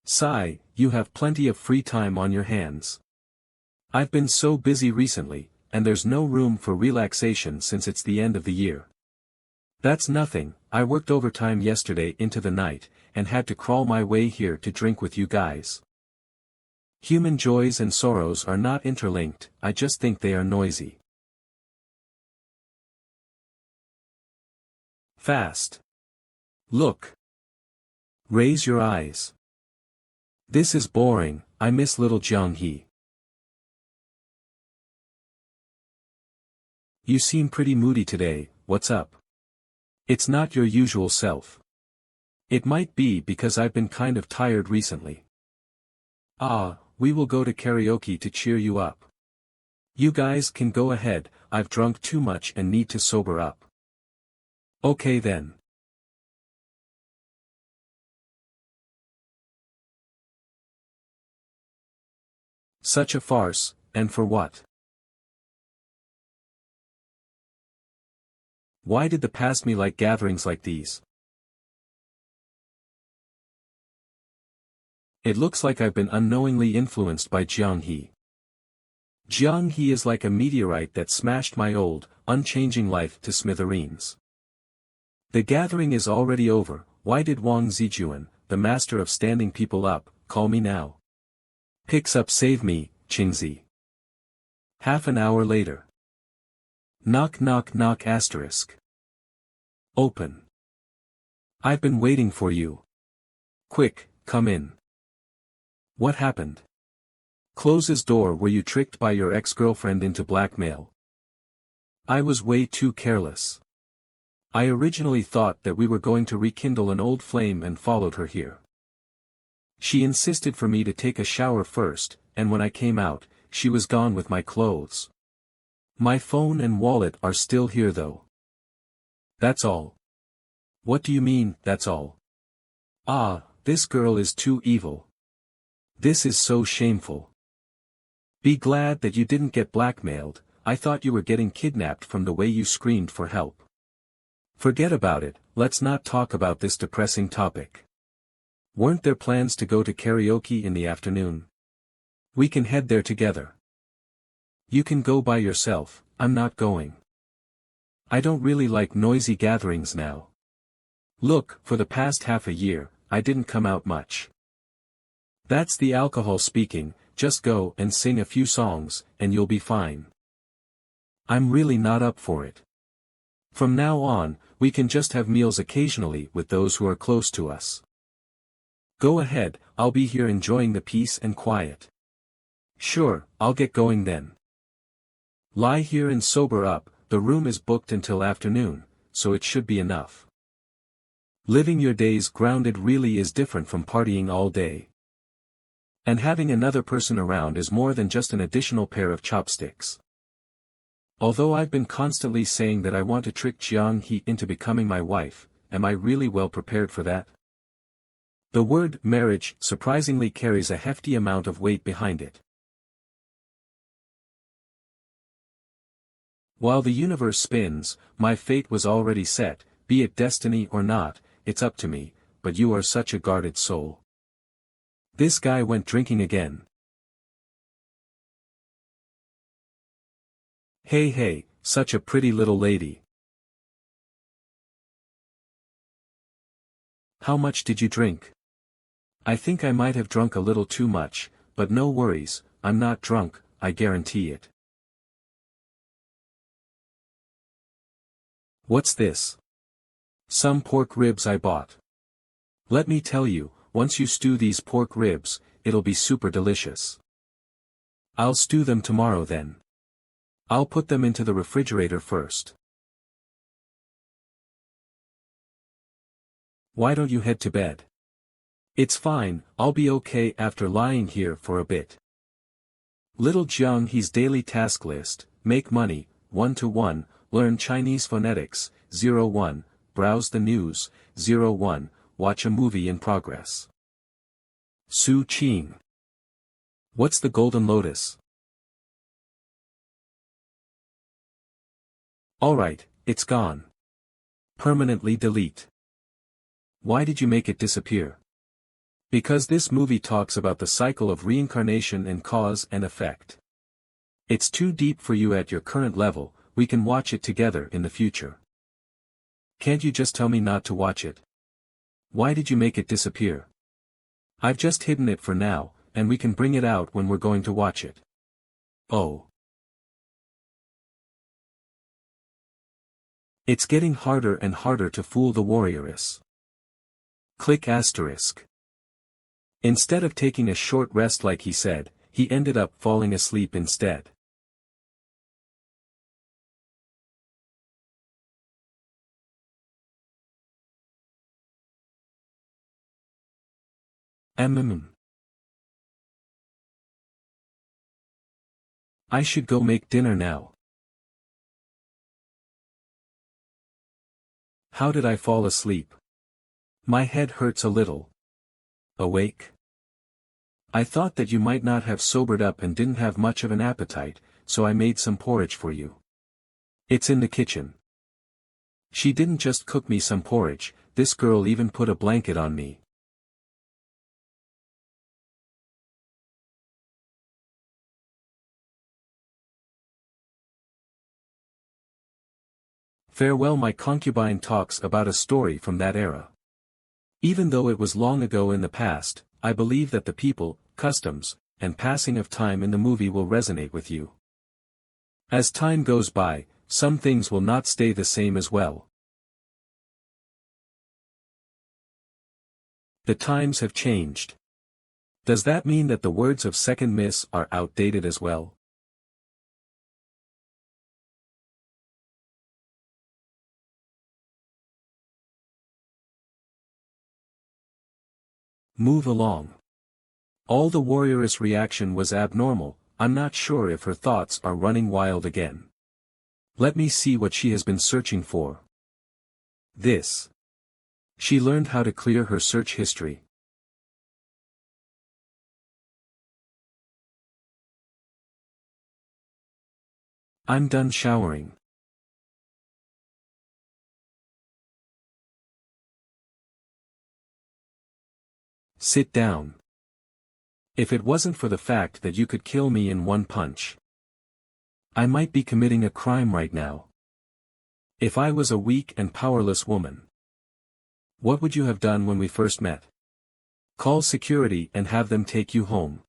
Sigh, you have plenty of free time on your hands. I've been so busy recently, and there's no room for relaxation since it's the end of the year. That's nothing, I worked overtime yesterday into the night, and had to crawl my way here to drink with you guys. Human joys and sorrows are not interlinked, I just think they are noisy. Fast. Look. Raise your eyes. This is boring, I miss little Jiang-hee. You seem pretty moody today, what's up? It's not your usual self. It might be because I've been kind of tired recently. We will go to karaoke to cheer you up. You guys can go ahead, I've drunk too much and need to sober up. Okay then. Such a farce, and for what? Why did the past me like gatherings like these? It looks like I've been unknowingly influenced by Jiang-he. Jiang-he is like a meteorite that smashed my old, unchanging life to smithereens. The gathering is already over. Why did Wang Zijuan, the master of standing people up, call me now? Picks up save me, Qingzi. Half an hour later. Knock knock knock asterisk. Open. I've been waiting for you. Quick, come in. What happened? Closes door. Were you tricked by your ex-girlfriend into blackmail? I was way too careless. I originally thought that we were going to rekindle an old flame and followed her here. She insisted for me to take a shower first, and when I came out, she was gone with my clothes. My phone and wallet are still here though. That's all. What do you mean, that's all? Ah, this girl is too evil. This is so shameful. Be glad that you didn't get blackmailed. I thought you were getting kidnapped from the way you screamed for help. Forget about it, let's not talk about this depressing topic. Weren't there plans to go to karaoke in the afternoon? We can head there together. You can go by yourself, I'm not going. I don't really like noisy gatherings now. Look, for the past half a year, I didn't come out much. That's the alcohol speaking. Just go and sing a few songs, and you'll be fine. I'm really not up for it. From now on, we can just have meals occasionally with those who are close to us. Go ahead, I'll be here enjoying the peace and quiet. Sure, I'll get going then. Lie here and sober up. The room is booked until afternoon, so it should be enough. Living your days grounded really is different from partying all day. And having another person around is more than just an additional pair of chopsticks. Although I've been constantly saying that I want to trick Jiang-he into becoming my wife, am I really well prepared for that? The word marriage surprisingly carries a hefty amount of weight behind it. While the universe spins, my fate was already set, be it destiny or not, it's up to me, but you are such a guarded soul. This guy went drinking again. Hey, such a pretty little lady. How much did you drink? I think I might have drunk a little too much, but no worries, I'm not drunk, I guarantee it. What's this? Some pork ribs I bought. Let me tell you, once you stew these pork ribs, it'll be super delicious. I'll stew them tomorrow then. I'll put them into the refrigerator first. Why don't you head to bed? It's fine, I'll be okay after lying here for a bit. Little Jiang-he's daily task list: make money, 1-to-1, learn Chinese phonetics, 0-1, browse the news, 0-1, watch a movie in progress. Su Qing. What's the golden lotus? Alright, it's gone. Permanently delete. Why did you make it disappear? Because this movie talks about the cycle of reincarnation and cause and effect. It's too deep for you at your current level, we can watch it together in the future. Can't you just tell me not to watch it? Why did you make it disappear? I've just hidden it for now, and we can bring it out when we're going to watch it. Oh. It's getting harder and harder to fool the warrioress. Click asterisk. Instead of taking a short rest like he said, he ended up falling asleep instead. I should go make dinner now. How did I fall asleep? My head hurts a little. Awake? I thought that you might not have sobered up and didn't have much of an appetite, so I made some porridge for you. It's in the kitchen. She didn't just cook me some porridge, this girl even put a blanket on me. Farewell. My concubine talks about a story from that era. Even though it was long ago in the past, I believe that the people, customs, and passing of time in the movie will resonate with you. As time goes by, some things will not stay the same as well. The times have changed. Does that mean that the words of Second Miss are outdated as well? Move along. All the warrioress reaction was abnormal. I'm not sure if her thoughts are running wild again. Let me see what she has been searching for. This. She learned how to clear her search history. I'm done showering. Sit down. If it wasn't for the fact that you could kill me in one punch, I might be committing a crime right now. If I was a weak and powerless woman, what would you have done when we first met? Call security and have them take you home.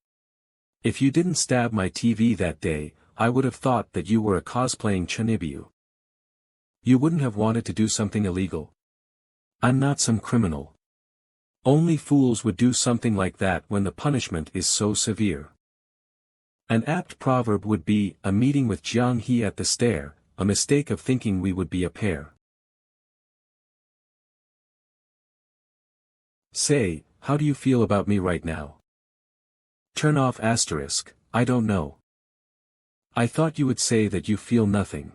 If you didn't stab my TV that day, I would have thought that you were a cosplaying Chunibiu. You wouldn't have wanted to do something illegal. I'm not some criminal. Only fools would do something like that when the punishment is so severe. An apt proverb would be, a meeting with Jiang He at the stair, a mistake of thinking we would be a pair. Say, how do you feel about me right now? Turn off asterisk, I don't know. I thought you would say that you feel nothing.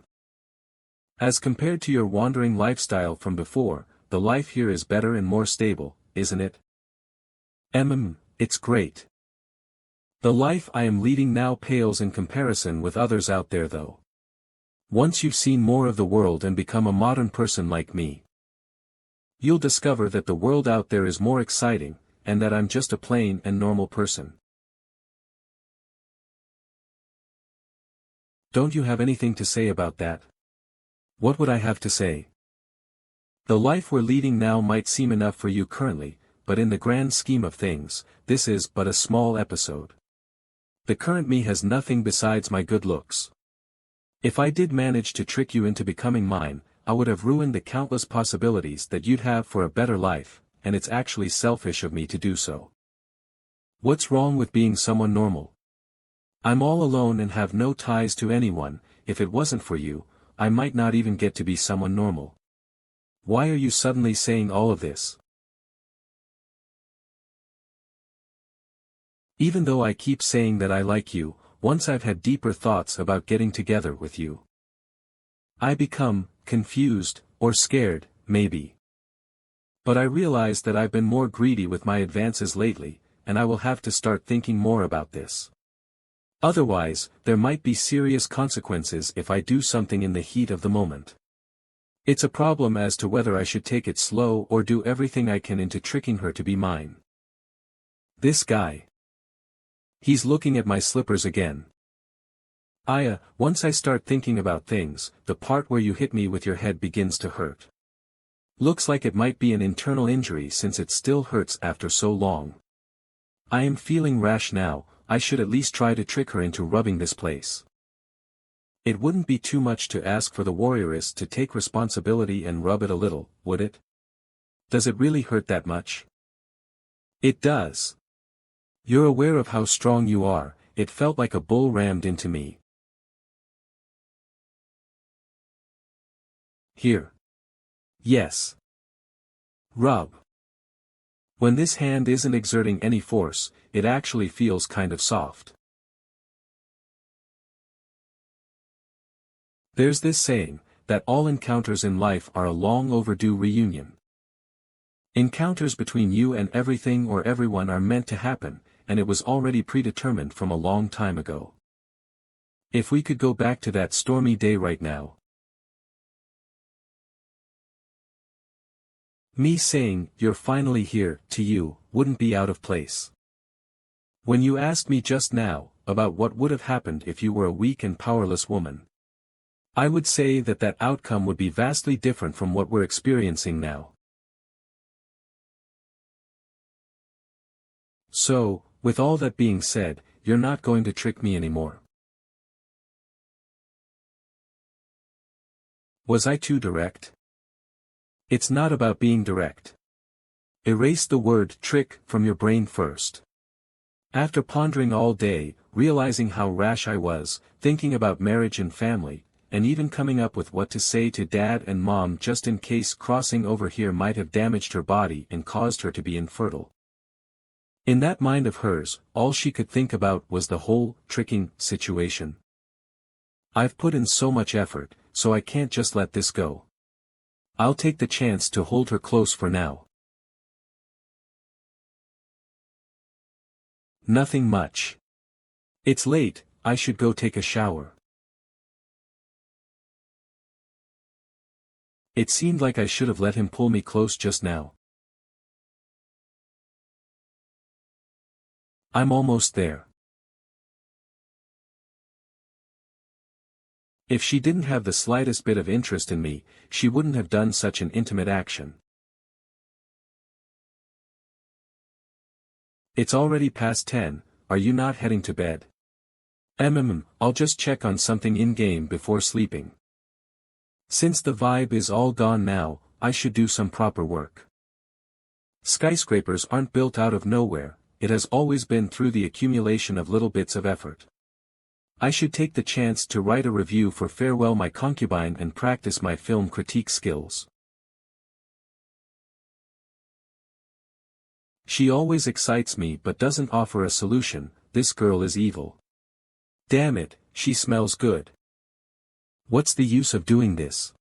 As compared to your wandering lifestyle from before, the life here is better and more stable, isn't it? It's great. The life I am leading now pales in comparison with others out there though. Once you've seen more of the world and become a modern person like me, you'll discover that the world out there is more exciting, and that I'm just a plain and normal person. Don't you have anything to say about that? What would I have to say? The life we're leading now might seem enough for you currently, but in the grand scheme of things, this is but a small episode. The current me has nothing besides my good looks. If I did manage to trick you into becoming mine, I would have ruined the countless possibilities that you'd have for a better life, and it's actually selfish of me to do so. What's wrong with being someone normal? I'm all alone and have no ties to anyone. If it wasn't for you, I might not even get to be someone normal. Why are you suddenly saying all of this? Even though I keep saying that I like you, once I've had deeper thoughts about getting together with you, I become confused, or scared, maybe. But I realize that I've been more greedy with my advances lately, and I will have to start thinking more about this. Otherwise, there might be serious consequences if I do something in the heat of the moment. It's a problem as to whether I should take it slow or do everything I can into tricking her to be mine. This guy. He's looking at my slippers again. Once I start thinking about things, the part where you hit me with your head begins to hurt. Looks like it might be an internal injury since it still hurts after so long. I am feeling rash now. I should at least try to trick her into rubbing this place. It wouldn't be too much to ask for the warrioress to take responsibility and rub it a little, would it? Does it really hurt that much? It does. You're aware of how strong you are. It felt like a bull rammed into me. Here. Yes. Rub. When this hand isn't exerting any force, it actually feels kind of soft. There's this saying, that all encounters in life are a long overdue reunion. Encounters between you and everything or everyone are meant to happen, and it was already predetermined from a long time ago. If we could go back to that stormy day right now. Me saying, "You're finally here," to you, wouldn't be out of place. When you asked me just now, about what would have happened if you were a weak and powerless woman, I would say that that outcome would be vastly different from what we're experiencing now. So, with all that being said, you're not going to trick me anymore. Was I too direct? It's not about being direct. Erase the word trick from your brain first. After pondering all day, realizing how rash I was, thinking about marriage and family, and even coming up with what to say to Dad and Mom just in case crossing over here might have damaged her body and caused her to be infertile. In that mind of hers, all she could think about was the whole tricking situation. I've put in so much effort, so I can't just let this go. I'll take the chance to hold her close for now. Nothing much. It's late, I should go take a shower. It seemed like I should have let him pull me close just now. I'm almost there. If she didn't have the slightest bit of interest in me, she wouldn't have done such an intimate action. It's already past 10, are you not heading to bed? I'll just check on something in-game before sleeping. Since the vibe is all gone now, I should do some proper work. Skyscrapers aren't built out of nowhere, it has always been through the accumulation of little bits of effort. I should take the chance to write a review for Farewell My Concubine and practice my film critique skills. She always excites me but doesn't offer a solution, this girl is evil. Damn it, she smells good. What's the use of doing this?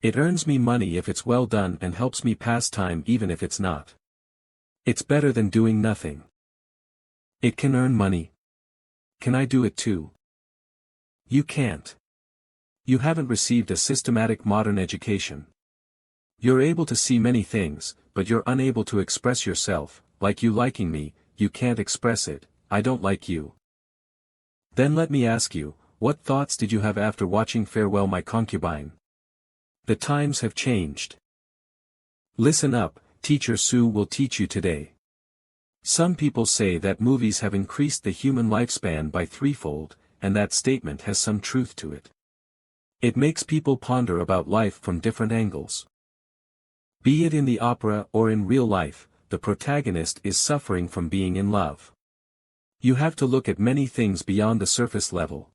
It earns me money if it's well done and helps me pass time even if it's not. It's better than doing nothing. It can earn money. Can I do it too? You can't. You haven't received a systematic modern education. You're able to see many things, but you're unable to express yourself, like you liking me, you can't express it, I don't like you. Then let me ask you, what thoughts did you have after watching Farewell My Concubine? The times have changed. Listen up, Teacher Sue will teach you today. Some people say that movies have increased the human lifespan by threefold, and that statement has some truth to it. It makes people ponder about life from different angles. Be it in the opera or in real life, the protagonist is suffering from being in love. You have to look at many things beyond the surface level.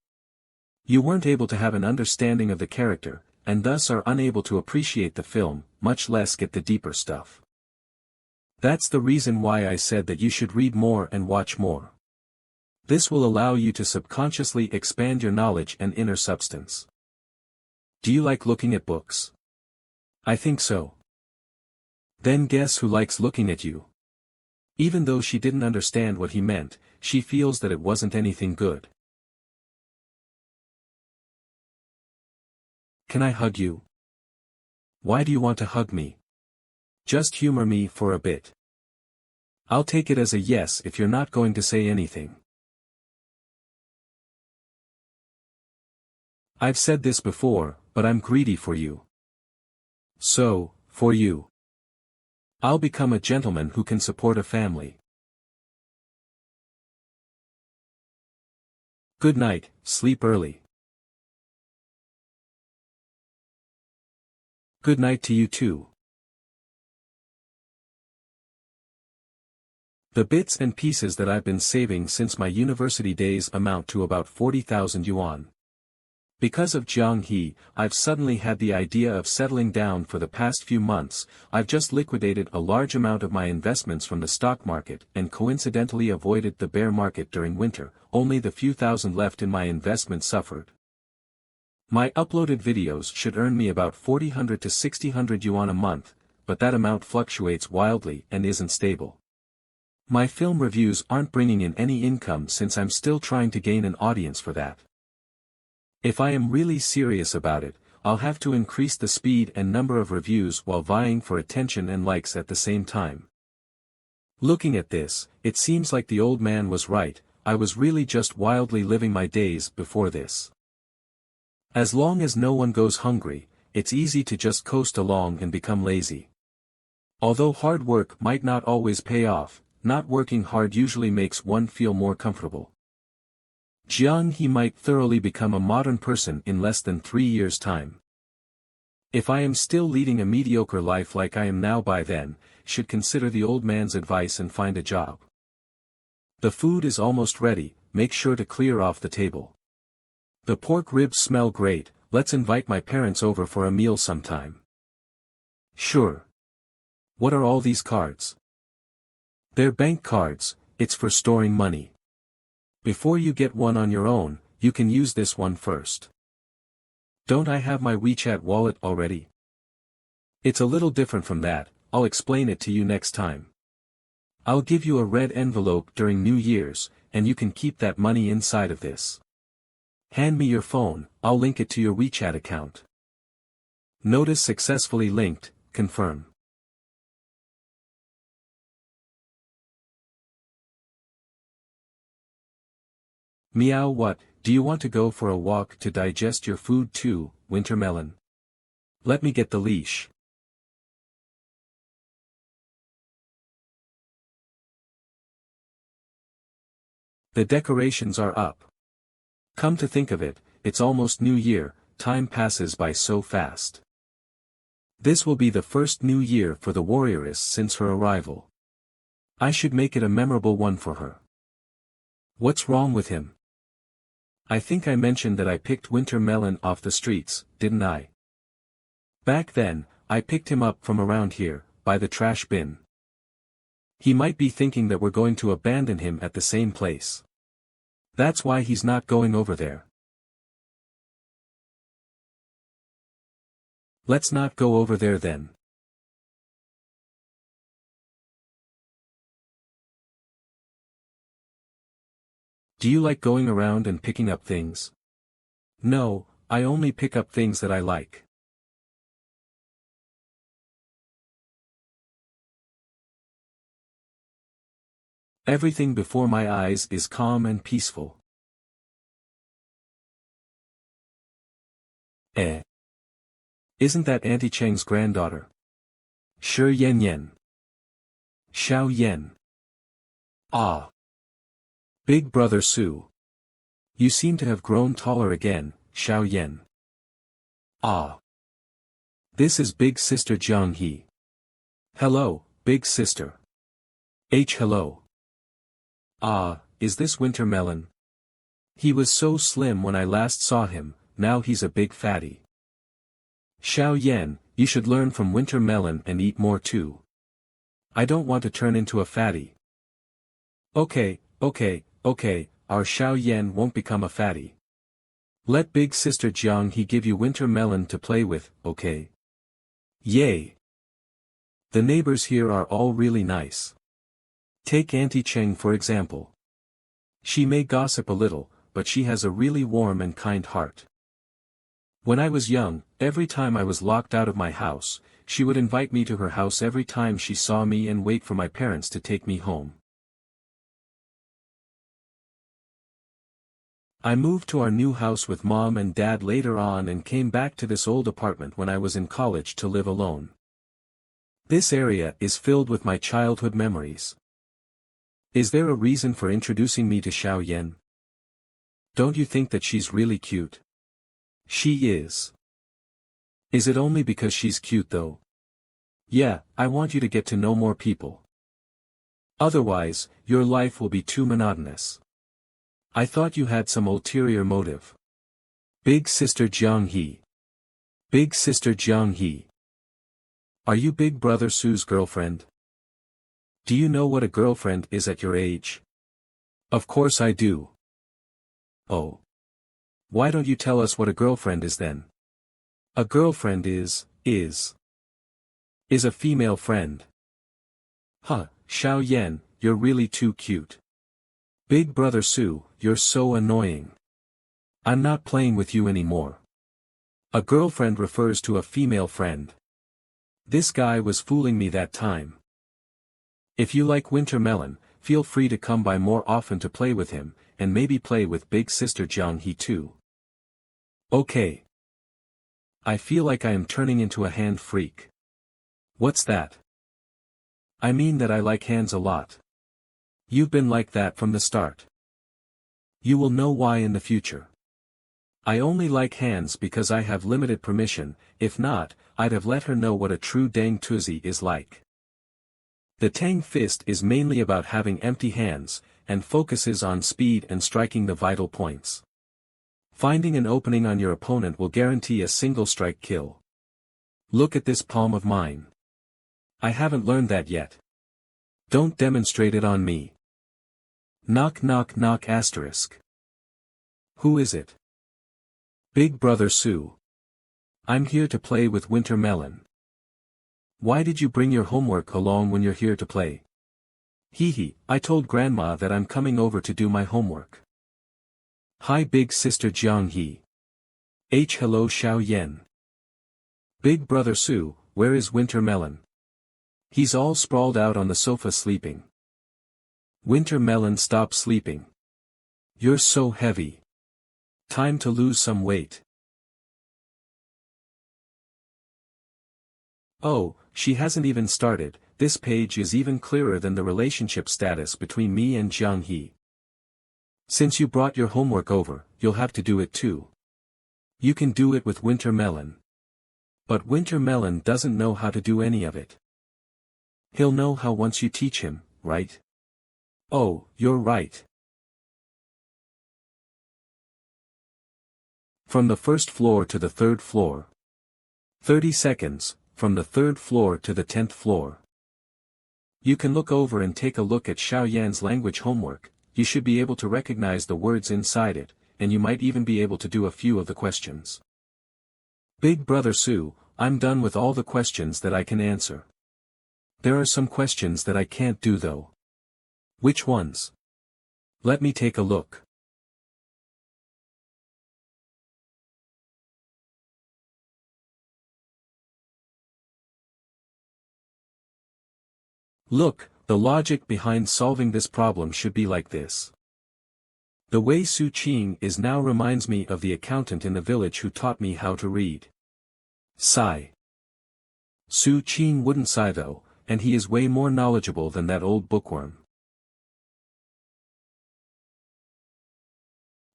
You weren't able to have an understanding of the character, and thus are unable to appreciate the film, much less get the deeper stuff. That's the reason why I said that you should read more and watch more. This will allow you to subconsciously expand your knowledge and inner substance. Do you like looking at books? I think so. Then guess who likes looking at you? Even though she didn't understand what he meant, she feels that it wasn't anything good. Can I hug you? Why do you want to hug me? Just humor me for a bit. I'll take it as a yes if you're not going to say anything. I've said this before, but I'm greedy for you. So, for you. I'll become a gentleman who can support a family. Good night, sleep early. Good night to you too. The bits and pieces that I've been saving since my university days amount to about 40,000 yuan. Because of Jiang He, I've suddenly had the idea of settling down for the past few months. I've just liquidated a large amount of my investments from the stock market and coincidentally avoided the bear market during winter. Only the few thousand left in my investment suffered. My uploaded videos should earn me about 4000 to 6000 yuan a month, but that amount fluctuates wildly and isn't stable. My film reviews aren't bringing in any income since I'm still trying to gain an audience for that. If I am really serious about it, I'll have to increase the speed and number of reviews while vying for attention and likes at the same time. Looking at this, it seems like the old man was right, I was really just wildly living my days before this. As long as no one goes hungry, it's easy to just coast along and become lazy. Although hard work might not always pay off, not working hard usually makes one feel more comfortable. Jiang He might thoroughly become a modern person in less than 3 years' time. If I am still leading a mediocre life like I am now by then, should consider the old man's advice and find a job. The food is almost ready, make sure to clear off the table. The pork ribs smell great, let's invite my parents over for a meal sometime. Sure. What are all these cards? They're bank cards, it's for storing money. Before you get one on your own, you can use this one first. Don't I have my WeChat wallet already? It's a little different from that, I'll explain it to you next time. I'll give you a red envelope during New Year's, and you can keep that money inside of this. Hand me your phone, I'll link it to your WeChat account. Notice successfully linked, confirm. Meow. What, do you want to go for a walk to digest your food too, Wintermelon? Let me get the leash. The decorations are up. Come to think of it, it's almost New Year, time passes by so fast. This will be the first New Year for the warrioress since her arrival. I should make it a memorable one for her. What's wrong with him? I think I mentioned that I picked Wintermelon off the streets, didn't I? Back then, I picked him up from around here, by the trash bin. He might be thinking that we're going to abandon him at the same place. That's why he's not going over there. Let's not go over there then. Do you like going around and picking up things? No, I only pick up things that I like. Everything before my eyes is calm and peaceful. Isn't that Auntie Cheng's granddaughter? Shi Yen Yen. Xiao Yen. Ah. Big brother Su. You seem to have grown taller again, Xiao Yen. Ah. This is big sister Jiang He. Hello, big sister. Hello. Ah, is this Wintermelon? He was so slim when I last saw him, now he's a big fatty. Xiao Yen, you should learn from Wintermelon and eat more too. I don't want to turn into a fatty. Okay, our Xiao Yen won't become a fatty. Let big sister Jiang He give you Wintermelon to play with, okay? Yay! The neighbors here are all really nice. Take Auntie Cheng for example. She may gossip a little, but she has a really warm and kind heart. When I was young, every time I was locked out of my house, she would invite me to her house every time she saw me and wait for my parents to take me home. I moved to our new house with Mom and Dad later on and came back to this old apartment when I was in college to live alone. This area is filled with my childhood memories. Is there a reason for introducing me to Xiao Yen? Don't you think that she's really cute? She is. Is it only because she's cute though? Yeah, I want you to get to know more people. Otherwise, your life will be too monotonous. I thought you had some ulterior motive. Big sister Jiang He. Big sister Jiang He. Are you big brother Su's girlfriend? Do you know what a girlfriend is at your age? Of course I do. Oh. Why don't you tell us what a girlfriend is then? A girlfriend is a female friend. Huh, Xiao Yen, you're really too cute. Big brother Su, you're so annoying. I'm not playing with you anymore. A girlfriend refers to a female friend. This guy was fooling me that time. If you like winter melon, feel free to come by more often to play with him, and maybe play with big sister Jiang-hee too. Okay. I feel like I am turning into a hand freak. What's that? I mean that I like hands a lot. You've been like that from the start. You will know why in the future. I only like hands because I have limited permission, if not, I'd have let her know what a true dang tuzi is like. The Tang fist is mainly about having empty hands, and focuses on speed and striking the vital points. Finding an opening on your opponent will guarantee a single strike kill. Look at this palm of mine. I haven't learned that yet. Don't demonstrate it on me. Knock knock knock asterisk. Who is it? Big Brother Sue. I'm here to play with Winter Melon. Why did you bring your homework along when you're here to play? Hee hee, I told Grandma that I'm coming over to do my homework. Hi big sister Jiang-hee. Hello Xiao Yan. Big Brother Sue, where is Winter Melon? He's all sprawled out on the sofa sleeping. Winter Melon, stop sleeping. You're so heavy. Time to lose some weight. Oh, she hasn't even started. This page is even clearer than the relationship status between me and Jiang-hee. Since you brought your homework over, you'll have to do it too. You can do it with Winter Melon. But Winter Melon doesn't know how to do any of it. He'll know how once you teach him, right? Oh, you're right. From the first floor to the third floor. 30 seconds, from the third floor to the 10th floor. You can look over and take a look at Xiao Yan's language homework. You should be able to recognize the words inside it, and you might even be able to do a few of the questions. Big Brother Sue, I'm done with all the questions that I can answer. There are some questions that I can't do though. Which ones? Let me take a look. Look, the logic behind solving this problem should be like this. The way Su Qing is now reminds me of the accountant in the village who taught me how to read. Sigh. Su Qing wouldn't sigh though, and he is way more knowledgeable than that old bookworm.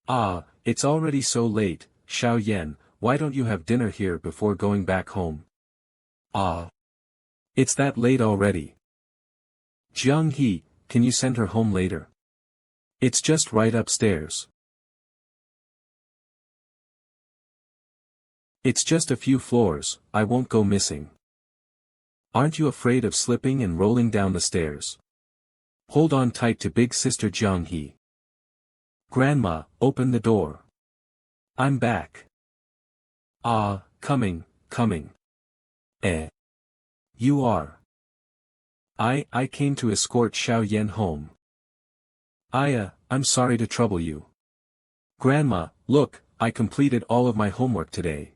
Ah, it's already so late, Xiao Yan, why don't you have dinner here before going back home? Ah. It's that late already. Jiang-hee, can you send her home later? It's just right upstairs. It's just a few floors, I won't go missing. Aren't you afraid of slipping and rolling down the stairs? Hold on tight to big sister Jiang-hee. Grandma, open the door. I'm back. Ah, coming. You are. I came to escort Xiao Yan home. I'm sorry to trouble you. Grandma, look, I completed all of my homework today.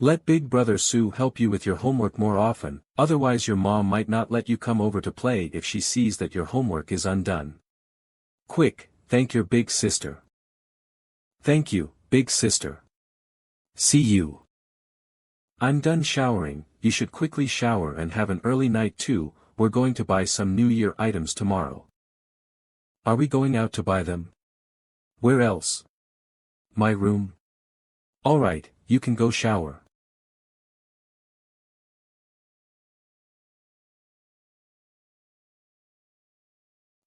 Let Big Brother Sue help you with your homework more often, otherwise your mom might not let you come over to play if she sees that your homework is undone. Quick, thank your big sister. Thank you, big sister. See you. I'm done showering, you should quickly shower and have an early night too. We're going to buy some New Year items tomorrow. Are we going out to buy them? Where else? My room? Alright, you can go shower.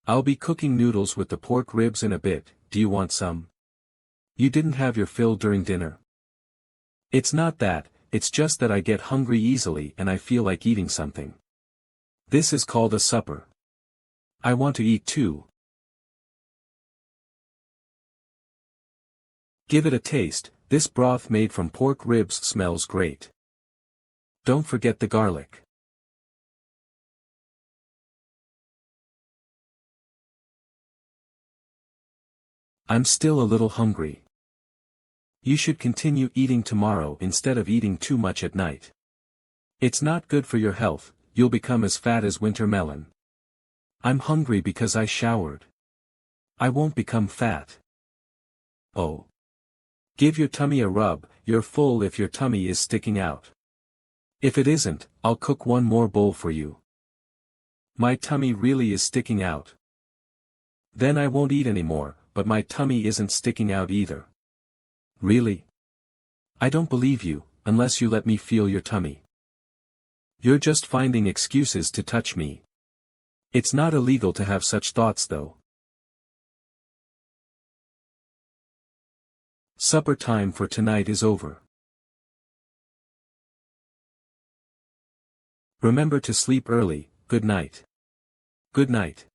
I'll be cooking noodles with the pork ribs in a bit, do you want some? You didn't have your fill during dinner. It's not that, it's just that I get hungry easily and I feel like eating something. This is called a supper. I want to eat too. Give it a taste, this broth made from pork ribs smells great. Don't forget the garlic. I'm still a little hungry. You should continue eating tomorrow instead of eating too much at night. It's not good for your health, you'll become as fat as winter melon. I'm hungry because I showered. I won't become fat. Oh. Give your tummy a rub, you're full if your tummy is sticking out. If it isn't, I'll cook one more bowl for you. My tummy really is sticking out. Then I won't eat anymore, but my tummy isn't sticking out either. Really? I don't believe you, unless you let me feel your tummy. You're just finding excuses to touch me. It's not illegal to have such thoughts though. Supper time for tonight is over. Remember to sleep early, good night. Good night.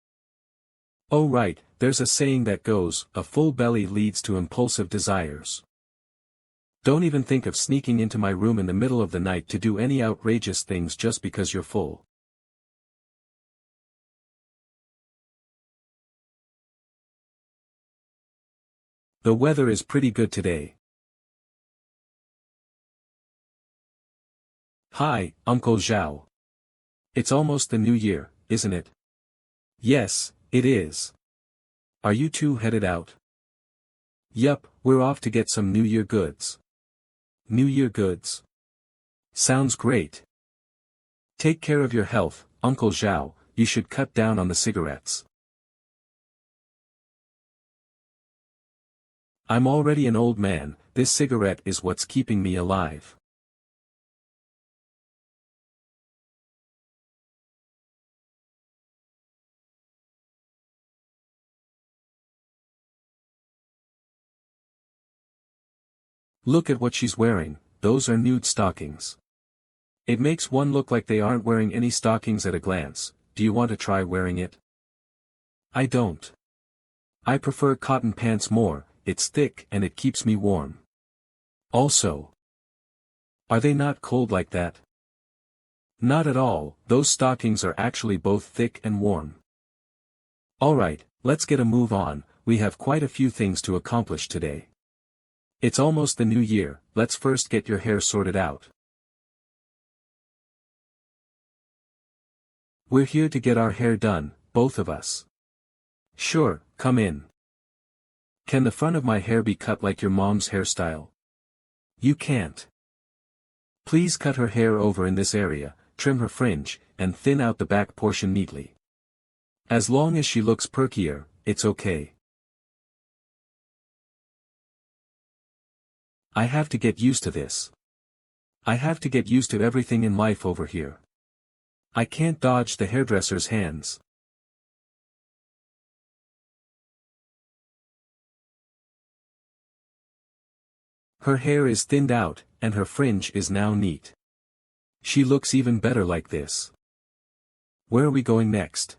Oh right, there's a saying that goes, a full belly leads to impulsive desires. Don't even think of sneaking into my room in the middle of the night to do any outrageous things just because you're full. The weather is pretty good today. Hi, Uncle Zhao. It's almost the new year, isn't it? Yes, it is. Are you two headed out? Yup, we're off to get some New Year goods. New Year goods. Sounds great. Take care of your health, Uncle Zhao, you should cut down on the cigarettes. I'm already an old man, this cigarette is what's keeping me alive. Look at what she's wearing, those are nude stockings. It makes one look like they aren't wearing any stockings at a glance. Do you want to try wearing it? I don't. I prefer cotton pants more, it's thick and it keeps me warm. Also. Are they not cold like that? Not at all, those stockings are actually both thick and warm. Alright, let's get a move on, we have quite a few things to accomplish today. It's almost the new year, let's first get your hair sorted out. We're here to get our hair done, both of us. Sure, come in. Can the front of my hair be cut like your mom's hairstyle? You can't. Please cut her hair over in this area, trim her fringe, and thin out the back portion neatly. As long as she looks perkier, it's okay. I have to get used to this. I have to get used to everything in life over here. I can't dodge the hairdresser's hands. Her hair is thinned out, and her fringe is now neat. She looks even better like this. Where are we going next?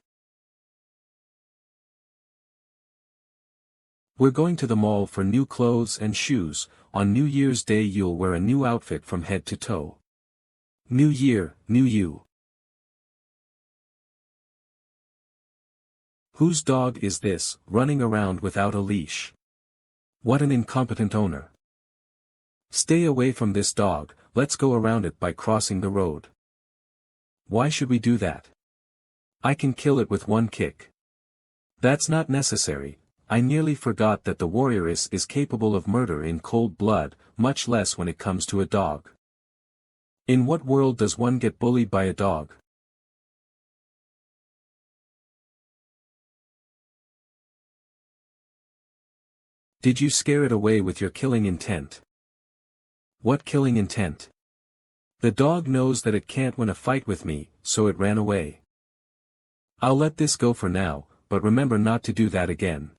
We're going to the mall for new clothes and shoes. On New Year's Day you'll wear a new outfit from head to toe. New year, new you. Whose dog is this, running around without a leash? What an incompetent owner. Stay away from this dog, let's go around it by crossing the road. Why should we do that? I can kill it with one kick. That's not necessary. I nearly forgot that the warrioress is capable of murder in cold blood, much less when it comes to a dog. In what world does one get bullied by a dog? Did you scare it away with your killing intent? What killing intent? The dog knows that it can't win a fight with me, so it ran away. I'll let this go for now, but remember not to do that again.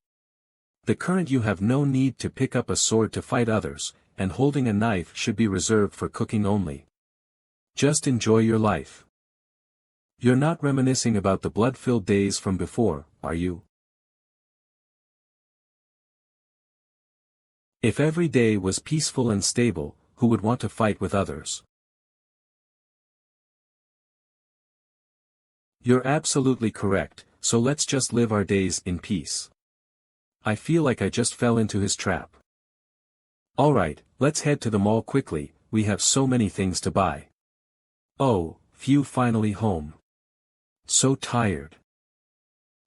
The current you have no need to pick up a sword to fight others, and holding a knife should be reserved for cooking only. Just enjoy your life. You're not reminiscing about the blood-filled days from before, are you? If every day was peaceful and stable, who would want to fight with others? You're absolutely correct, so let's just live our days in peace. I feel like I just fell into his trap. Alright, let's head to the mall quickly, we have so many things to buy. Oh, phew, finally home. So tired.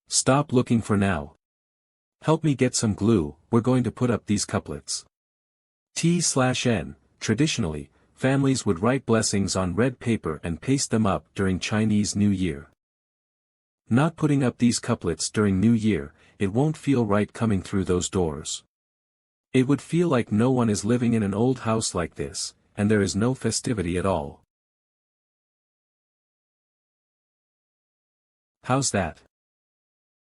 Stop looking for now. Help me get some glue, we're going to put up these couplets. T/N, traditionally, families would write blessings on red paper and paste them up during Chinese New Year. Not putting up these couplets during New Year, it won't feel right coming through those doors. It would feel like no one is living in an old house like this, and there is no festivity at all. How's that?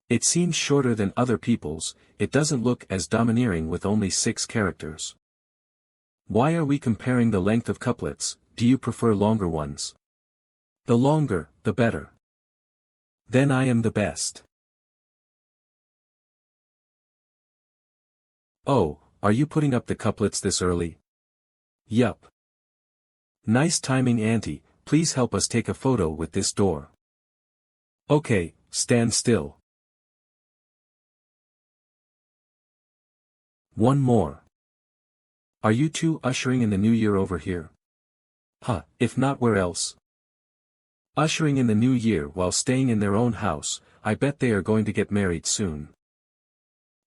It seems shorter than other people's, it doesn't look as domineering with only 6 characters. Why are we comparing the length of couplets, do you prefer longer ones? The longer, the better. Then I am the best. Oh, are you putting up the couplets this early? Yup. Nice timing, auntie, please help us take a photo with this door. Okay, stand still. One more. Are you two ushering in the new year over here? Huh, if not, where else? Ushering in the new year while staying in their own house, I bet they are going to get married soon.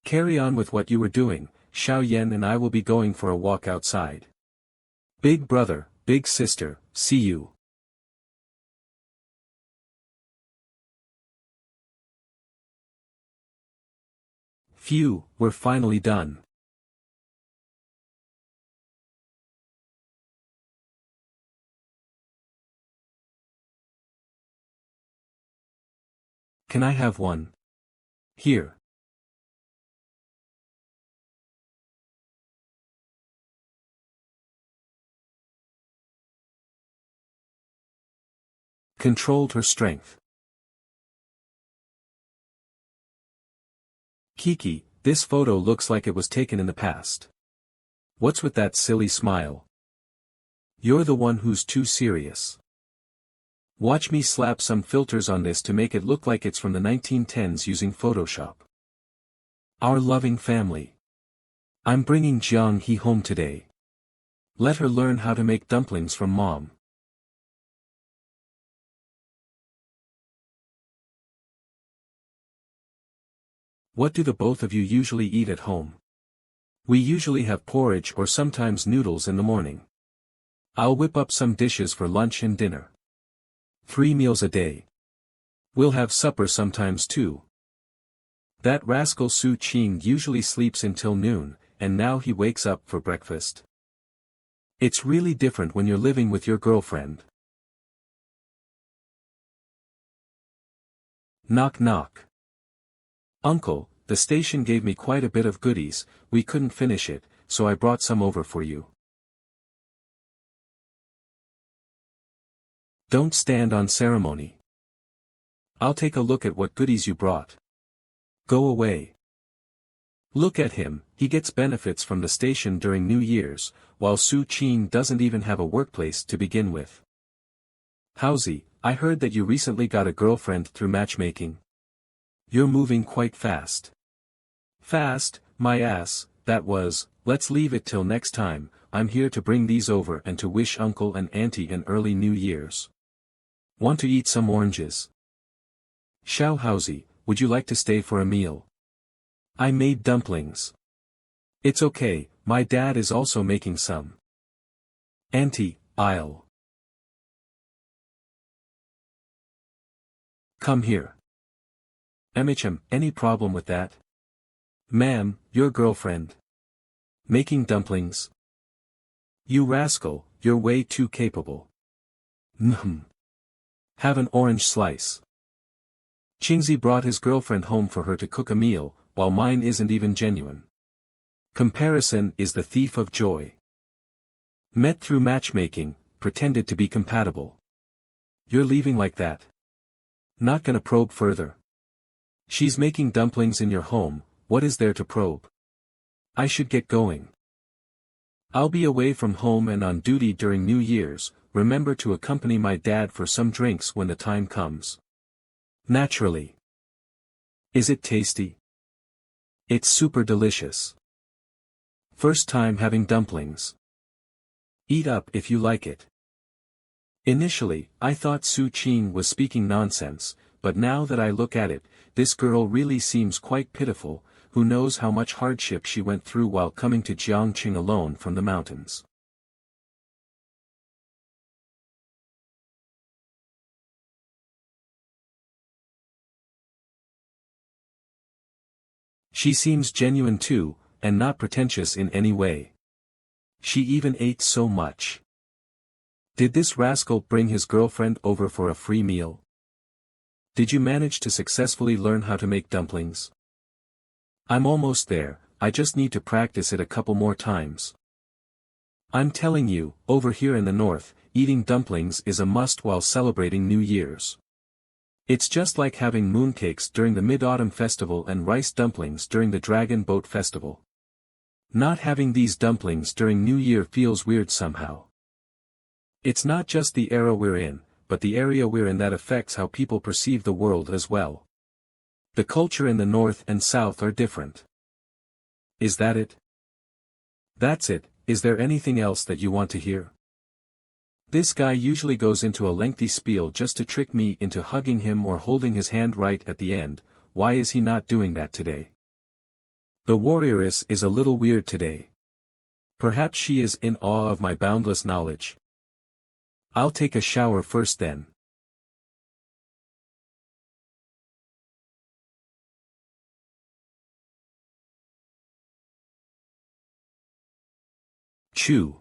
Carry on with what you were doing, Xiao Yan and I will be going for a walk outside. Big brother, big sister, see you. Phew, we're finally done. Can I have one? Here. Controlled her strength. Kiki, this photo looks like it was taken in the past. What's with that silly smile? You're the one who's too serious. Watch me slap some filters on this to make it look like it's from the 1910s using Photoshop. Our loving family. I'm bringing Jiang He home today. Let her learn how to make dumplings from mom. What do the both of you usually eat at home? We usually have porridge or sometimes noodles in the morning. I'll whip up some dishes for lunch and dinner. 3 meals a day. We'll have supper sometimes too. That rascal Su Qing usually sleeps until noon, and now he wakes up for breakfast. It's really different when you're living with your girlfriend. Knock knock. Uncle, the station gave me quite a bit of goodies, we couldn't finish it, so I brought some over for you. Don't stand on ceremony. I'll take a look at what goodies you brought. Go away. Look at him, he gets benefits from the station during New Year's, while Su Qing doesn't even have a workplace to begin with. Howsy, I heard that you recently got a girlfriend through matchmaking. You're moving quite fast. Fast, my ass, that was, let's leave it till next time, I'm here to bring these over and to wish uncle and auntie an early New Year's. Want to eat some oranges? Xiao Howsy, would you like to stay for a meal? I made dumplings. It's okay, my dad is also making some. Auntie, I'll. Come here. Any problem with that? Ma'am, your girlfriend. Making dumplings? You rascal, you're way too capable. Have an orange slice. Qingzi brought his girlfriend home for her to cook a meal, while mine isn't even genuine. Comparison is the thief of joy. Met through matchmaking, pretended to be compatible. You're leaving like that? Not gonna probe further. She's making dumplings in your home, what is there to probe? I should get going. I'll be away from home and on duty during New Year's, remember to accompany my dad for some drinks when the time comes. Naturally. Is it tasty? It's super delicious. First time having dumplings. Eat up if you like it. Initially, I thought Su Qin was speaking nonsense, but now that I look at it, this girl really seems quite pitiful. Who knows how much hardship she went through while coming to Jiangqing alone from the mountains. She seems genuine too, and not pretentious in any way. She even ate so much. Did this rascal bring his girlfriend over for a free meal? Did you manage to successfully learn how to make dumplings? I'm almost there, I just need to practice it a couple more times. I'm telling you, over here in the north, eating dumplings is a must while celebrating New Year's. It's just like having mooncakes during the Mid-Autumn Festival and rice dumplings during the Dragon Boat Festival. Not having these dumplings during New Year feels weird somehow. It's not just the era we're in, but the area we're in that affects how people perceive the world as well. The culture in the north and south are different. Is that it? That's it. Is there anything else that you want to hear? This guy usually goes into a lengthy spiel just to trick me into hugging him or holding his hand right at the end. Why is he not doing that today? The warrioress is a little weird today. Perhaps she is in awe of my boundless knowledge. I'll take a shower first then. Chew.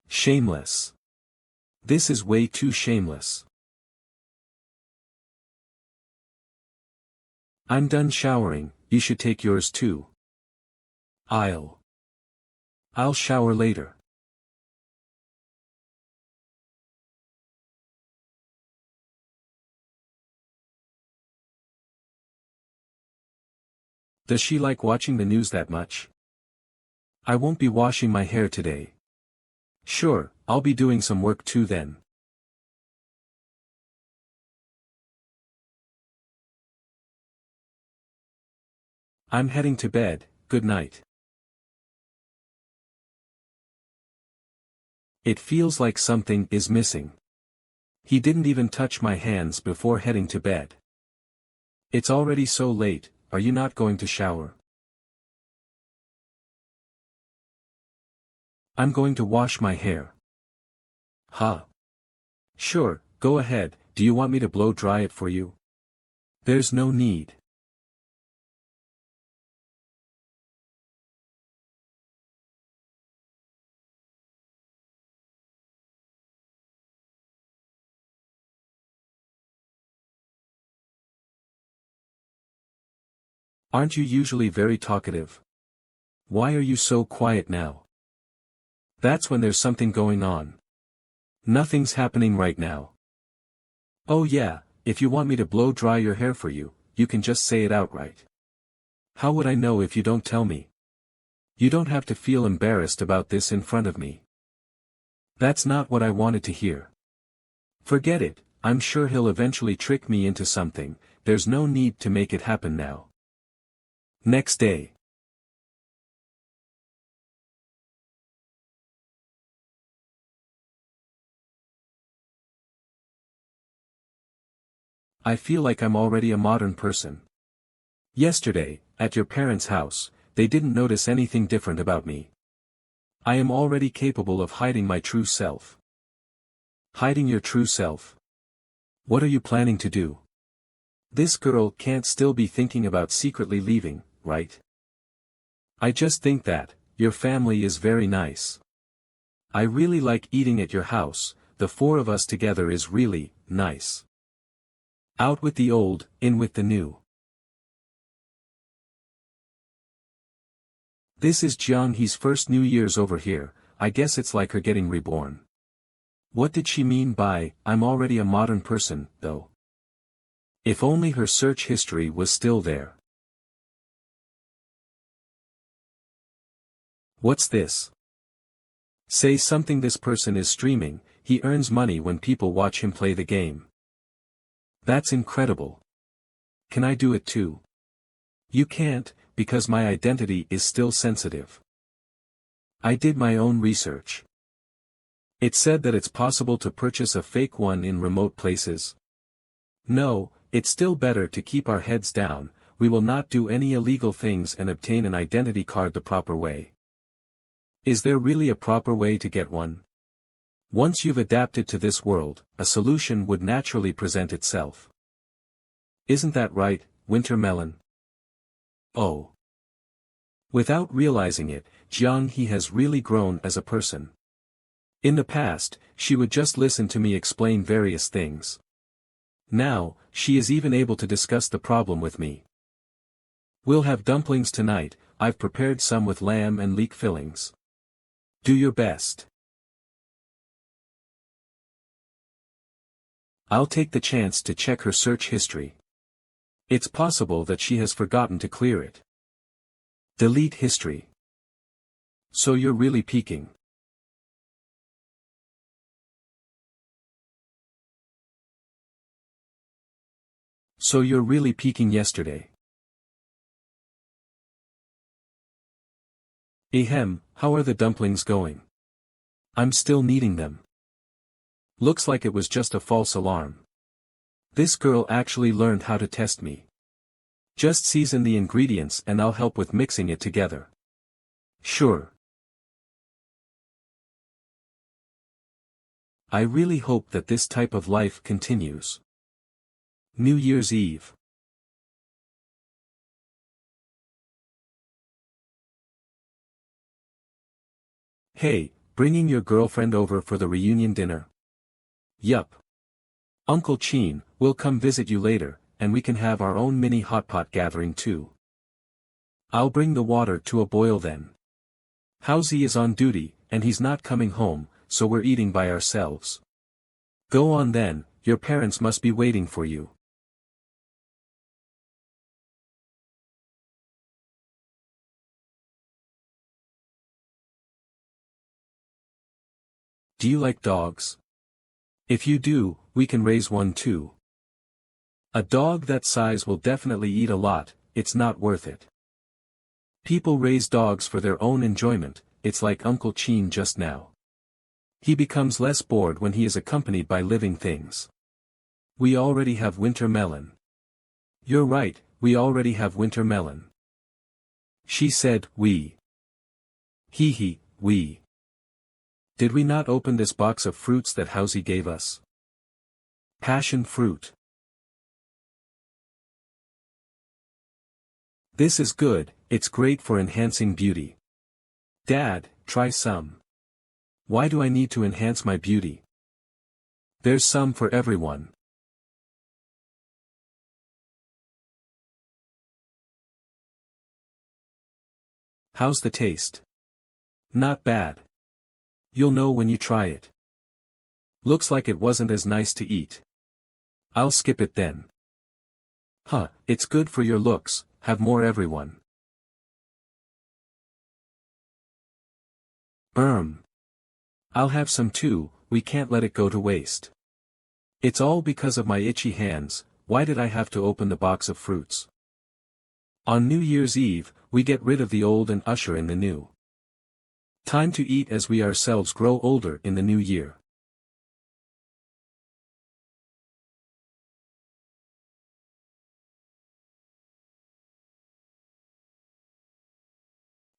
Shameless. This is way too shameless. I'm done showering, you should take yours too. I'll shower later. Does she like watching the news that much? I won't be washing my hair today. Sure, I'll be doing some work too then. I'm heading to bed, good night. It feels like something is missing. He didn't even touch my hands before heading to bed. It's already so late, are you not going to shower? I'm going to wash my hair. Huh? Sure, go ahead, do you want me to blow dry it for you? There's no need. Aren't you usually very talkative? Why are you so quiet now? That's when there's something going on. Nothing's happening right now. Oh yeah, if you want me to blow dry your hair for you, you can just say it outright. How would I know if you don't tell me? You don't have to feel embarrassed about this in front of me. That's not what I wanted to hear. Forget it, I'm sure he'll eventually trick me into something, there's no need to make it happen now. Next day. I feel like I'm already a modern person. Yesterday, at your parents' house, they didn't notice anything different about me. I am already capable of hiding my true self. Hiding your true self? What are you planning to do? This girl can't still be thinking about secretly leaving, right? I just think that, your family is very nice. I really like eating at your house, the four of us together is really nice. Out with the old, in with the new. This is Jiang He's first New Year's over here, I guess it's like her getting reborn. What did she mean by, I'm already a modern person, though? If only her search history was still there. What's this? Say something. This person is streaming, he earns money when people watch him play the game. That's incredible. Can I do it too? You can't, because my identity is still sensitive. I did my own research. It said that it's possible to purchase a fake one in remote places. No, it's still better to keep our heads down. We will not do any illegal things and obtain an identity card the proper way. Is there really a proper way to get one? Once you've adapted to this world, a solution would naturally present itself. Isn't that right, Winter Melon? Oh. Without realizing it, Jiang He has really grown as a person. In the past, she would just listen to me explain various things. Now, she is even able to discuss the problem with me. We'll have dumplings tonight. I've prepared some with lamb and leek fillings. Do your best. I'll take the chance to check her search history. It's possible that she has forgotten to clear it. Delete history. So you're really peeking. So you're really peeking yesterday. Ahem, how are the dumplings going? I'm still needing them. Looks like it was just a false alarm. This girl actually learned how to test me. Just season the ingredients and I'll help with mixing it together. Sure. I really hope that this type of life continues. New Year's Eve. Hey, bringing your girlfriend over for the reunion dinner? Yup. Uncle Chin will come visit you later, and we can have our own mini hotpot gathering too. I'll bring the water to a boil then. Housie is on duty, and he's not coming home, so we're eating by ourselves. Go on then, your parents must be waiting for you. Do you like dogs? If you do, we can raise one too. A dog that size will definitely eat a lot, it's not worth it. People raise dogs for their own enjoyment, it's like Uncle Chin just now. He becomes less bored when he is accompanied by living things. We already have Winter Melon. You're right, we already have Winter Melon. She said, we. Hee, we. Did we not open this box of fruits that Housie gave us? Passion fruit. This is good, it's great for enhancing beauty. Dad, try some. Why do I need to enhance my beauty? There's some for everyone. How's the taste? Not bad. You'll know when you try it. Looks like it wasn't as nice to eat. I'll skip it then. Huh, it's good for your looks, have more everyone. I'll have some too, we can't let it go to waste. It's all because of my itchy hands, why did I have to open the box of fruits? On New Year's Eve, we get rid of the old and usher in the new. Time to eat as we ourselves grow older in the new year.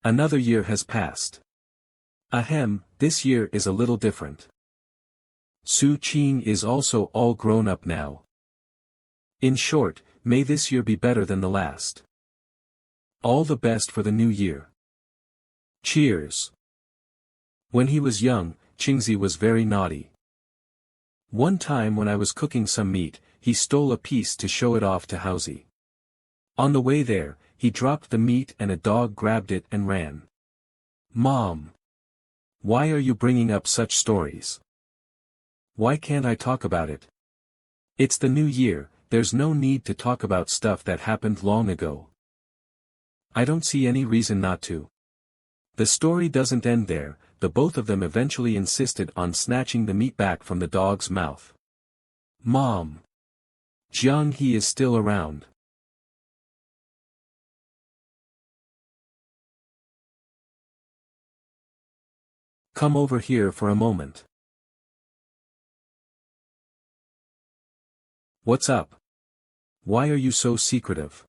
Another year has passed. Ahem, this year is a little different. Su Qing is also all grown up now. In short, may this year be better than the last. All the best for the new year. Cheers. When he was young, Qingzi was very naughty. One time when I was cooking some meat, he stole a piece to show it off to Housie. On the way there, he dropped the meat and a dog grabbed it and ran. Mom! Why are you bringing up such stories? Why can't I talk about it? It's the new year, there's no need to talk about stuff that happened long ago. I don't see any reason not to. The story doesn't end there, the both of them eventually insisted on snatching the meat back from the dog's mouth. Mom! Jiang He is still around. Come over here for a moment. What's up? Why are you so secretive?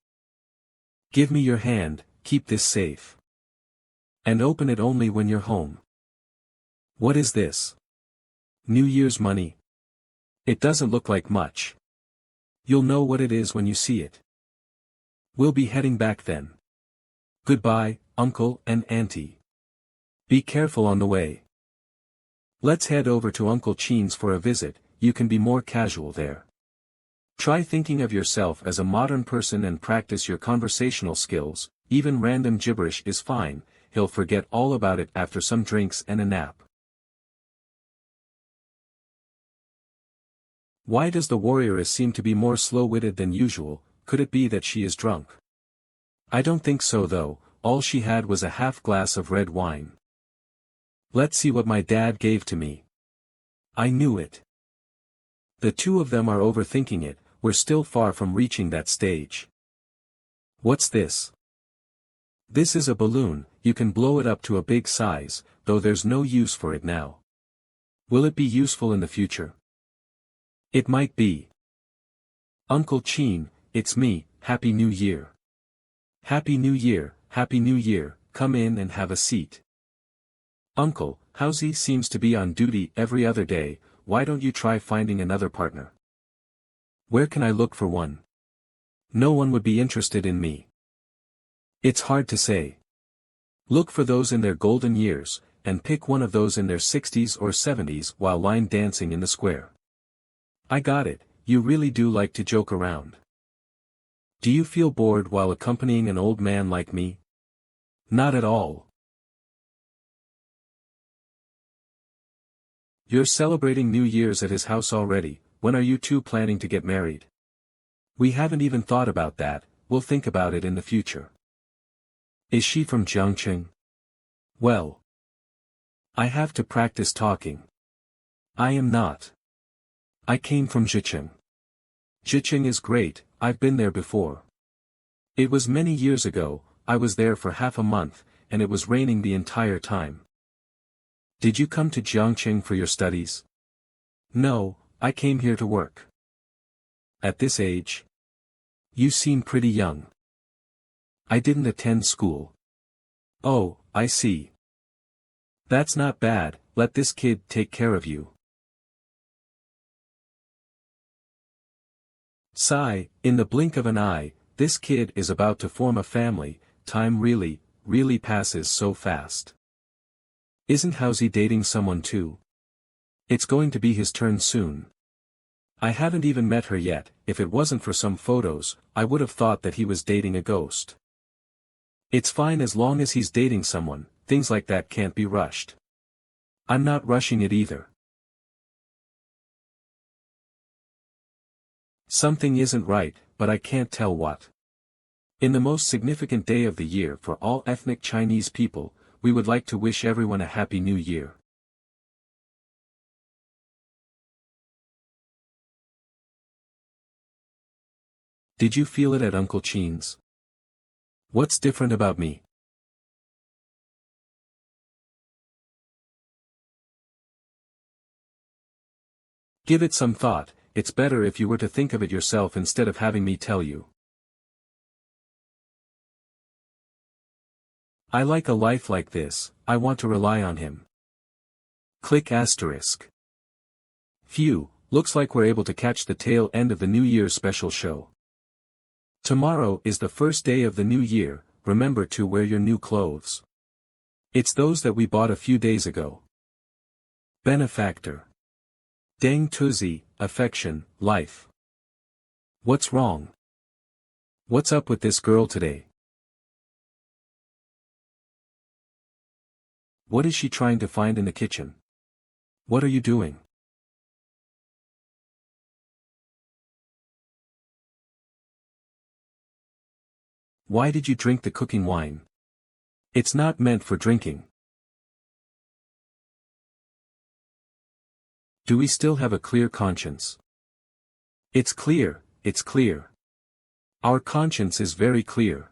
Give me your hand, keep this safe. And open it only when you're home. What is this? New Year's money? It doesn't look like much. You'll know what it is when you see it. We'll be heading back then. Goodbye, Uncle and Auntie. Be careful on the way. Let's head over to Uncle Chin's for a visit, you can be more casual there. Try thinking of yourself as a modern person and practice your conversational skills, even random gibberish is fine, he'll forget all about it after some drinks and a nap. Why does the warrioress seem to be more slow-witted than usual? Could it be that she is drunk? I don't think so though, all she had was a half glass of red wine. Let's see what my dad gave to me. I knew it. The two of them are overthinking it, we're still far from reaching that stage. What's this? This is a balloon, you can blow it up to a big size, though there's no use for it now. Will it be useful in the future? It might be. Uncle Chin, it's me, Happy New Year. Happy New Year, Happy New Year, come in and have a seat. Uncle, Housey seems to be on duty every other day, why don't you try finding another partner? Where can I look for one? No one would be interested in me. It's hard to say. Look for those in their golden years, and pick one of those in their 60s or 70s while line dancing in the square. I got it, you really do like to joke around. Do you feel bored while accompanying an old man like me? Not at all. You're celebrating New Year's at his house already, when are you two planning to get married? We haven't even thought about that, we'll think about it in the future. Is she from Jiangcheng? Well. I have to practice talking. I am not. I came from Zhicheng. Zhicheng is great, I've been there before. It was many years ago, I was there for half a month, and it was raining the entire time. Did you come to Jiangcheng for your studies? No, I came here to work. At this age? You seem pretty young. I didn't attend school. Oh, I see. That's not bad, let this kid take care of you. Sigh, in the blink of an eye, this kid is about to form a family, time really passes so fast. Isn't Housey dating someone too? It's going to be his turn soon. I haven't even met her yet, if it wasn't for some photos, I would have thought that he was dating a ghost. It's fine as long as he's dating someone, things like that can't be rushed. I'm not rushing it either. Something isn't right, but I can't tell what. In the most significant day of the year for all ethnic Chinese people, we would like to wish everyone a Happy New Year. Did you feel it at Uncle Chin's? What's different about me? Give it some thought, it's better if you were to think of it yourself instead of having me tell you. I like a life like this, I want to rely on him. Click asterisk. Phew, looks like we're able to catch the tail end of the New Year's special show. Tomorrow is the first day of the new year, remember to wear your new clothes. It's those that we bought a few days ago. Benefactor. Deng Tuzi, affection, life. What's wrong? What's up with this girl today? What is she trying to find in the kitchen? What are you doing? Why did you drink the cooking wine? It's not meant for drinking. Do we still have a clear conscience? It's clear, it's clear. Our conscience is very clear.